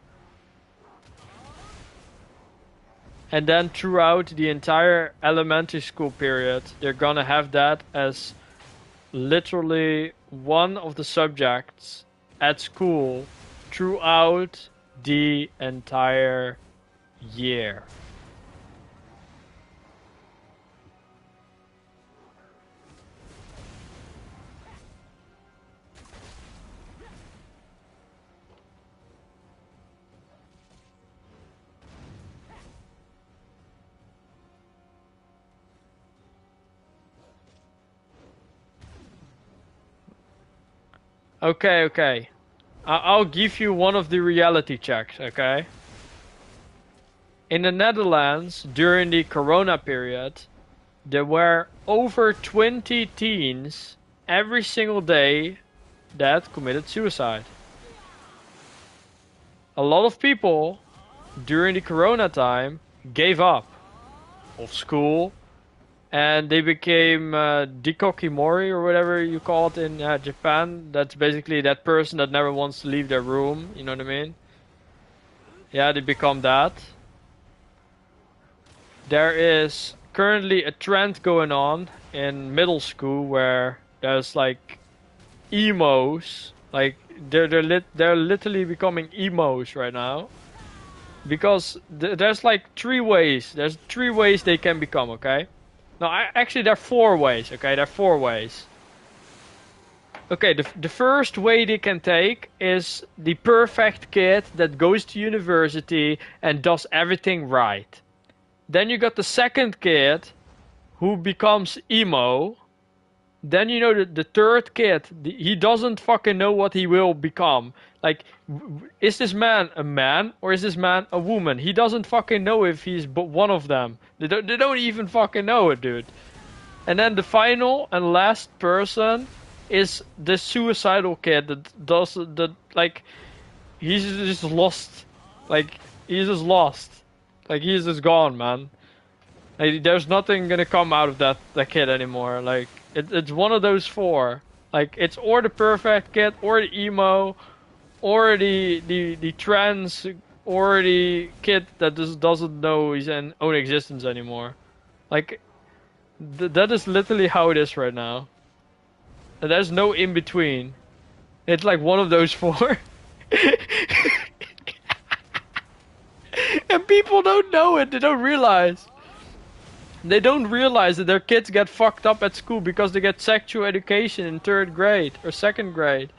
And then throughout the entire elementary school period, they're gonna have that as literally one of the subjects at school throughout the entire year. Okay. I'll give you one of the reality checks, okay? In the Netherlands, during the Corona period, there were over 20 teens every single day that committed suicide. A lot of people during the Corona time gave up of school and they became dikokimori or whatever you call it in Japan. That's basically that person that never wants to leave their room, you know what I mean? Yeah, they become that. There is currently a trend going on in middle school where there's like emos, like they're literally becoming emos right now, because there's like 3 ways. There's 3 ways they can become. Okay, no, actually there are 4 ways. Okay, there are 4 ways. Okay, the first way they can take is the perfect kid that goes to university and does everything right. Then you got the second kid who becomes emo. Then you know the third kid, he doesn't fucking know what he will become. Like, is this man a man or is this man a woman? He doesn't fucking know if he's but one of them. They don't even fucking know it, dude. And then the final and last person is the suicidal kid that does the like he's just lost. Like he's just lost. Like he's just gone, man. Like, there's nothing gonna come out of that kid anymore. Like it's one of those four. Like it's or the perfect kid, or the emo, or the trans, or the kid that just doesn't know his own existence anymore. Like that is literally how it is right now. And there's no in between. It's like one of those four. And people don't know it. They don't realize. They don't realize that their kids get fucked up at school because they get sexual education in 3rd grade or 2nd grade.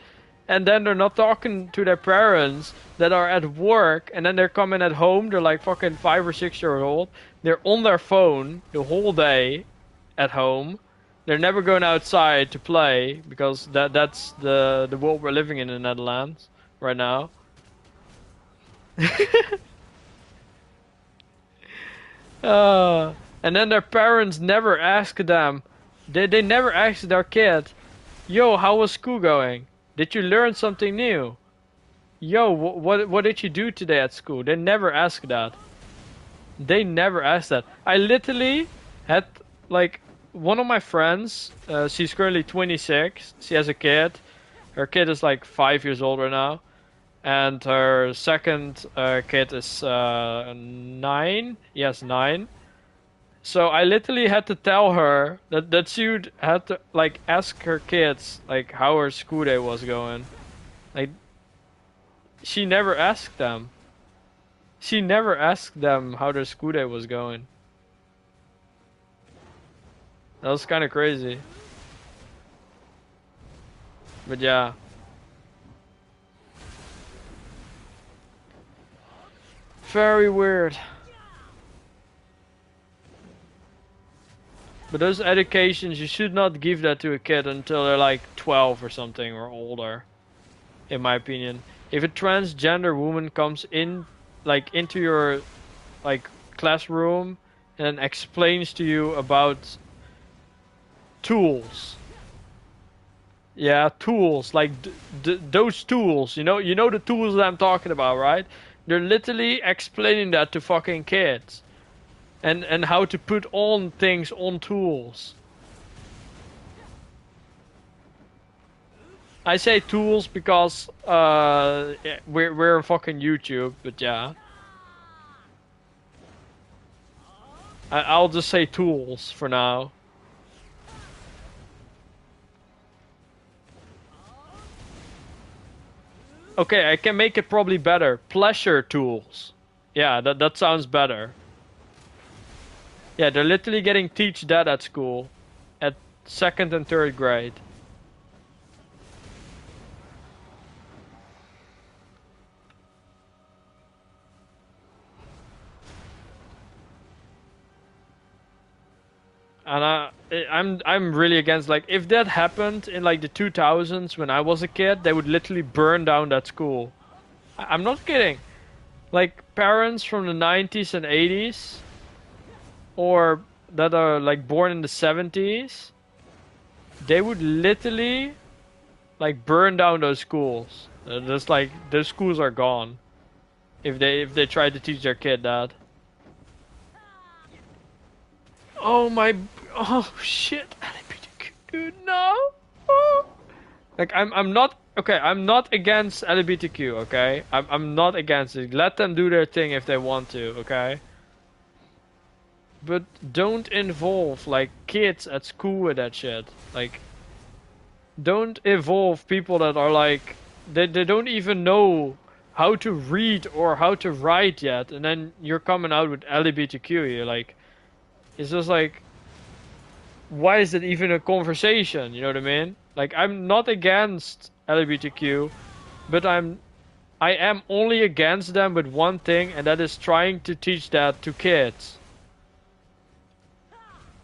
And then they're not talking to their parents that are at work, and then they're coming at home, they're like fucking 5 or 6 years old. They're on their phone the whole day at home. They're never going outside to play because that's the world we're living in the Netherlands right now. And then their parents never ask them. They never ask their kid, "Yo, how was school going? Did you learn something new? Yo, what did you do today at school?" They never ask that. They never ask that. I literally had like one of my friends. She's currently 26. She has a kid. Her kid is like 5 years old right now, and her second kid is 9. Yes, 9. So I literally had to tell her that she would have to like ask her kids like how her school day was going. Like she never asked them. She never asked them how their school day was going. That was kind of crazy. But yeah. Very weird. But those educations, you should not give that to a kid until they're like 12 or something or older. In my opinion. If a transgender woman comes in, like into your like classroom and explains to you about tools. Yeah, tools, like those tools, you know the tools that I'm talking about, right? They're literally explaining that to fucking kids. And how to put on things on tools. I say tools because we're fucking YouTube, but yeah. I'll just say tools for now. Okay, I can make it probably better. Pleasure tools. Yeah, that sounds better. Yeah, they're literally getting teach that at school. At 2nd and 3rd grade. And I'm really against, like, if that happened in like the 2000s when I was a kid, they would literally burn down that school. I'm not kidding. Like parents from the 90s and 80s, or that are like born in the 70s, they would literally like burn down those schools. Just like those schools are gone if they try to teach their kid that. Oh shit, LGBTQ, dude, no. Oh. Like I'm not okay. I'm not against LGBTQ. Okay, I'm not against it. Let them do their thing if they want to. Okay. But don't involve like kids at school with that shit. Like, don't involve people that are like they don't even know how to read or how to write yet, and then you're coming out with LGBTQ. You're like, it's just like, why is it even a conversation? You know what I mean? Like, I'm not against LGBTQ, but I am only against them with one thing, and that is trying to teach that to kids.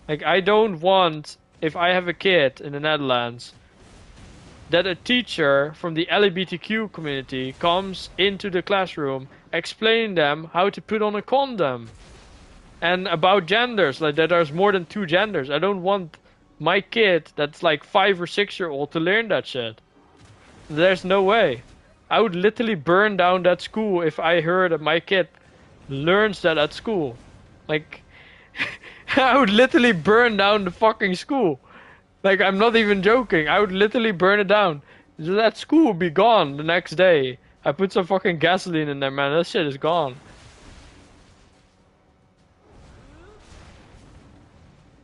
Like, I don't want, if I have a kid in the Netherlands, that a teacher from the LGBTQ community comes into the classroom explaining them how to put on a condom. And about genders, like that there's more than 2 genders. I don't want my kid that's like 5 or 6-year-old to learn that shit. There's no way. I would literally burn down that school if I heard that my kid learns that at school. Like, I would literally burn down the fucking school. Like, I'm not even joking. I would literally burn it down. That school would be gone the next day. I put some fucking gasoline in there, man. That shit is gone.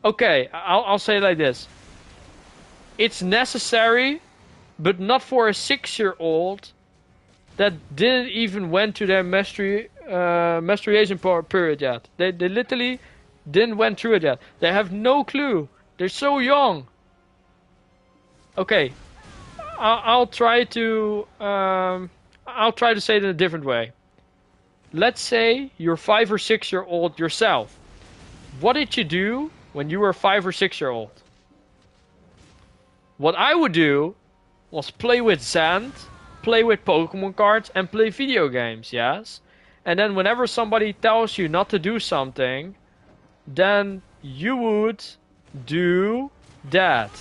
Okay, I'll say it like this. It's necessary, but not for a 6-year-old that didn't even went to their menstruation period yet. They literally didn't went through it yet. They have no clue. They're so young. Okay, I'll try to say it in a different way. Let's say you're 5 or 6-year-old yourself. What did you do when you were 5 or 6-year-old? What I would do was play with sand, play with Pokemon cards, and play video games, yes? And then whenever somebody tells you not to do something, then you would do that.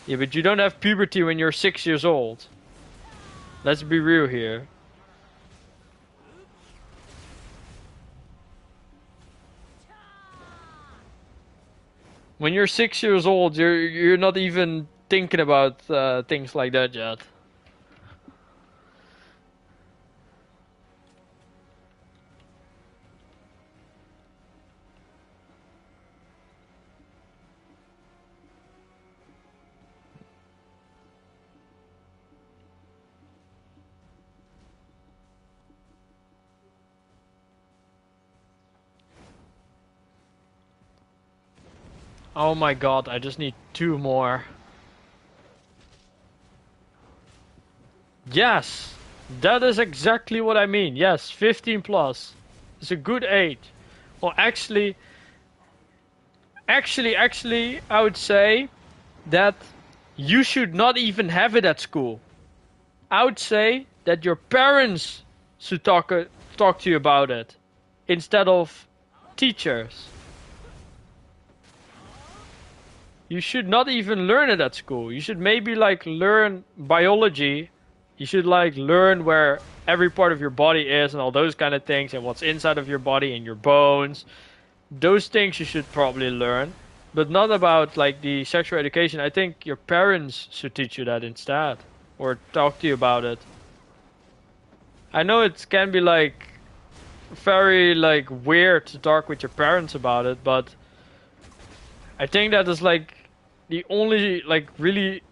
Yeah, but you don't have puberty when you're 6 years old. Let's be real here. When you're 6 years old, you're not even thinking about things like that yet. Oh my god, I just need 2 more. Yes! That is exactly what I mean. Yes, 15 plus. It's a good age. Well, actually, I would say that you should not even have it at school. I would say that your parents should talk to you about it instead of teachers. You should not even learn it at school. You should maybe like learn biology. You should like learn where every part of your body is and all those kind of things and what's inside of your body and your bones. Those things you should probably learn, but not about like the sexual education. I think your parents should teach you that instead or talk to you about it. I know it can be like very like weird to talk with your parents about it, but I think that is like the only like really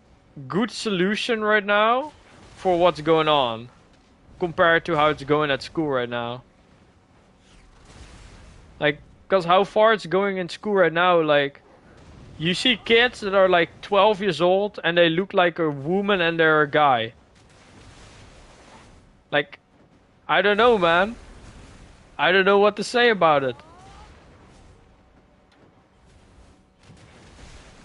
good solution right now for what's going on compared to how it's going at school right now. Like, because how far it's going in school right now, like you see kids that are like 12 years old and they look like a woman and they're a guy. Like, I don't know, man. I don't know what to say about it.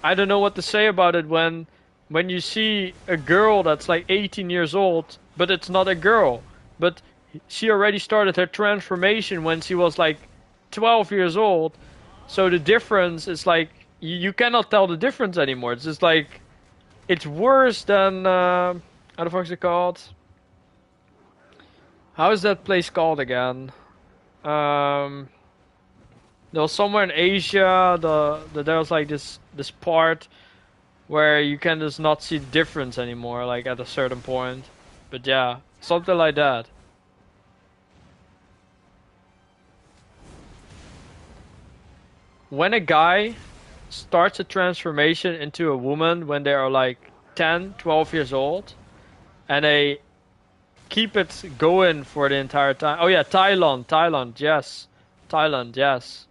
I don't know what to say about it when you see a girl that's like 18 years old, but it's not a girl. But she already started her transformation when she was like 12 years old. So the difference is like, you cannot tell the difference anymore. It's just like, it's worse than, how the fuck is it called? How is that place called again? There was somewhere in Asia, there was like this part where you can just not see the difference anymore, like at a certain point. But yeah, something like that. When a guy starts a transformation into a woman when they are like 10, 12 years old, and they keep it going for the entire time. Oh yeah, Thailand, yes. Thailand, yes.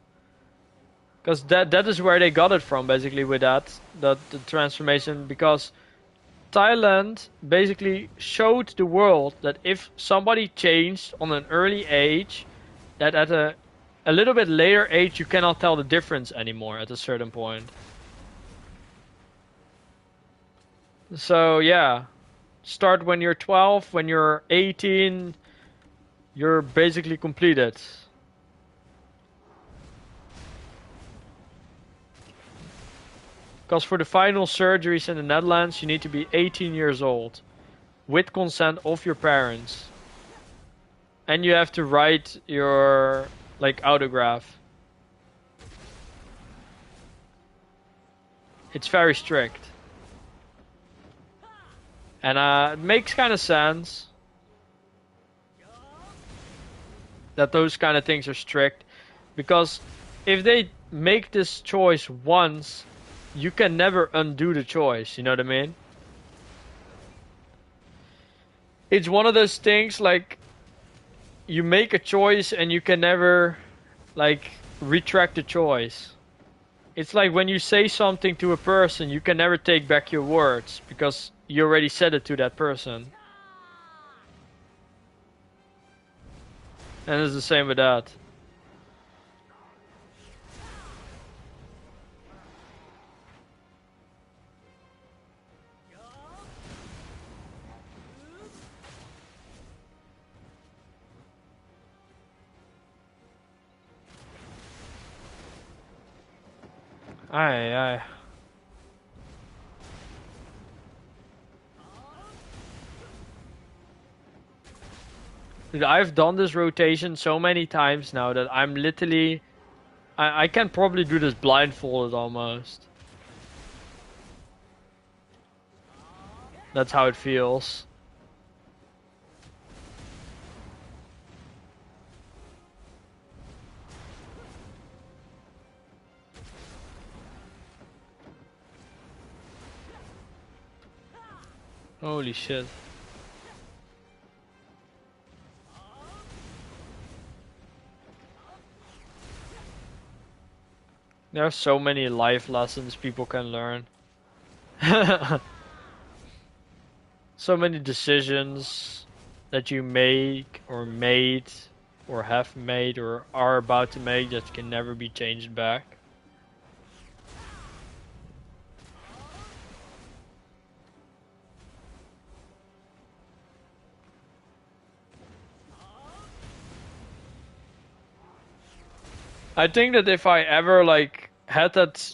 Because that is where they got it from, basically, with that the transformation. Because Thailand basically showed the world that if somebody changed on an early age, that at a little bit later age you cannot tell the difference anymore at a certain point. So yeah, start when you're 12, when you're 18, you're basically completed. Because for the final surgeries in the Netherlands, you need to be 18 years old, with consent of your parents. And you have to write your, like, autograph. It's very strict. And it makes kind of sense that those kind of things are strict. Because if they make this choice once, you can never undo the choice, you know what I mean? It's one of those things, like, you make a choice and you can never, like, retract the choice. It's like when you say something to a person, you can never take back your words, because you already said it to that person. And it's the same with that. Aye. Dude, I've done this rotation so many times now that I'm literally... I can probably do this blindfolded almost. That's how it feels. Holy shit. There are so many life lessons people can learn. So many decisions that you make or made or have made or are about to make that can never be changed back. I think that if I ever like had that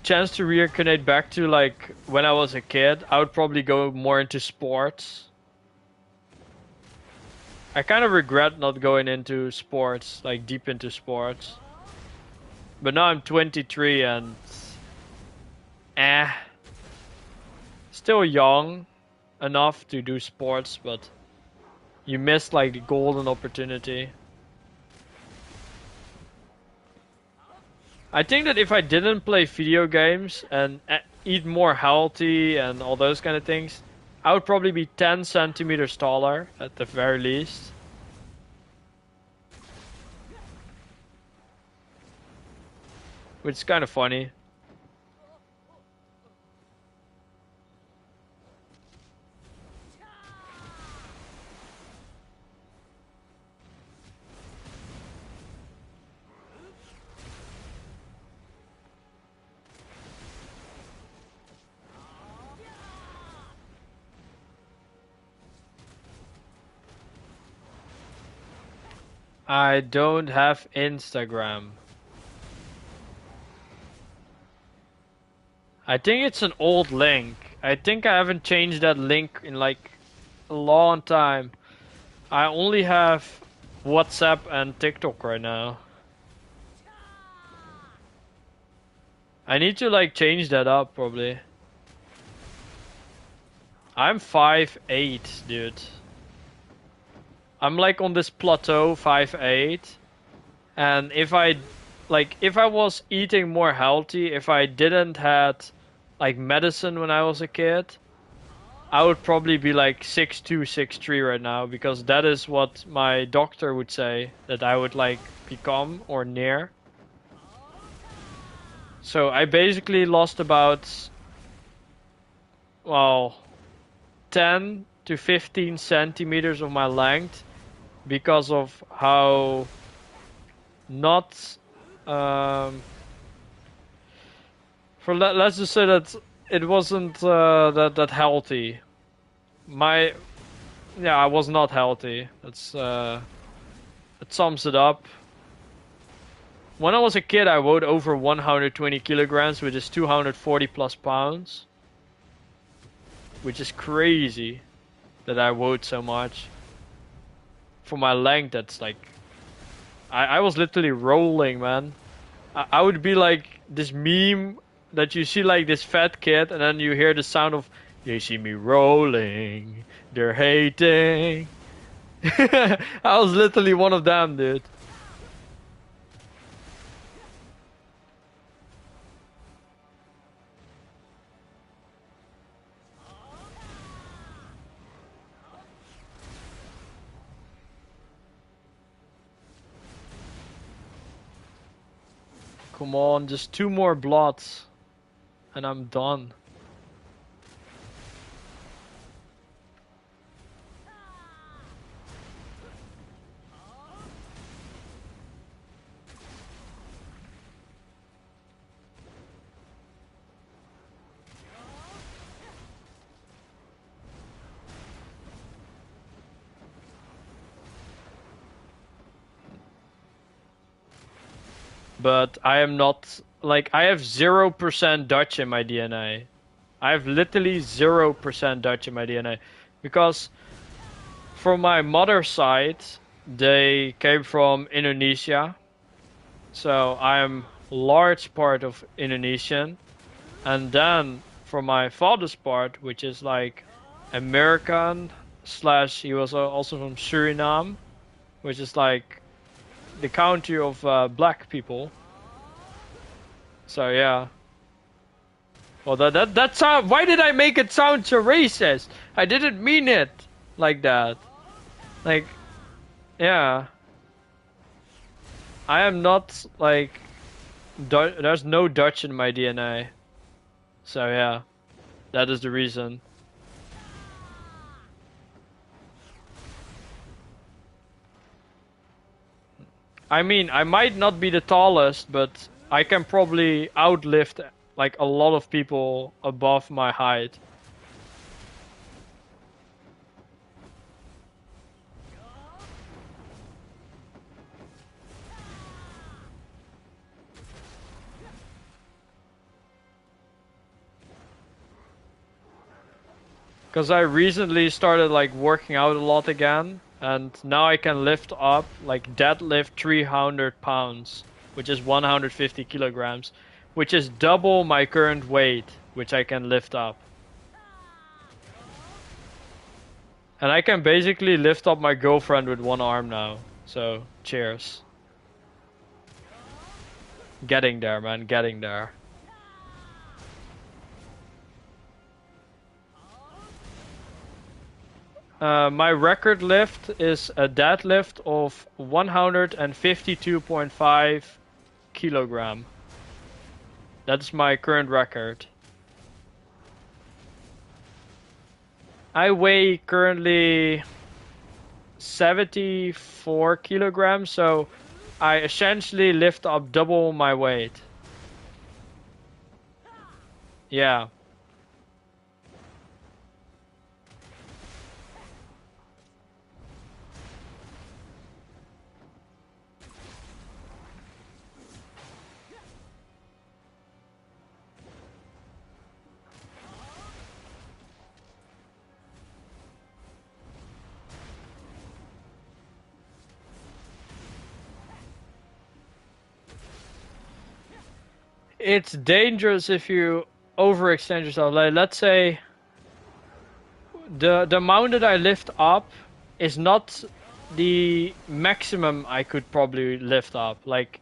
chance to reincarnate back to like when I was a kid, I would probably go more into sports. I kind of regret not going into sports, like deep into sports. But now I'm 23 and still young enough to do sports, but you missed like the golden opportunity. I think that if I didn't play video games and eat more healthy and all those kind of things, I would probably be 10 centimeters taller at the very least. Which is kind of funny. I don't have Instagram. I think it's an old link. I think I haven't changed that link in like a long time. I only have WhatsApp and TikTok right now. I need to like change that up probably. I'm 5'8", dude. I'm like on this plateau, 5'8", and if I was eating more healthy, if I didn't had like medicine when I was a kid, I would probably be like 6'2", 6'3" right now, because that is what my doctor would say that I would like become or near. So I basically lost about, well, 10 to 15 centimeters of my length because of how not let's just say that it wasn't that healthy. I was not healthy. It sums it up. When I was a kid, I weighed over 120 kilograms, which is 240 plus pounds, which is crazy that I weighed so much. For my length, that's like, I was literally rolling, man. I would be like this meme that you see like this fat kid, and then you hear the sound of, they see me rolling, they're hating. I was literally one of them, dude. Come on, just 2 more bloods, and I'm done. But I am not, like, I have 0% Dutch in my DNA. I have literally 0% Dutch in my DNA. Because from my mother's side, they came from Indonesia. So I am large part of Indonesian. And then from my father's part, which is like American slash, he was also from Suriname, which is like the country of black people. So yeah. Well, that sound. Why did I make it sound so racist? I didn't mean it like that. Like, yeah. I am not like. There's no Dutch in my DNA. So yeah, that is the reason. I mean, I might not be the tallest, but I can probably outlift like a lot of people above my height. Because I recently started like working out a lot again, and now I can lift up, like deadlift 300 pounds, which is 150 kilograms, which is double my current weight, which I can lift up. And I can basically lift up my girlfriend with one arm now, so cheers. Getting there, man, getting there. My record lift is a deadlift of 152.5 kilogram. That's my current record. I weigh currently 74 kilograms, so I essentially lift up double my weight. Yeah. It's dangerous if you overextend yourself. Like, let's say the amount that I lift up is not the maximum I could probably lift up. Like,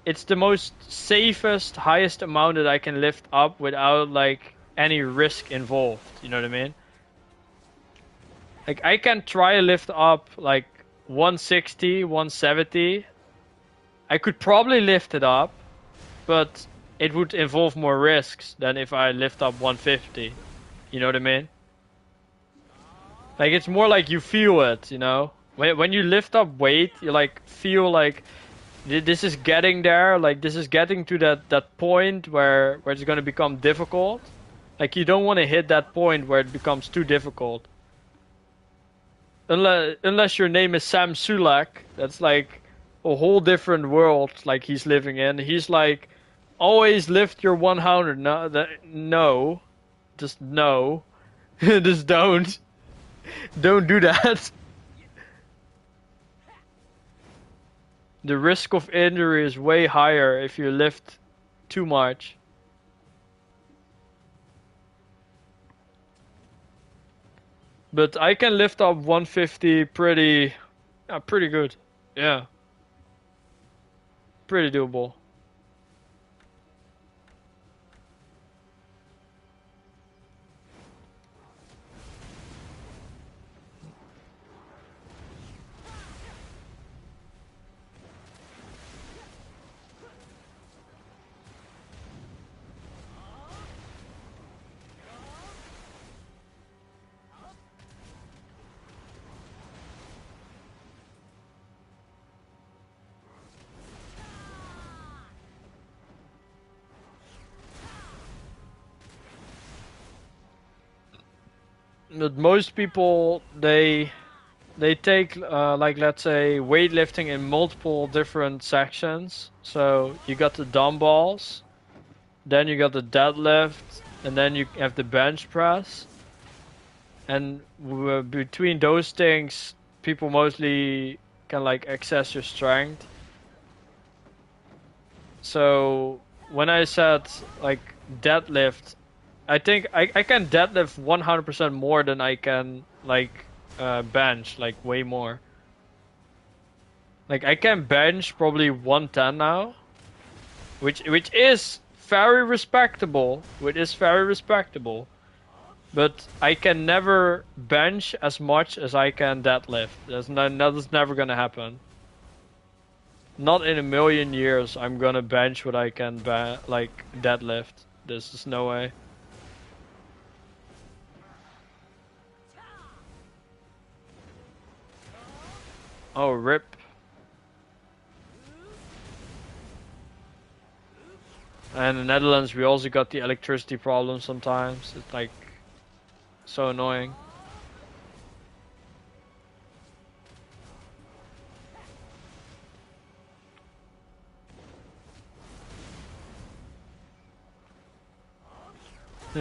it's the most safest, highest amount that I can lift up without like any risk involved. You know what I mean? Like, I can try lift up like 160, 170. I could probably lift it up, but it would involve more risks than if I lift up 150. You know what I mean? Like, it's more like you feel it, you know? When you lift up weight, you like feel like this is getting there, like this is getting to that point where it's gonna become difficult. Like, you don't want to hit that point where it becomes too difficult. Unless your name is Sam Sulak, that's like a whole different world like he's living in. He's like, always lift your 100. No, just no. Just don't. Don't do that. The risk of injury is way higher if you lift too much. But I can lift up 150 pretty good. Yeah. Pretty doable. But most people, they take like, let's say, weightlifting in multiple different sections. So you got the dumbbells, then you got the deadlift, and then you have the bench press. And between those things, people mostly can like access your strength. So when I said like deadlift, I think I can deadlift 100% more than I can like bench, like way more. Like, I can bench probably 110 now, which is very respectable. Which is very respectable. But I can never bench as much as I can deadlift. That's never gonna happen. Not in a million years I'm gonna bench what I can like deadlift. There's just no way. Oh, rip. And in the Netherlands we also got the electricity problem sometimes. It's like so annoying.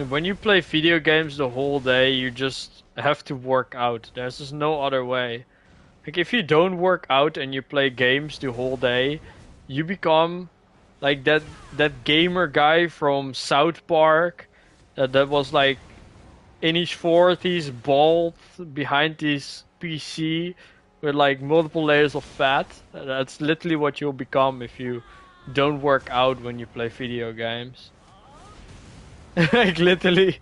When you play video games the whole day, you just have to work out. There's just no other way. Like, if you don't work out and you play games the whole day, you become like that gamer guy from South Park that was like in his 40s, bald, behind his PC with like multiple layers of fat. That's literally what you'll become if you don't work out when you play video games. Like, literally.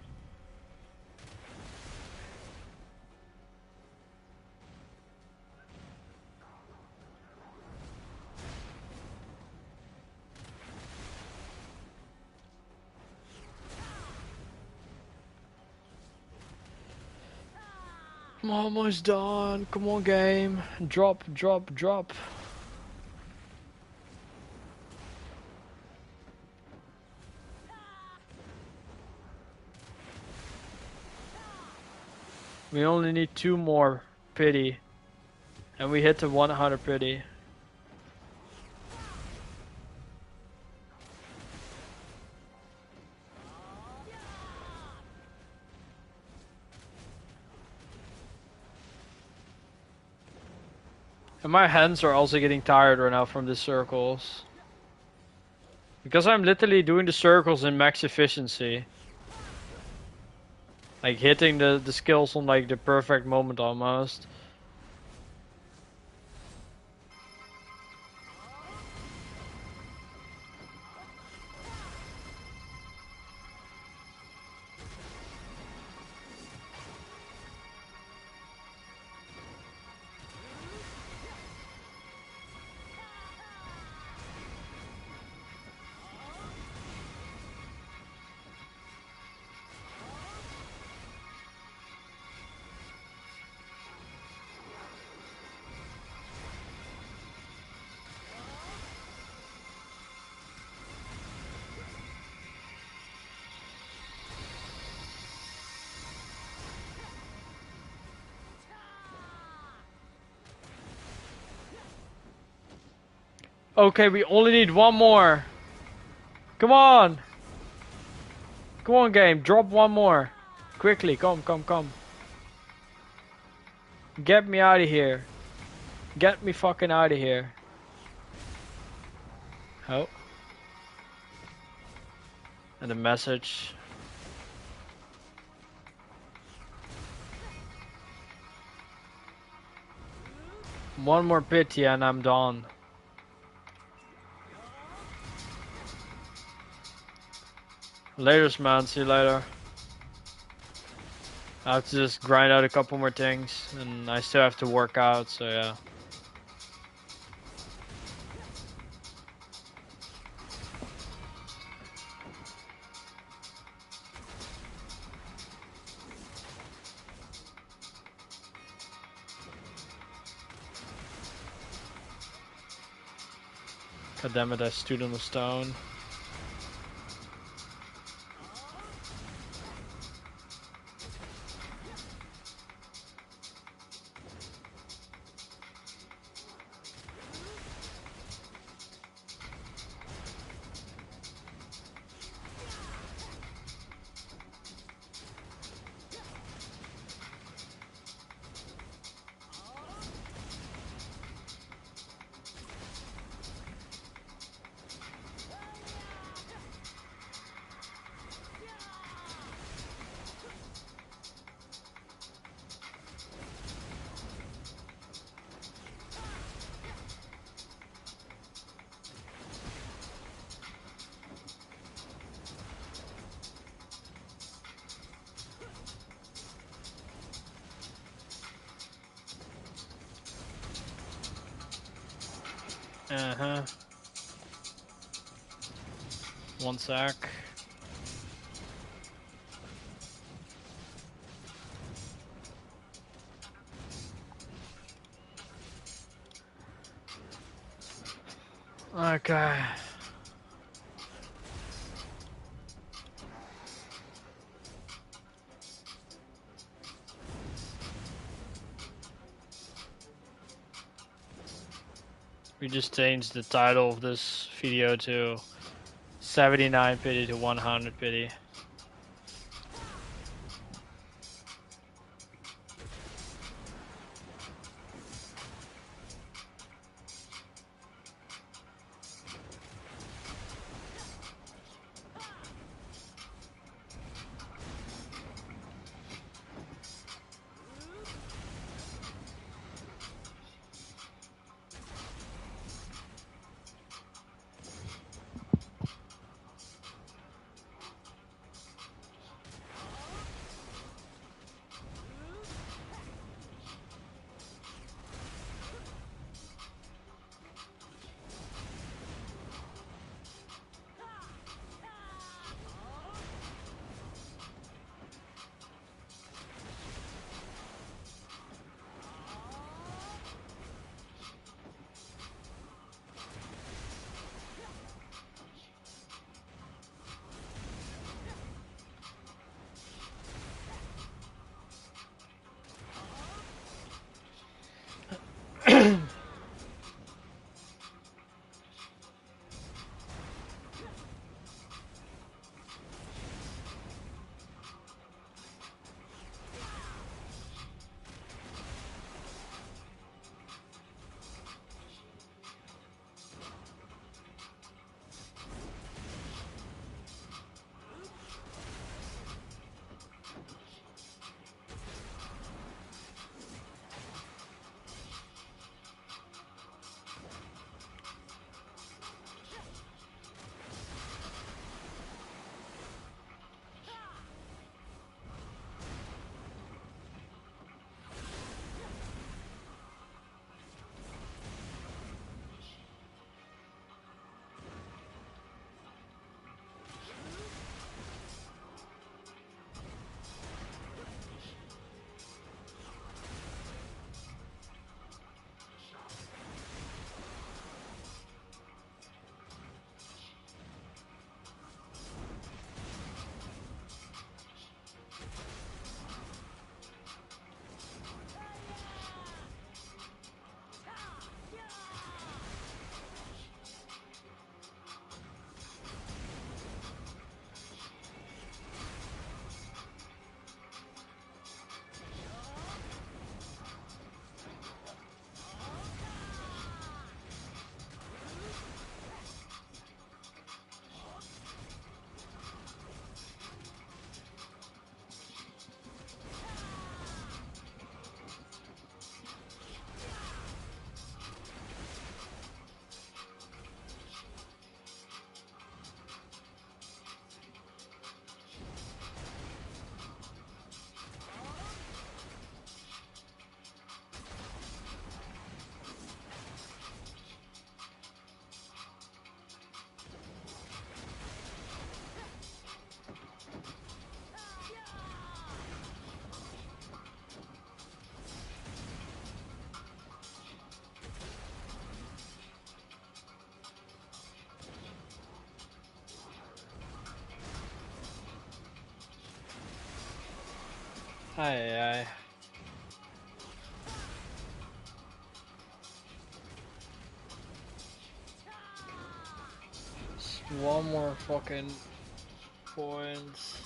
I'm almost done. Come on, game. Drop, drop, drop. We only need 2 more Pitty. And we hit the 100 Pitty. And my hands are also getting tired right now from the circles. Because I'm literally doing the circles in max efficiency. Like, hitting the skills on like the perfect moment almost. Okay, we only need one more. Come on. Come on, game. Drop one more. Quickly. Come, come, come. Get me out of here. Get me fucking out of here. Oh. And a message. One more Pitty and I'm done. Laters, man. See you later. I have to just grind out a couple more things, and I still have to work out, so yeah. God damn it, I stood on the stone. Uh-huh. One sec. Okay. We just changed the title of this video to 79 pity to 100 pity. Aye, aye. Just one more fucking point.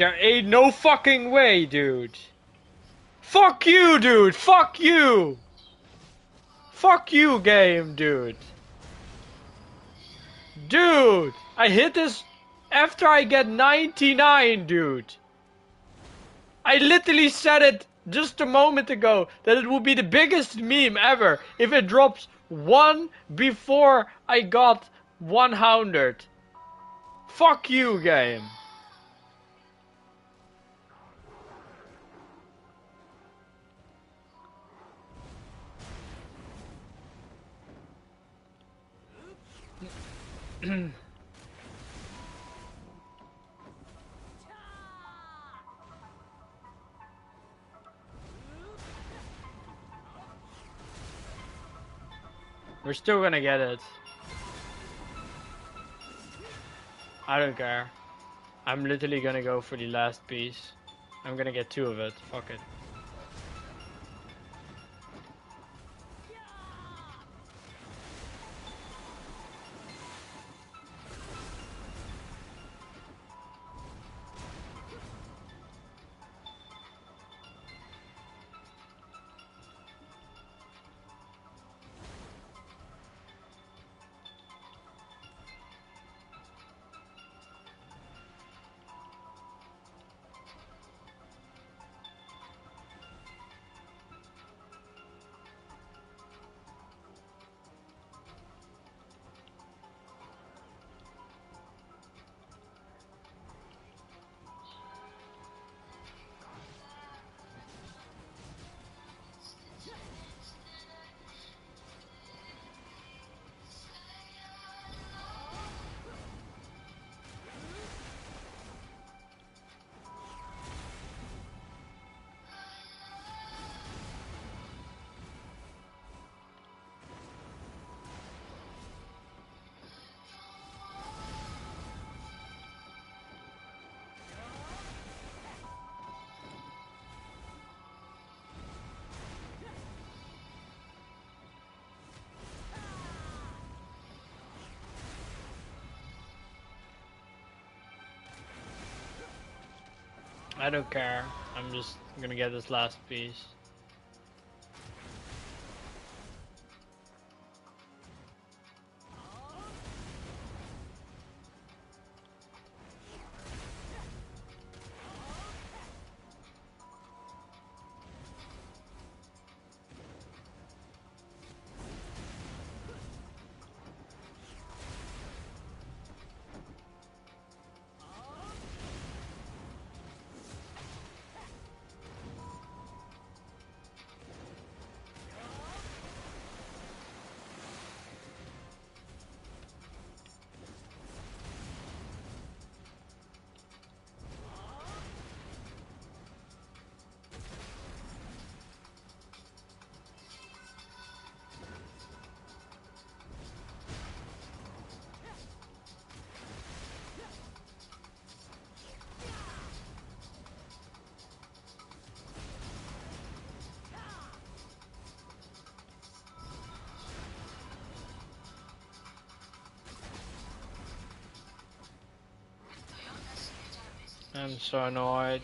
There ain't no fucking way, dude. Fuck you, dude. Fuck you. Fuck you, game, dude. Dude, I hit this after I get 99, dude. I literally said it just a moment ago that it would be the biggest meme ever if it drops one before I got 100. Fuck you, game. We're still gonna get it. I don't care. I'm literally gonna go for the last piece. I'm gonna get 2 of it. Fuck it. I don't care. I'm just gonna get this last piece. I'm so annoyed.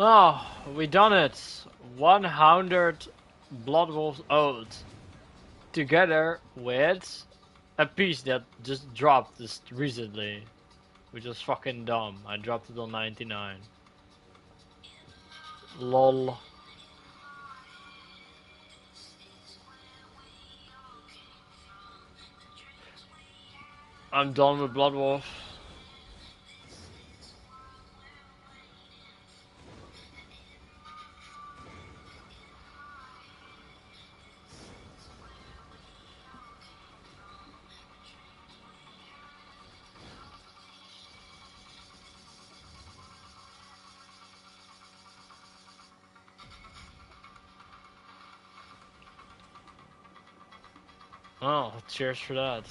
Oh, we done it. 100 BloodWolfs oath. Together with a piece that just dropped just recently. Which was fucking dumb. I dropped it on 99. Lol. I'm done with BloodWolf. Oh, cheers for that.